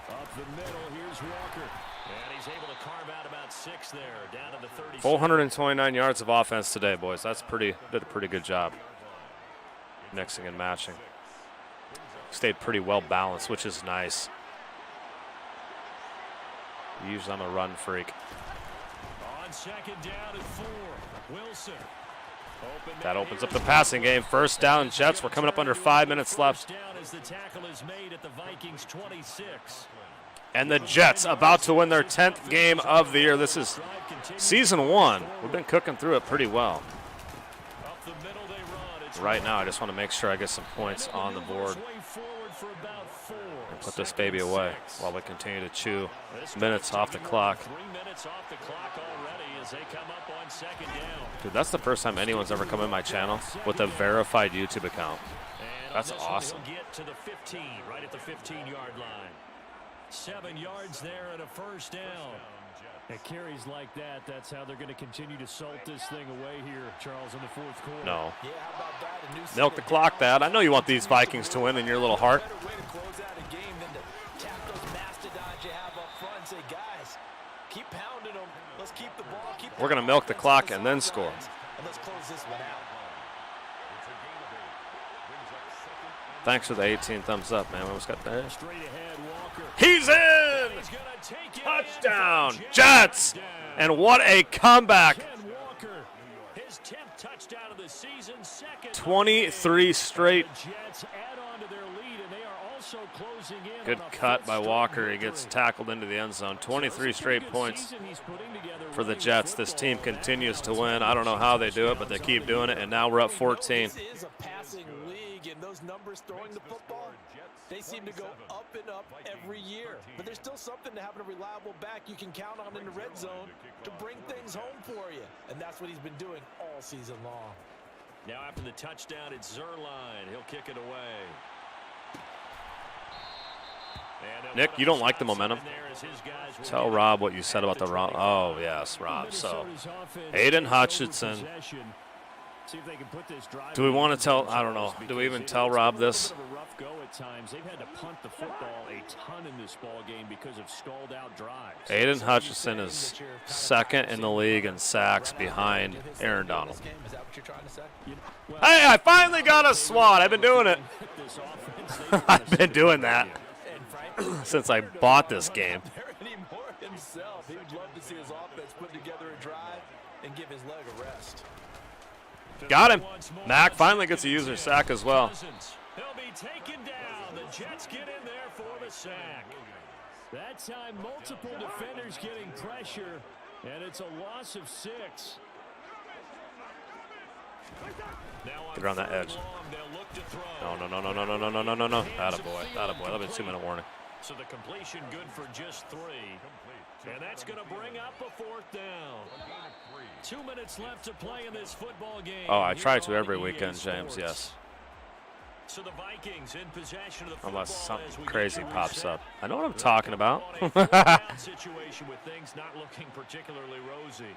Up the middle, here's Walker. And he's able to carve out about 6 there, down to the 30. 429 yards of offense today, boys. That's did a pretty good job mixing and matching. Stayed pretty well balanced, which is nice. Usually I'm a run freak. On second down at 4, Wilson. That opens up the passing game. First down, Jets. We're coming up under 5 minutes left. As the tackle is made at the Vikings 26. And the Jets about to win their 10th game of the year. This is season 1. We've been cooking through it pretty well. Right now, I just want to make sure I get some points on the board and put this baby away while we continue to chew minutes off the clock. 3 minutes off the clock already as they come up on second down. Dude, that's the first time anyone's ever come in my channel with a verified YouTube account. That's awesome. Get to the 15, right at the 15-yard line. 7 yards there and a first down. At carries like that, that's how they're going to continue to salt this thing away here, Charles, in the fourth quarter. No. Milk the clock, Dad. I know you want these Vikings to win in your little heart. We're going to milk the clock and then score. Thanks for the 18 thumbs up, man. We almost got there. He's in! Touchdown, Jets! And what a comeback. 23 straight. Good cut by Walker. He gets tackled into the end zone. 23 straight points for the Jets. This team continues to win. I don't know how they do it, but they keep doing it, and now we're up 14. This is a passing league, and those numbers throwing the football, they seem to go up and up every year. But there's still something to having a reliable back you can count on in the red zone to bring things home for you. And that's what he's been doing all season long. Now after the touchdown, it's Zerline. He'll kick it away. Nick, you don't like the momentum? Tell Rob what you said about the Rob. Oh, yes, Rob. So, Aiden Hutchinson. Do we want to tell? I don't know. Do we even tell Rob this? Aiden Hutchinson is second in the league in sacks behind Aaron Donald. Hey, I finally got a SWAT. I've been doing it. I've been doing that since I bought this game. He would love to see his offense put together a drive and give his leg a rest. Got him. Mac finally gets a user sack as well. He'll be taken down. The Jets get in there for the sack. That time, multiple defenders getting pressure, and it's a loss of 6. Get around that edge. No. Attaboy. That'll be a 2-minute warning. So the completion good for just 3. And that's going to bring up a 4th down. 2 minutes left to play in this football game. Oh, I try to every weekend, James, yes. So the Vikings in possession of the football. Unless something crazy pops up. I know what I'm talking about. Situation with things not looking particularly rosy.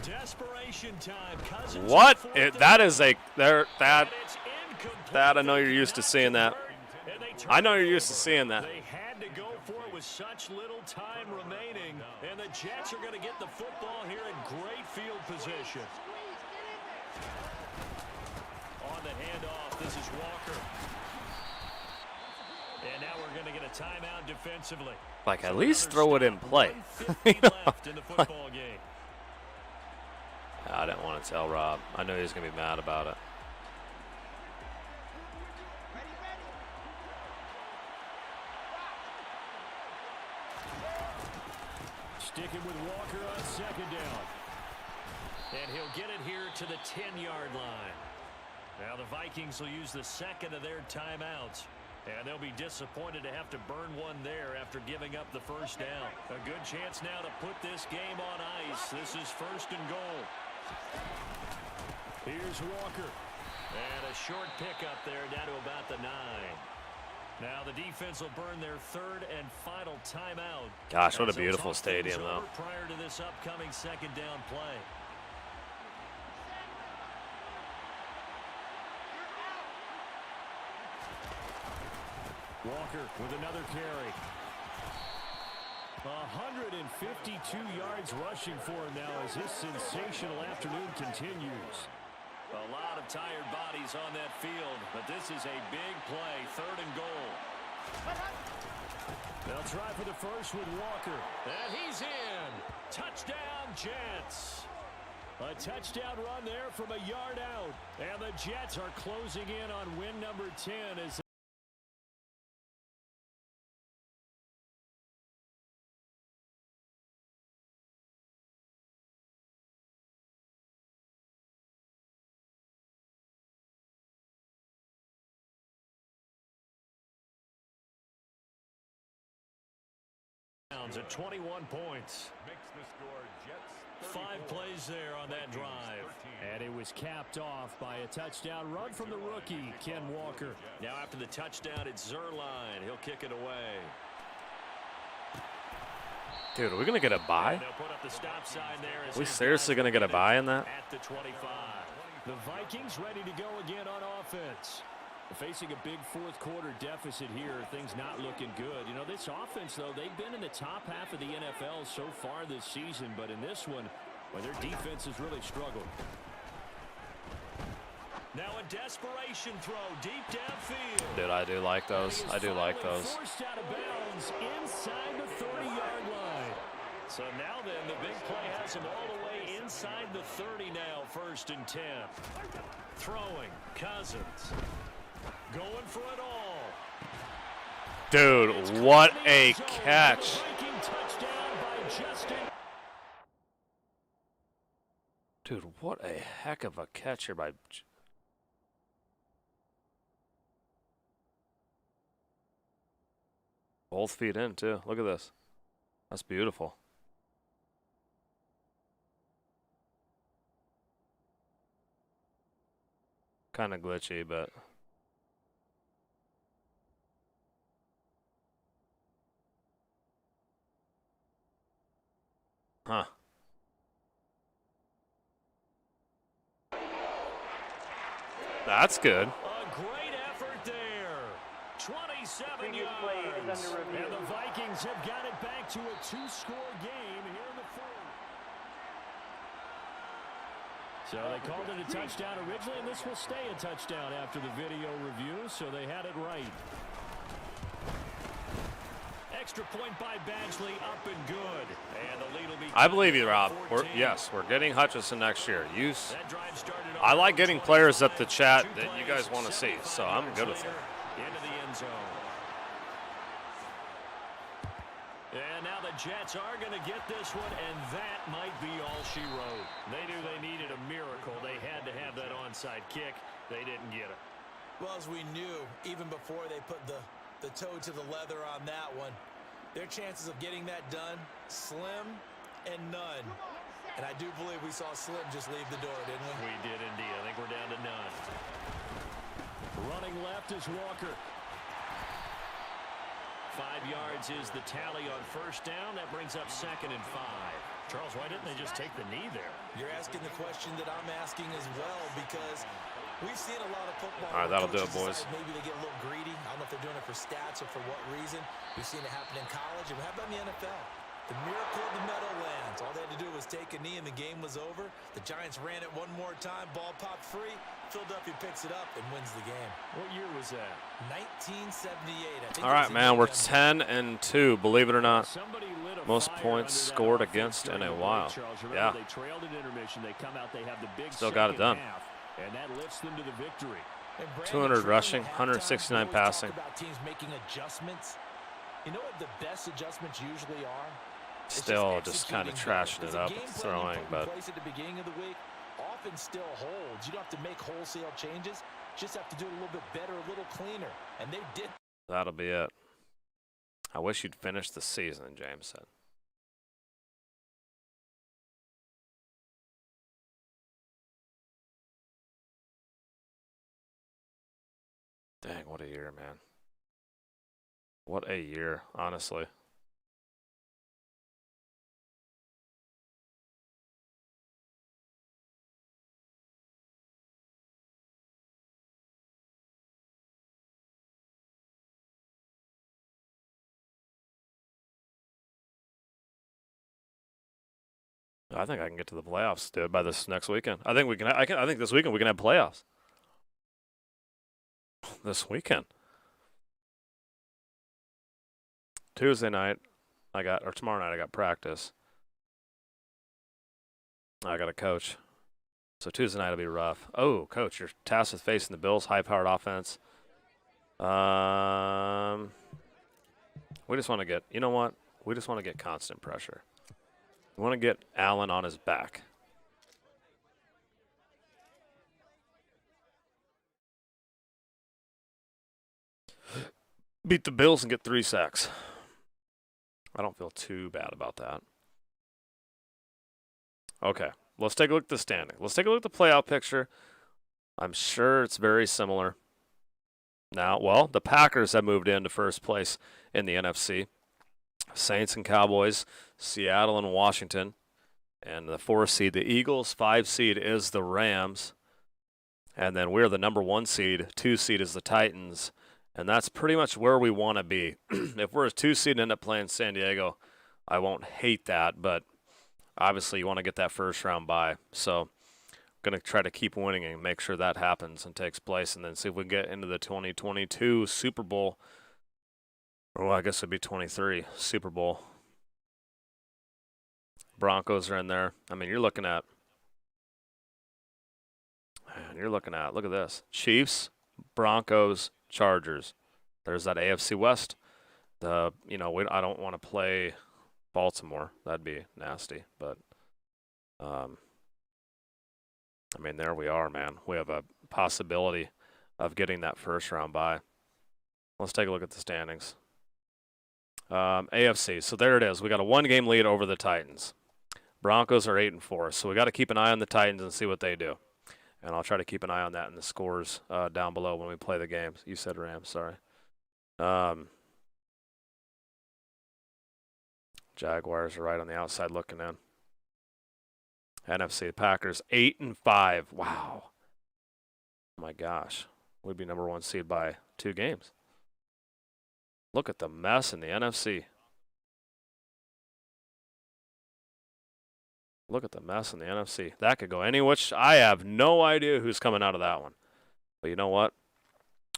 Desperation time. Cousins what? That is a that I know you're used to seeing that. I know you're used to seeing that. They had to go for it with such little time remaining, and the Jets are going to get the football here in great field position. On the handoff, this is Walker. And now we're going to get a timeout defensively. Like, at least throw it in play. Left in the football game. I didn't want to tell Rob. I knew he was going to be mad about it. Sticking with Walker on second down. And he'll get it here to the 10-yard line. Now the Vikings will use the second of their timeouts. And they'll be disappointed to have to burn one there after giving up the first down. A good chance now to put this game on ice. This is 1st and goal. Here's Walker. And a short pickup there down to about the 9. Now the defense will burn their 3rd and final timeout. Gosh, what a beautiful stadium, though. Prior to this upcoming 2nd down play. Walker with another carry. 152 yards rushing for him now as his sensational afternoon continues. A lot of tired bodies on that field, but this is a big play, 3rd and goal. They'll try for the first with Walker. And he's in. Touchdown, Jets. A touchdown run there from a yard out. And the Jets are closing in on win number 10 as at 21 points. Makes the score Jets 5 plays there on that drive. And it was capped off by a touchdown run from the rookie, Ken Walker. Now after the touchdown, it's Zerline. He'll kick it away. Dude, are we going to get a bye? Put up the stop sign there as we seriously going to get a bye in that? At the 25. The Vikings ready to go again on offense. Facing a big 4th quarter deficit here, things not looking good. You know, this offense, though, they've been in the top half of the NFL so far this season, but in this one, well, their defense has really struggled. Now a desperation throw deep downfield. Dude, I do like those. I do like those. Forced out of bounds inside the 30-yard line. So now then, the big play has him all the way inside the 30 now, 1st and 10. Throwing, Cousins. Going for it all. Dude, what a catch. Dude, what a heck of a catch here by... Both feet in, too. Look at this. That's beautiful. Kind of glitchy, but... Huh. That's good. A great effort there. 27 yards. And the Vikings have got it back to a 2-score game here in the 4th. So they called it a touchdown originally, and this will stay a touchdown after the video review, so they had it right. Extra point by Badgley, up and good. And the lead will be... I believe you, Rob. Yes, we're getting Hutchinson next year. I like getting players at the chat that you guys want to see, so I'm good with it. Into the end zone. And now the Jets are going to get this one, and that might be all she wrote. They knew they needed a miracle. They had to have that onside kick. They didn't get it. Well, as we knew, even before they put the toe to the leather on that one, their chances of getting that done, slim and none. And I do believe we saw Slim just leave the door, didn't we? We did indeed. I think we're down to none. Running left is Walker. 5 yards is the tally on 1st down. That brings up 2nd and 5. Charles, why didn't they just take the knee there? You're asking the question that I'm asking as well, because we've seen a lot of football. All right, that'll do it, boys. Maybe they get a little greedy. I don't know if they're doing it for stats or for what reason. We've seen it happen in college, and how about in the NFL? The miracle of the Meadowlands. All they had to do was take a knee, and the game was over. The Giants ran it one more time. Ball popped free. Philadelphia picks it up and wins the game. What year was that? 1978. All right, man, we're 10-2, believe it or not. Most points scored against in a while. Yeah. They trailed at intermission. They come out, they have the big Still got it done. Half, and that lifts them to the victory. 200 rushing, 169 passing. About teams making adjustments. You know what the best adjustments usually are? Still just kind of trashing it up, throwing, but at the beginning of the week often still holds. You don't have to make wholesale changes. Just have to do it a little bit better, a little cleaner. And they did. That'll be it. I wish you'd finish the season, James said. Dang, what a year, man. What a year, honestly. I think I can get to the playoffs, dude, by this next weekend. I think we can. I think this weekend we can have playoffs. This weekend. Tuesday night, tomorrow night I got practice. I got a coach. So Tuesday night will be rough. Oh, coach, you're tasked with facing the Bills' high-powered offense. We just want to get, you know what? We just want to get constant pressure. We want to get Allen on his back. Beat the Bills and get 3 sacks. I don't feel too bad about that. Okay, let's take a look at the standing. Let's take a look at the playoff picture. I'm sure it's very similar. Now, well, the Packers have moved into first place in the NFC. Saints and Cowboys, Seattle and Washington. And the 4 seed, the Eagles. 5 seed is the Rams. And then we're the number 1 seed. 2 seed is the Titans. And that's pretty much where we want to be. If we're a 2 seed and end up playing San Diego, I won't hate that. But obviously you want to get that first round bye. So going to try to keep winning and make sure that happens and takes place. And then see if we can get into the 2022 Super Bowl. Or well, I guess it'd be 23 Super Bowl. Broncos are in there. I mean, you're looking at, look at this. Chiefs, Broncos, Chargers. There's that AFC West. I don't want to play Baltimore. That'd be nasty. But, I mean, there we are, man. We have a possibility of getting that first round bye. Let's take a look at the standings. AFC. So there it is. We got a 1-game lead over the Titans. Broncos are 8-4, so we got to keep an eye on the Titans and see what they do. And I'll try to keep an eye on that in the scores down below when we play the games. You said Rams, sorry. Jaguars are right on the outside looking in. NFC, the Packers 8-5. Wow. Oh my gosh. We'd be number 1 seed by 2 games. Look at the mess in the NFC. Look at the mess in the NFC. That could go any which. I have no idea who's coming out of that one. But you know what?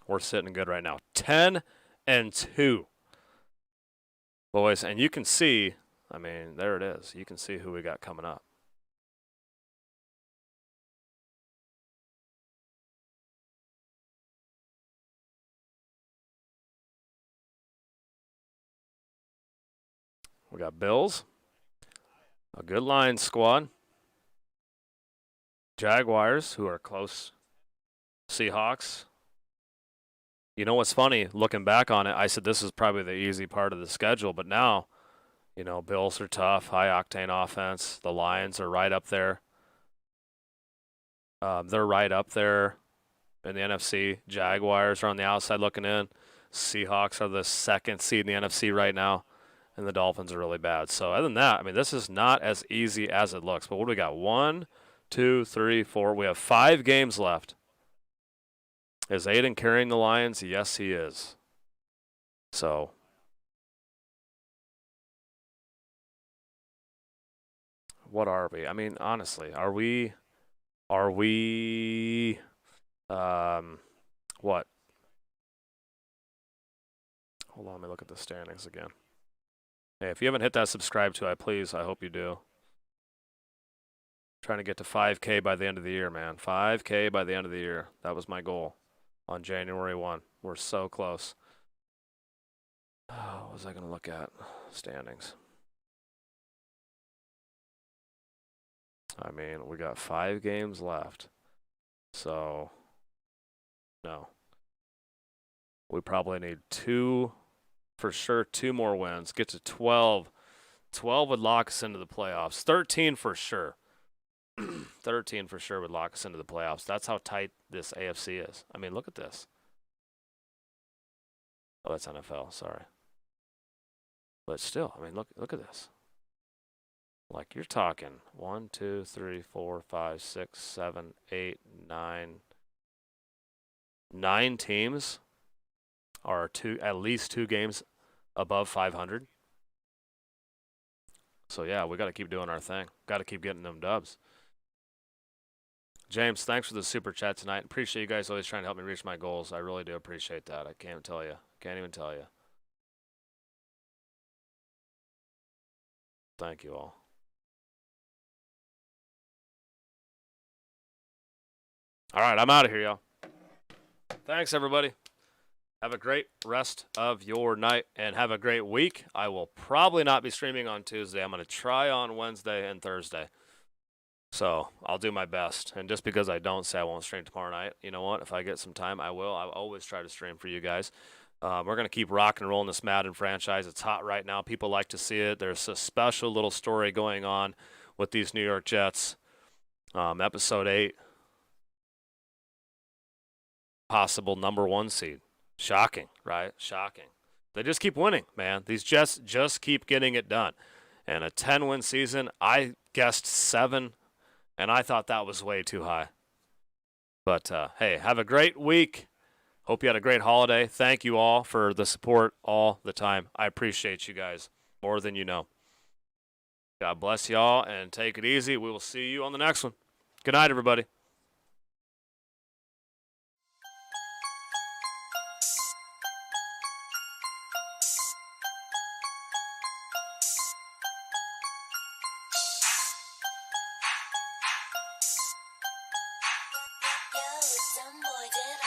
We're sitting good right now. 10-2. Boys, and you can see, I mean, there it is. You can see who we got coming up. We got Bills. A good line squad. Jaguars, who are close. Seahawks. You know what's funny? Looking back on it, I said this is probably the easy part of the schedule, but now, Bills are tough, high-octane offense. The Lions are right up there. They're right up there in the NFC. Jaguars are on the outside looking in. Seahawks are the 2nd seed in the NFC right now. And the Dolphins are really bad. So other than that, I mean, this is not as easy as it looks. But what do we got? 1, 2, 3, 4. We have 5 games left. Is Aiden carrying the Lions? Yes, he is. So what are we? I mean, honestly, are we what? Hold on, let me look at the standings again. Hey, if you haven't hit that subscribe to, I hope you do. Trying to get to 5K by the end of the year, man. 5K by the end of the year. That was my goal on January 1. We're so close. What was I going to look at? Standings. I mean, we got 5 games left. So, no. We probably need 2... For sure, 2 more wins. Get to 12. 12 would lock us into the playoffs. 13 for sure. 13 for sure would lock us into the playoffs. That's how tight this AFC is. I mean, look at this. Oh, that's NFL. Sorry. But still, I mean, look at this. Like, you're talking 1, 2, 3, 4, 5, 6, 7, 8, 9. 9 teams are at least 2 games above 500. So, yeah, we got to keep doing our thing. Got to keep getting them dubs. James, thanks for the super chat tonight. Appreciate you guys always trying to help me reach my goals. I really do appreciate that. I can't tell you. Can't even tell you. Thank you all. All right, I'm out of here, y'all. Thanks, everybody. Have a great rest of your night and have a great week. I will probably not be streaming on Tuesday. I'm going to try on Wednesday and Thursday. So I'll do my best. And just because I don't say I won't stream tomorrow night, you know what? If I get some time, I will. I'll always try to stream for you guys. We're going to keep rock and rolling this Madden franchise. It's hot right now. People like to see it. There's a special little story going on with these New York Jets. Episode 8. Possible #1 seed. Shocking, right? Shocking. They just keep winning, man. These Jets just keep getting it done. And a 10-win season, I guessed 7, and I thought that was way too high. But, hey, have a great week. Hope you had a great holiday. Thank you all for the support all the time. I appreciate you guys more than you know. God bless y'all, and take it easy. We will see you on the next one. Good night, everybody. Yo, some boy did